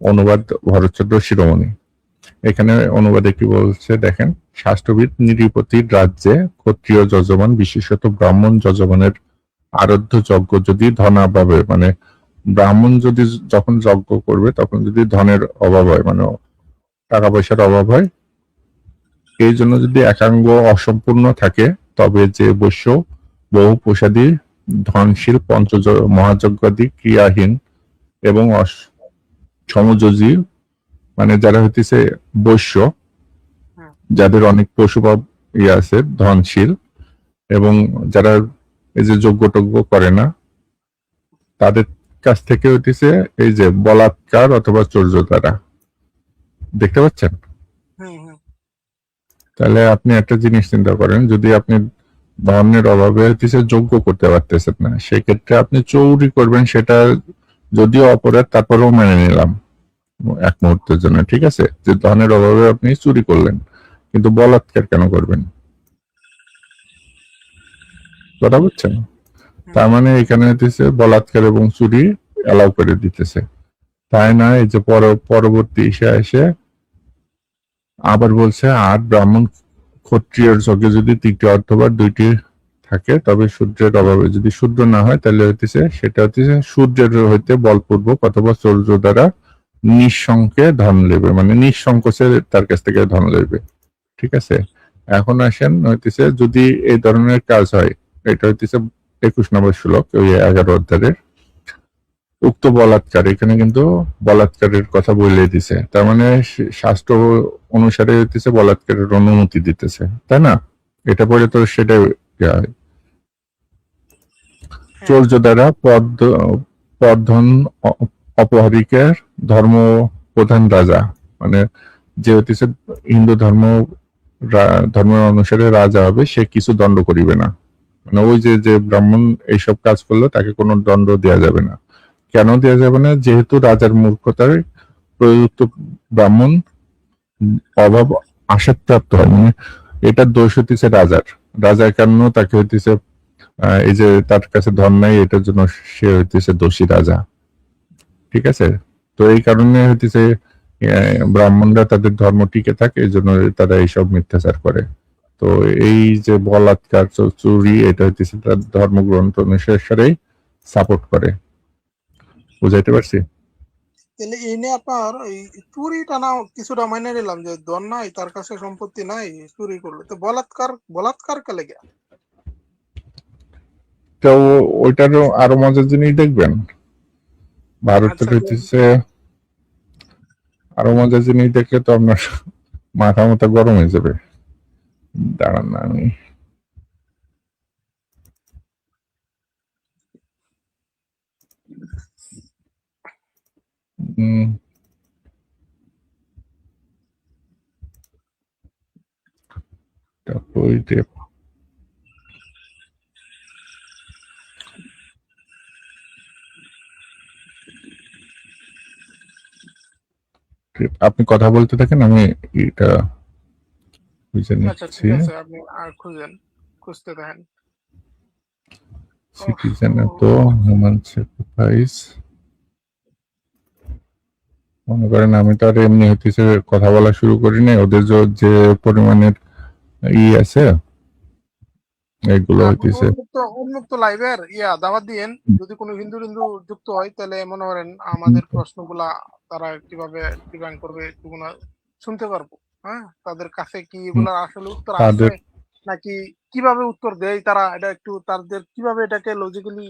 অনুবাদ ভরতচন্দ্র শিরোমণি। এখানে অনুবাদে কি বলছে দেখেন, শাস্ত্রবিদ নৃপতির রাজ্যে ক্ষত্রিয় যজমান বিশেষত ব্রাহ্মণ যজমানের আরাধ্য যজ্ঞ যদি ধনাভাবে, মানে ব্রাহ্মণ যদি যখন যজ্ঞ করবে তখন যদি ধনের অভাব হয়, মানে টাকা পয়সার অভাব হয়, এই জন্য যদি একাঙ্গ অসম্পূর্ণ থাকে, তবে যে বৈশ্য বহু প্রসাদী ধনশীল মহাযজ্ঞাদি ক্রিয়াহীন এবং সমযোজী, মানে যারা হইতেছে বৈশ্য, যাদের অনেক পশুপাব আছে, ধনশীল, এবং যারা এই যে যজ্ঞ করে না, তাদের কাছ থেকে হইতেছে এই যে বলাৎকার অথবা চর্য দ্বারা। দেখতে পাচ্ছেন? তাহলে আপনি একটা জিনিস চিন্তা করেন, যদি আপনি ধনের অভাবে হইতেছে যজ্ঞ করতে পারতেছেন না, সেক্ষেত্রে আপনি চৌরি করবেন, সেটা যদিও অপরাধ তারপরেও মেনে নিলাম এক মুহূর্তের জন্য, ঠিক আছে, যে ধনের অভাবে আপনি চুরি করলেন, কিন্তু বলাৎকার কেন করবেন? কথা বুঝছেন? তার মানে এখানে হইতেছে বলাৎকার এবং চুরি অ্যালাউ করে দিতেছে, তাই না? এই যে পরবর্তী এসে আবার বলছে, আর ব্রাহ্মণ ক্ষত্রিয়ের যজ্ঞে যদি 3টি অথবা 2টি থাকে, তবে শূদ্রের অভাবে যদি শূদ্র না হয় তাহলে হইতেছে সেটা হইতেছে শূদ্রের হইতে বলপূর্বক অথবা চর্য দ্বারা নিঃসংকে ধন লেবে, মানে নিঃসংকোচে তার কাছ থেকে ধন লেবে, ঠিক আছে। এখন আসেন হইতেছে যদি এই ধরনের কাজ হয়, এটা হইতেছে 21 নম্বর শ্লোক ওই 11 অধ্যায়ের উক্ত বলাৎকার, এখানে কিন্তু বলাৎকারের কথা বলে দিছে, তার মানে শাস্ত্র অনুসারে হইতেছে বলাৎকারের অনুমতি দিতেছে, তাই না? এটা পরে তো সেটা চর্য দ্বারা পদধন অপহারিকের ধর্ম প্রধান রাজা, মানে যে হইতেছে হিন্দু ধর্মের অনুসারে রাজা হবে, সে কিছু দণ্ড করিবে না, মানে ওই যে ব্রাহ্মণ এইসব কাজ করলো তাকে কোনো দণ্ড দেওয়া যাবে না। কেন দেওয়া যাবে না? যেহেতু রাজার মূর্খতার প্রযুক্ত ব্রাহ্মণ অভাব আশাপ্রাপ্ত হয়, মানে এটা দোষ হইতেছে রাজার কারণে তাকে হইতেছে এই যে তার কাছে ধন নাই, এটার জন্য সে হইতেছে দোষী রাজা, ঠিক আছে। তো এই কারণে হইতেছে ব্রাহ্মণরা তাদের ধর্ম টিকে থাকে, এই জন্য তারা এইসব মিথ্যাচার করে। তো এই যে বলাৎকার চুরি, এটা হইতেছে তার ধর্মগ্রন্থ অনুসারেই সাপোর্ট করে। বুঝাইতে পারছি? তাহলে এই নিয়ে আপনার এই চুরিটা না কিছুটা মাইনে নিলাম যে ধন নাই, তার কাছে সম্পত্তি নাই, চুরি করলো, তো বলাৎকার কে লেগে? তো ওইটারও আরো মজার জিনিস দেখবেন, ভারতের হইতেছে আরো মজার জিনিস দেখলে তো আপনার মাথা মতো গরম হয়ে যাবে। দাঁড়ান না, আমি আপনি কথা বলতে থাকেন, আমি এটা বুঝে আচ্ছা নিচ্ছি। ঠিক আছে, আপনি খুঁজতে থাকেন। সিটিজেন তো হিউম্যান স্যাক্রিফাইস, মনে করেন আমি তো আর এমনি হইতেছে কথা বলা শুরু করি নাই, ওদের যে পরিমাণের আছে এগুলো হইতেছে। উন্মুক্ত লাইভের দাওয়াত দিয়েন, যদি কোনো হিন্দু যুক্ত হয় তাহলে মনে করেন আমাদের প্রশ্নগুলা তারা কিভাবে ডিজাইন করবে এগুলো শুনতে পারবো। হ্যাঁ, তাদের কাছে কি এগুলোর আসলে উত্তর আছে নাকি কিভাবে উত্তর দেয় তারা, এটা একটু তাদের কিভাবে এটাকে লজিক্যালি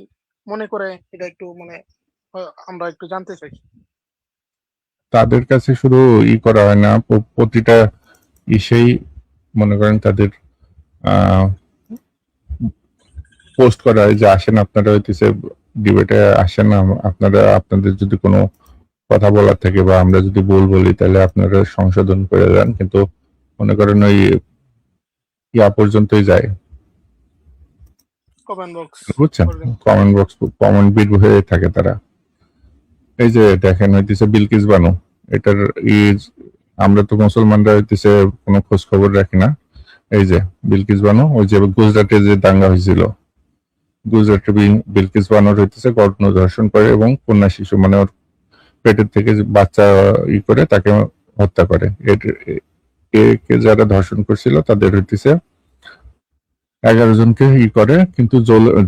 মনে করে, এটা একটু মানে আমরা একটু জানতে চাই। তাদের কাছে শুধু করা হয় না, প্রতিটা ইসেই মনে করেন তাদের পোস্ট করা হয় যে আসেন আপনারা হইতেছে ডিবেটে আসেন, আপনাদের যদি কোনো কথা বলার থেকে, বা আমরা যদি ভুল বলি তাহলে আপনারা সংশোধন করে দেন, কিন্তু মনে করেন ওই ইয়া পর্যন্তই যায়, কমেন্ট বক্স বুঝছেন? কমেন্ট বক্স, কমেন্ট বিট হয়ে থাকে তারা। এই যে দেখেন হইতেছে বিলকিস বানু, এটার আমরা তো মুসলমানরা হইতেছে কোনো খোঁজ খবর রাখি না। এই যে বিলকিস বানু, ওই যে গুজরাটে যে দাঙ্গা হয়েছিল, গুজরাটে বিলকিস বানুর হইতেছে গর্ভ ধর্ষণ করে এবং কন্যা শিশু মানে ওর পেটের থেকে যে বাচ্চা করে তাকে হত্যা করে। একে যারা ধর্ষণ করছিল তাদের হইতেছে 11 জনকে করে, কিন্তু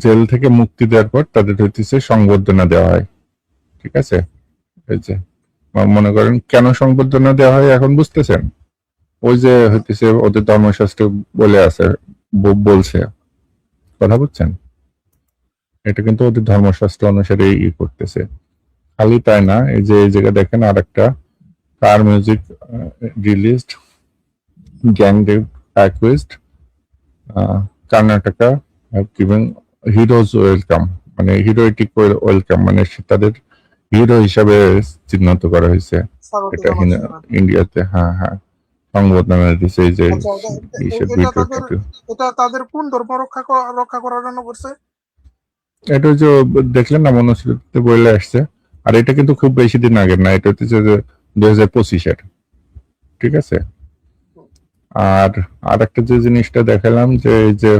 জেল থেকে মুক্তি দেওয়ার পর তাদের হইতেছে সংবর্ধনা দেওয়া হয়। ঠিক আছে, এই যে মনে করেন কেন সংবর্ধনা দেওয়া হয় এখন বুঝতেছেন? ওই যে হইতেছে ওদের ধর্মশাস্ত্র বলে আছে, বলছে, কথা বুঝছেন? এটা কিন্তু ওদের ধর্মশাস্ত্র অনুসারে করতেছে। খালি তাই না, এই যে এই জায়গায় দেখেন আর একটা কার music released, gang rape accused, Karnataka giving heroes welcome, মানে হিরোইটিক ওয়েলকাম, মানে তাদের হিরো হিসাবে চিহ্নিত করা হয়েছে এটা ইন্ডিয়াতে। হ্যাঁ হ্যাঁ, সংবর্ধনা দিচ্ছে। এই যে এটা তাদের কোন ধর্ম রক্ষা করার জন্য করছে? এটা যে দেখলেন না মনুস্মৃতিতে বলে আসছে, আর এটা কিন্তু খুব বেশি দিন আগের না, এটা হচ্ছে 2025-এর। ঠিক আছে, আর একটা যে জিনিসটা দেখালাম যে এই যে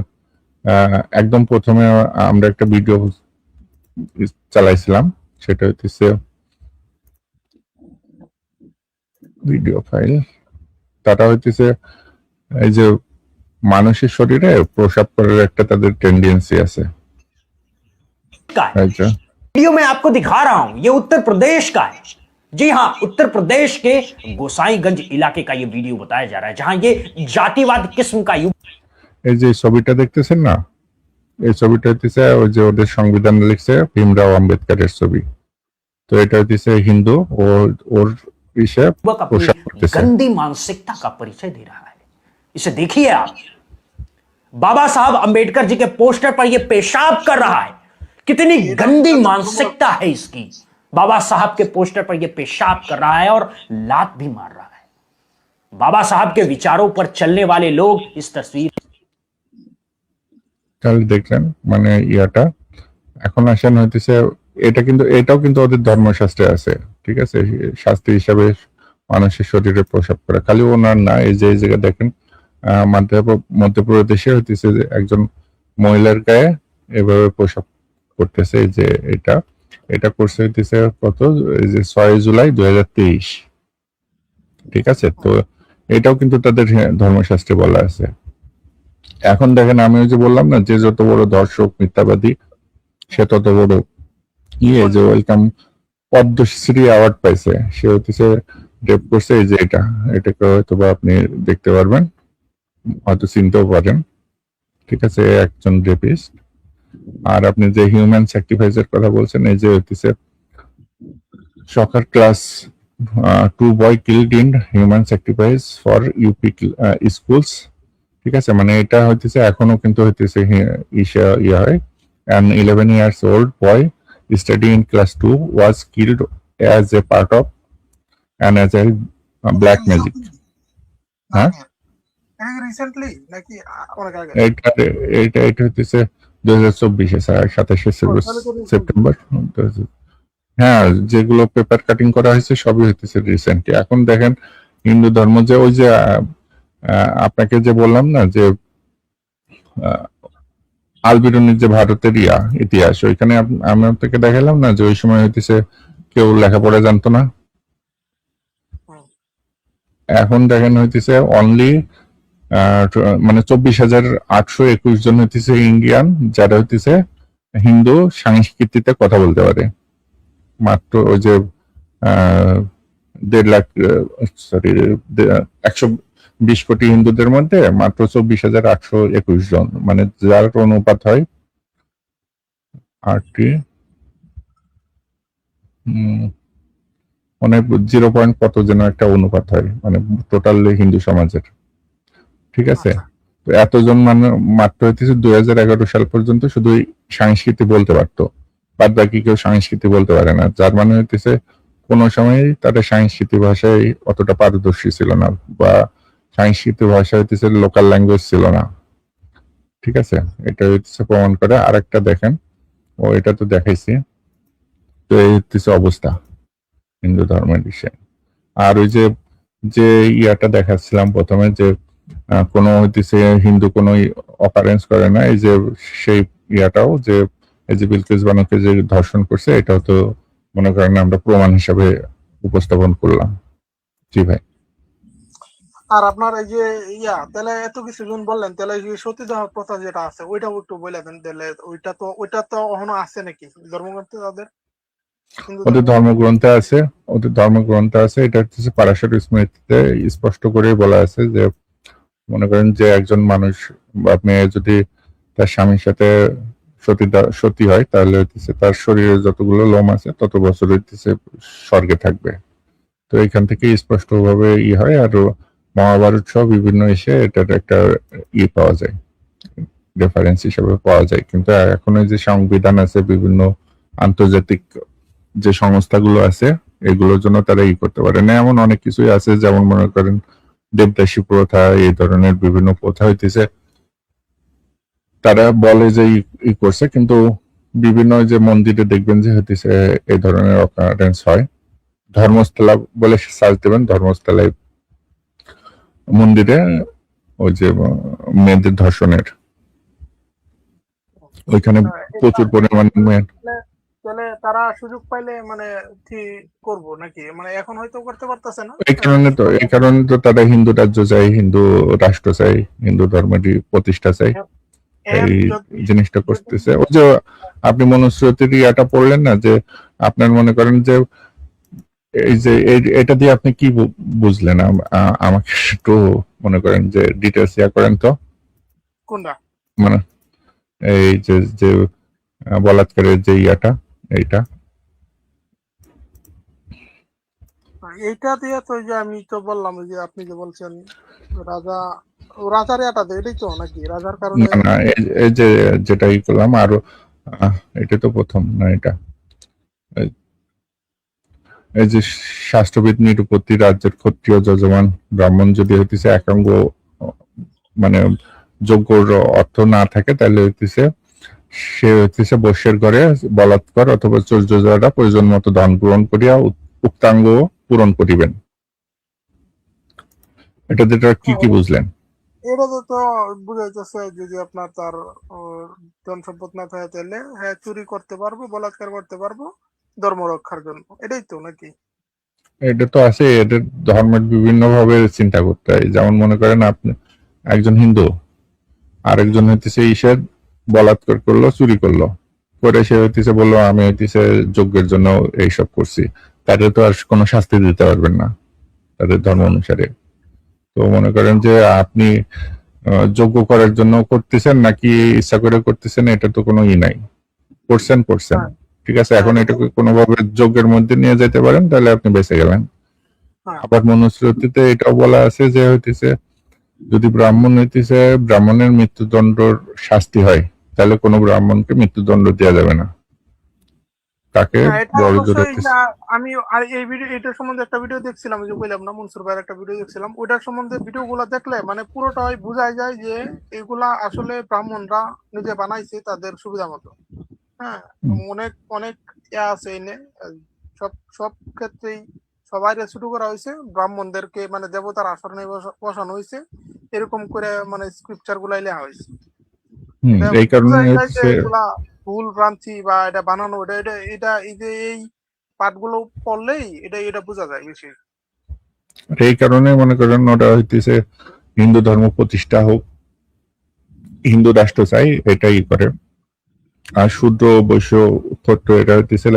একদম প্রথমে আমরা একটা ভিডিও চালাইছিলাম, সেটা হচ্ছে ভিডিও ফাইল, তারা হচ্ছে এই যে মানুষের শরীরে প্রসাব করার একটা তাদের টেন্ডেন্সি আছে। वीडियो में आपको दिखा रहा हूं, ये उत्तर प्रदेश का है। जी हां, उत्तर प्रदेश के गोसाईगंज इलाके का ये वीडियो बताया जा रहा है, जहां ये जातिवाद किस्म का এই যে ছবিটা দেখতেছেন না, এই ছবিটা হচ্ছে ওই যে ওদের সংবিধান লিখছে ভীমরাও আম্বেদকরের ছবি। তো এটা হচ্ছে হিন্দু, ওর হিসাব পোশাক করতেছে। गंदी मानसिकता का परिचय दे रहा है। इसे देखिए आप, बाबा साहब अंबेडकर जी के पोस्टर पर यह पेशाब कर रहा है। कितनी गंदी मानसिकता है इसकी। बाबा साहब के पोस्टर पर यह पेशाब कर रहा है और लात भी मार रहा है। बाबा साहब के विचारों पर चलने वाले लोग इस तस्वीर তাহলে দেখলেন মানে ইয়াটা। এখন আসেন হইতেছে এটা, কিন্তু এটাও কিন্তু ওদের ধর্মশাস্ত্রে আছে। ঠিক আছে, শাস্তি হিসাবে মানুষের শরীরে প্রসাব করা। খালি ওনার না, এই যে এই জায়গায় দেখেন মধ্যপ্রদেশে হইতেছে যে একজন মহিলার গায়ে এভাবে প্রসাব করতেছে। এই যে এটা করছে হইতেছে কত, এই যে 6 জুলাই 2023। ঠিক আছে, তো এটাও কিন্তু তাদের ধর্মশাস্ত্রে বলা আছে। এখন দেখেন আমি ওই যে বললাম না, যে যত বড় দর্শক মিথ্যাবাদী সে তত বড় যে ওয়েলকাম পদ্মশ্রী অ্যাওয়ার্ড পাইছে, সে হচ্ছে রেপ করছে। এই যে এটাকে হয়তো বা আপনি দেখতে পারবেন, হয়তো চিনতেও পারেন। ঠিক আছে, একজন রেপিস্ট। আর আপনি যে হিউম্যান স্যাক্রিফাইসের কথা বলছেন, এই যে হচ্ছে সকার class 2 boy killed in human sacrifice for UP schools। ঠিক আছে, মানে এটা হইতেছে এখনো কিন্তু হইতেছে ইয়া হয়। An 11 years old boy studying in class 2 was killed as a part of an agile black magic। হ্যাঁ, রিসেন্টলি নাকি অনেক আগে? এটা হইতেছে 2024-এ 27 সেপ্টেম্বর। হ্যাঁ, যেগুলো পেপার কাটিং করা হয়েছে সবই হইতেছে রিসেন্টলি। এখন দেখেন হিন্দু ধর্ম যে ওই যে আপনাকে যে বললাম না যে আলবিরুনির যে ভারতের ইতিহাস, ওইখানে আমি আপনাকে দেখালাম না যে ওই সময় হইতেছে কেউ লেখাপড়া জানতো না। এখন দেখেন হইতেছে অনলি মানে 24,821 জন হইতেছে ইন্ডিয়ান যারা হইতেছে হিন্দু সংস্কৃতিতে কথা বলতে পারে। মাত্র ওই যে 120 কোটি হিন্দুদের মধ্যে মাত্র 24,821 জন, মানে যার অনুপাত হয় 8 মানে 0 কত যেন একটা অনুপাত হয়, মানে টোটাল হিন্দু সমাজের। ঠিক আছে, তো এতজন মানে মাত্র হইতেছে 2011 সাল পর্যন্ত শুধু সংস্কৃতি বলতে পারতো, বাদ বাকি কেউ সংস্কৃতি বলতে পারে না। যার মানে হইতেছে কোনো সময় তারা সংস্কৃত ভাষায় অতটা পারদর্শী ছিল না, বা সংস্কৃত ভাষা হইতেছে লোকাল ল্যাঙ্গুয়েজ ছিল না। ঠিক আছে, এটা হইতেছে প্রমাণ করে। আরেকটা দেখেন, ও এটা তো দেখাইছি। তো এই হচ্ছে অবস্থা হিন্দু ধর্মের বিষয়ে। আর ওই যে যে ইয়াটা দেখাচ্ছিলাম প্রথমে, যে কোনো হইতেছে হিন্দু কোনো অকারেন্স করে না, এই যে সেই ইয়াটাও, যে এই যে বিলকিস বানুকে যে ধর্ষণ করছে, এটাও তো মনে করেন আমরা প্রমাণ হিসাবে উপস্থাপন করলাম। জি ভাই। আর আপনার এই যে তাহলে এত কিছু জন বললেন, তাহলে এই যে সতীদাহ প্রথা যেটা আছে ওইটাও একটু বলে দেন, তাহলে ওইটা তো এখনো আছে নাকি ধর্মগ্রন্থে তাদের? ওদের ধর্মগ্রন্থে আছে। এটা হচ্ছে পারাশর স্মৃতিতে স্পষ্ট করে বলা আছে যে, মনে করেন যে একজন মানুষ বা মেয়ে যদি তার স্বামীর সাথে সতী হয়, তাহলে হইতেছে তার শরীরে যতগুলো লোম আছে তত বছর হইতেছে স্বর্গে থাকবে। তো এখান থেকে স্পষ্ট ভাবে হয়। আর মহাভারত সহ বিভিন্ন এসে এটার একটা পাওয়া যায়, রেফারেন্স হিসেবে পাওয়া যায়। কিন্তু এখন যে সংবিধান আছে, বিভিন্ন আন্তর্জাতিক যে সংস্থাগুলো আছে, এগুলোর জন্য তারা করতে পারে না। এমন অনেক কিছুই আছে, যেমন মনে করেন দেবদাসী প্রথা, এই ধরনের বিভিন্ন প্রথা হইতেছে তারা বলে যে করছে, কিন্তু বিভিন্ন যে মন্দিরে দেখবেন যে হইতেছে এই ধরনের অকারেন্স হয়। ধর্মস্থলা বলে সার্চ দেবেন, ধর্মস্থলায় মন্দিরে ওই যে মেয়েদের ধর্ষণের, ওইখানে প্রচুর পরিমাণে। তাহলে তারা সুযোগ পাইলে মানে কি করব নাকি, মানে এখন হয়তো করতে পারতেছে না। এই কারণে তো তারা হিন্দু রাজ্য চাই, হিন্দু রাষ্ট্র চাই, হিন্দু ধর্মের প্রতিষ্ঠা চাই, এই জিনিসটা করতেছে। ওই যে আপনি মনুস্মৃতির ইয়াটা পড়লেন না, যে আপনার মনে করেন যে এই যে এটা দিয়ে আপনি কি বুঝলেন? আমাকে একটু মনে করেন যে ডিটেলস করেন তো। কোনটা? মানে এই যে বলাৎকারের যে এইটা এইটা দিয়ে তো যে আমি তো বললাম যে আপনি যে বলছেন রাজার এটাই তো নাকি রাজার কারণে? না, এই যে যেটাই করলাম, আরো এটা তো প্রথম না। এটা এই যে শাস্ত্রবিদ নিরুপতি রাজ্যের ক্ষত্রিয় যজমান ব্রাহ্মণ যদি হইতেছে একাঙ্গ মানে যোগ্যর অর্থ না থাকে, তাহলে হইতেছে সে হইতেছে বৈশ্যের ঘরে বলাৎকার অথবা চর্য দ্বারা প্রয়োজন মতো দান গ্রহণ করিয়া উক্তাঙ্গ পূরণ করিবেন। এটা যেটা কি বুঝলেন? এটা তো বুঝাইতেছে যদি আপনার তার ধন সম্পদ না থাকে, তাহলে হ্যাঁ চুরি করতে পারবো, বলাৎকার করতে পারবো ধর্ম রক্ষার জন্য, এটাই তো নাকি? এটা তো আছে, এদের ধর্মের বিভিন্ন ভাবে চিন্তা করতে হয়। যেমন মনে করেন আপনি একজন হিন্দু, আরেকজন হইতেছে ঈশ্বর বলাৎকার করলো, চুরি করলো, করে সে হইতেছে বললো আমি হইতেছে যজ্ঞের জন্য এইসব করছি, তাদের তো আর কোনো শাস্তি দিতে পারবেন না তাদের ধর্ম অনুসারে। তো মনে করেন যে আপনি যজ্ঞ করার জন্য করতেছেন নাকি ইচ্ছা করে করতেছেন, এটা তো কোনো নাই, করছেন। ঠিক আছে, এখন এটাকে কোনোভাবে যজ্ঞের মধ্যে নিয়ে যেতে পারেন, তাহলে আপনি বেঁচে গেলেন। আবার মনুস্মৃতিতে এটাও বলা আছে যে হইতেছে যদি ব্রাহ্মণ হইতেছে ব্রাহ্মণের মৃত্যুদণ্ডর শাস্তি হয়, তাহলে কোনো ব্রাহ্মণকে মৃত্যুদণ্ড দেওয়া যাবে না, তাকে বড় জোরে। আমি আর এই ভিডিও এটার সম্বন্ধে একটা ভিডিও দেখছিলাম, যে বললাম না মনসুর ভাইয়ের একটা ভিডিও দেখছিলাম, ওইটার সম্বন্ধে ভিডিওগুলো দেখলে মানে পুরোটাই বোঝাই যায় যে এগুলা আসলে ব্রাহ্মণরা নিজে বানাইছে তাদের সুবিধা মতো। হ্যাঁ, অনেক অনেক আছে এনে, সব ক্ষেত্রেই সবাই শুরু করা হয়েছে, ব্রাহ্মণদেরকে মানে দেবতার আসনে বসানো হয়েছে, এরকম করে মানে স্ক্রিপচার গুলাই লেখা হয়েছে। এই কারণে ভুল ভ্রান্তি বা এটা বানানো, এটা এই যে এই পাঠগুলো পড়লেই এটা বোঝা যায় বেশি। এই কারণে মনে করেন ওটা হইতেছে হিন্দু ধর্ম প্রতিষ্ঠা হোক, হিন্দু রাষ্ট্র চাই, এটাই করে। আর শূদ্র বৈশ্য ক্ষত্র এটা হইতেছে,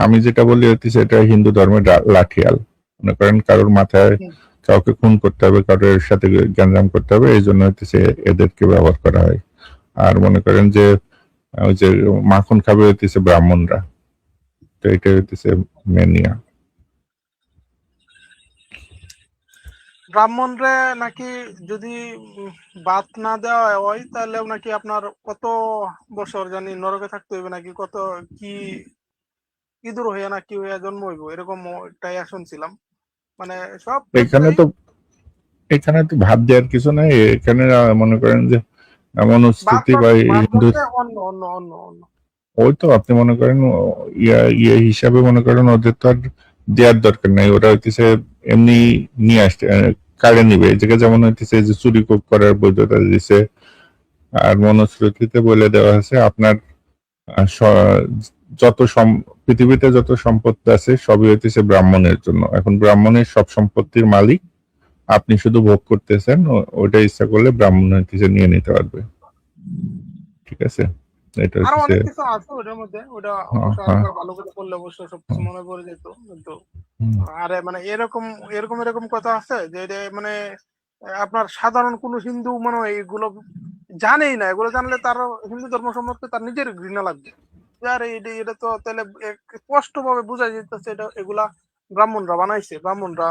আমি যেটা বলি হইতেছে এটা হিন্দু ধর্মের লাঠিয়াল। মনে করেন কারোর মাথায় কাউকে খুন করতে হবে, কারোর সাথে গ্যাঞ্জাম করতে হবে, এই জন্য হইতেছে এদেরকে ব্যবহার করা হয়। আর মনে করেন যে ওই যে মাখন খাবে হইতেছে ব্রাহ্মণরা, তো এটা হইতেছে মেনিয়া। ব্রাহ্মণরা নাকি যদি ভাত না দেওয়া হয়, তাহলে নাকি আপনার কত বছর জানি নরকে থাকতে হবে নাকি, কত কি ইঁদুর হইয়া না কি হইয়া জন্ম হইব, এরকম একটাই শুনছিলাম। মানে সব এখানে তো ভাব দেওয়ার কিছু নাই। এখানে মনে করেন যে মনুস্মৃতি বা হিন্দু, অন্য অন্য অন্য অন্য ওই তো আপনি মনে করেন ইয়ে হিসাবে মনে করেন ওদের তো আর দেওয়ার দরকার নাই, ওরা হইতেছে এমনি নিয়ে আসছে, কাড়ে নিবে। এই জায়গায় যেমন হইতেছে যে চুরি করার বৈধতা দিছে, আর মনুস্মৃতিতে বলে দেওয়া আছে আপনার যত পৃথিবীতে যত সম্পত্তি আছে সবই হইতেছে ব্রাহ্মণের জন্য। এখন ব্রাহ্মণের সব সম্পত্তির মালিক, আপনি শুধু ভোগ করতেছেন, ওটা ইচ্ছা করলে ব্রাহ্মণ হইতেছে নিয়ে নিতে পারবে। ঠিক আছে, এটা আরো হচ্ছে অনেক কিছু আছে ওটার মধ্যে, ওটা অবশ্য আরেকবার ভালো করে পড়লে অবশ্য সবকিছু মনে পড়ে যেত। কিন্তু আরে মানে এরকম এরকম এরকম কথা আছে যে এটা মানে আপনার সাধারণ কোনো হিন্দু মনে হয় এগুলো জানেই না। এগুলো জানলে তার হিন্দু ধর্ম সম্পর্কে তার নিজের ঘৃণা লাগবে। আরে এটা তো তাহলে স্পষ্ট ভাবে বোঝা যেতেছে এটা এগুলা ব্রাহ্মণরা বানাইছে, ব্রাহ্মণরা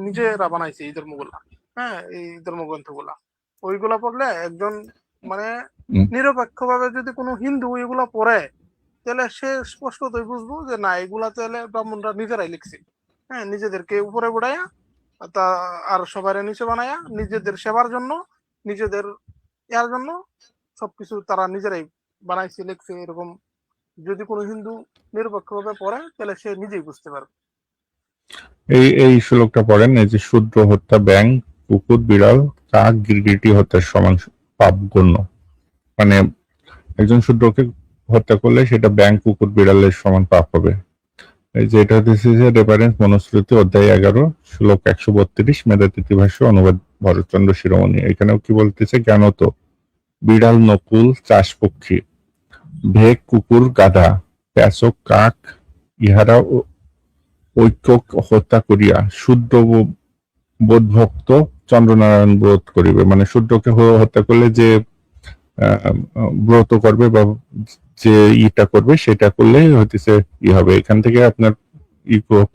নিজেরা বানাইছে এই ধর্মগুলা। হ্যাঁ, এই ধর্মগ্রন্থগুলা ওইগুলা পড়লে একজন মানে নিরপেক্ষ ভাবে যদি কোনো হিন্দু এগুলা পড়ে, তাহলে সে স্পষ্টতই বুঝবো যে না, এগুলা তাহলে ব্রাহ্মণরা নিজেরাই লিখছে। হ্যাঁ, নিজেদেরকে উপরে উঠাইয়া তা আর সবাই নিচে বানায়া নিজেদের সেবার জন্য, নিজেদের ইয়ার জন্য সবকিছু তারা নিজেরাই বানাইছে, লিখছে। এরকম যদি কোনো হিন্দু নিরপেক্ষ ভাবে পড়ে তাহলে সে নিজেই বুঝতে পারবে। এই শ্লোকটা পড়েন, এই যে শূদ্র হত্যা ব্যাঙ, কুকুর, বিড়াল, কাক, গিরগিটি হত্যার সমান পাপ গণ্য। মানে একজন শূদ্রকে হত্যা করলে সেটা ব্যাঙ, কুকুর, বিড়ালের সমান পাপ হবে। এই যে এটা হচ্ছে যে রেফারেন্স মনুস্মৃতি অধ্যায় 11 শ্লোক 132, মেধাতিথি ভাষ্য, অনুবাদ ভরতচন্দ্র শিরোমণি। এখানেও কি বলতেছে, জ্ঞানত বিড়াল, নকুল, চাষ পক্ষী, ভেক, কুকুর, গাধা, প্যাচক, কাক ইহারা ঐক্য হত্যা করিয়া শূদ্র বোধভক্ত চন্দ্রনারায়ণ ব্রত করিবে। মানে শূদ্রকে হত্যা করলে যে ব্রত করবে বা যে ইটা করবে সেটা করলে হইতেছে হবে। এখান থেকে আপনার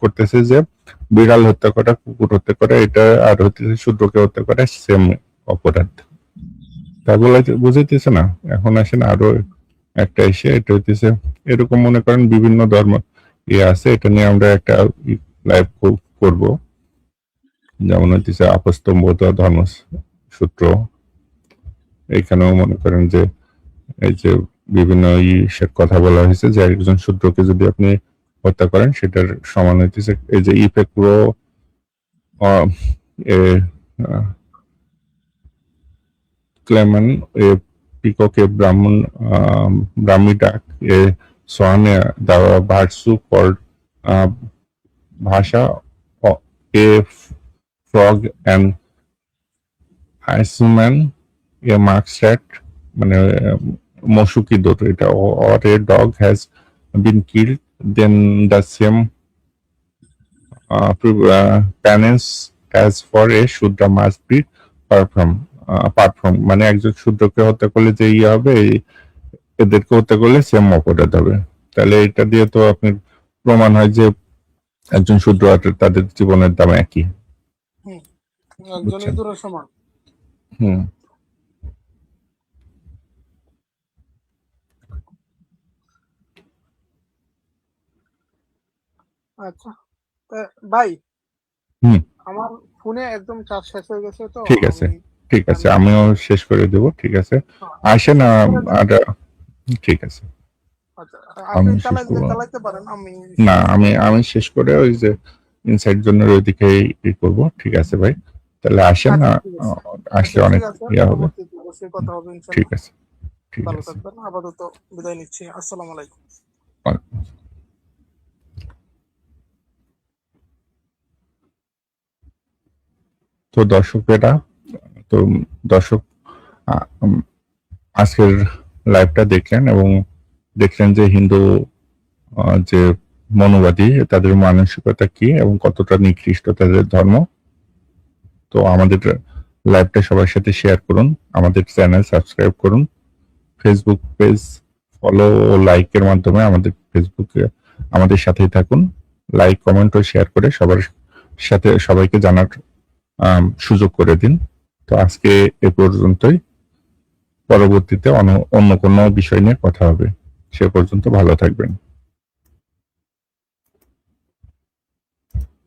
করতেছে যে বিড়াল হত্যা করা, কুকুর হত্যা করা, এটা আর হইতেছে শূদ্রকে হত্যা করা সেম অপরাধ। তা বলে বুঝাইতেছে না। এখন আসেন আরো একটা এসে, এটা হইতেছে এরকম মনে করেন বিভিন্ন ধর্ম আছে, এটা নিয়ে আমরা একটা লাইভ করব। যেমন হইতেছে আপস্তম্ভ ধর্মসূত্র, এখানেও মনে করেন যে এই যে বিভিন্ন ইসের কথা বলা হয়েছে যে একজন শূদ্রকে যদি আপনি হত্যা করেন সেটার সমান হইতেছে এই যে ইফেক্রো ক্লেমন এ পিককে ব্রাহ্মণ ব্রাহ্মী ডাক এ সোয়ানে দাওয়া ভার্সু কল্ড ভাষা এ ফ্রগ অ্যান্ড আইসম্যান এ মার্কস্যাট, মানে মশুকি দোট এটা, or a dog has been killed, then the same penance as for a Shudra must be performed. মানে একজন শূদ্রকে হত্যা করলে যে ইয়ে হবে, এদেরকে হত্যা করলে সেম অপরাধ হবে। তাহলে এটা দিয়ে তো আপনি প্রমাণ হয় যে একজন শূদ্র আর তাদের জীবনের দাম একই। একজন ইঁদুরের সমান। আচ্ছা ভাই, আমার ফোনে একদম চার্জ শেষ হয়ে গেছে, তো ঠিক আছে ঠিক আছে, আমিও শেষ করে দেব। ঠিক আছে, আসেন আর ঠিক আছে, আমি শেষ করব না, আমি শেষ করে ওই যে ইনসাইড জোনের ওইদিকে ই করব। ঠিক আছে ভাই, তাহলে আসেন না, আসলে অনেক ইয়া হবে। ঠিক আছে, ঠিক আছে, আপাতত বিদায় নিচ্ছি। আসসালামু আলাইকুম। তো দর্শকেরা, তো দর্শক আজকের লাইভটা দেখলেন এবং দেখলেন যে হিন্দু যে মনোবাদী তাদের মানসিকতা কি এবং কতটা নিকৃষ্ট তাদের ধর্ম। তো আমাদের লাইভটা সবার সাথে শেয়ার করুন, আমাদের চ্যানেল সাবস্ক্রাইব করুন, ফেসবুক পেজ ফলো ও লাইকের মাধ্যমে আমাদের ফেসবুকে আমাদের সাথেই থাকুন। লাইক, কমেন্ট ও শেয়ার করে সবার সাথে সবাইকে জানার সুযোগ করে দিন। তো আজকে এ পর্যন্তই, পরবর্তীতে অন্য কোনো বিষয় নিয়ে কথা হবে। সে পর্যন্ত ভালো থাকবেন।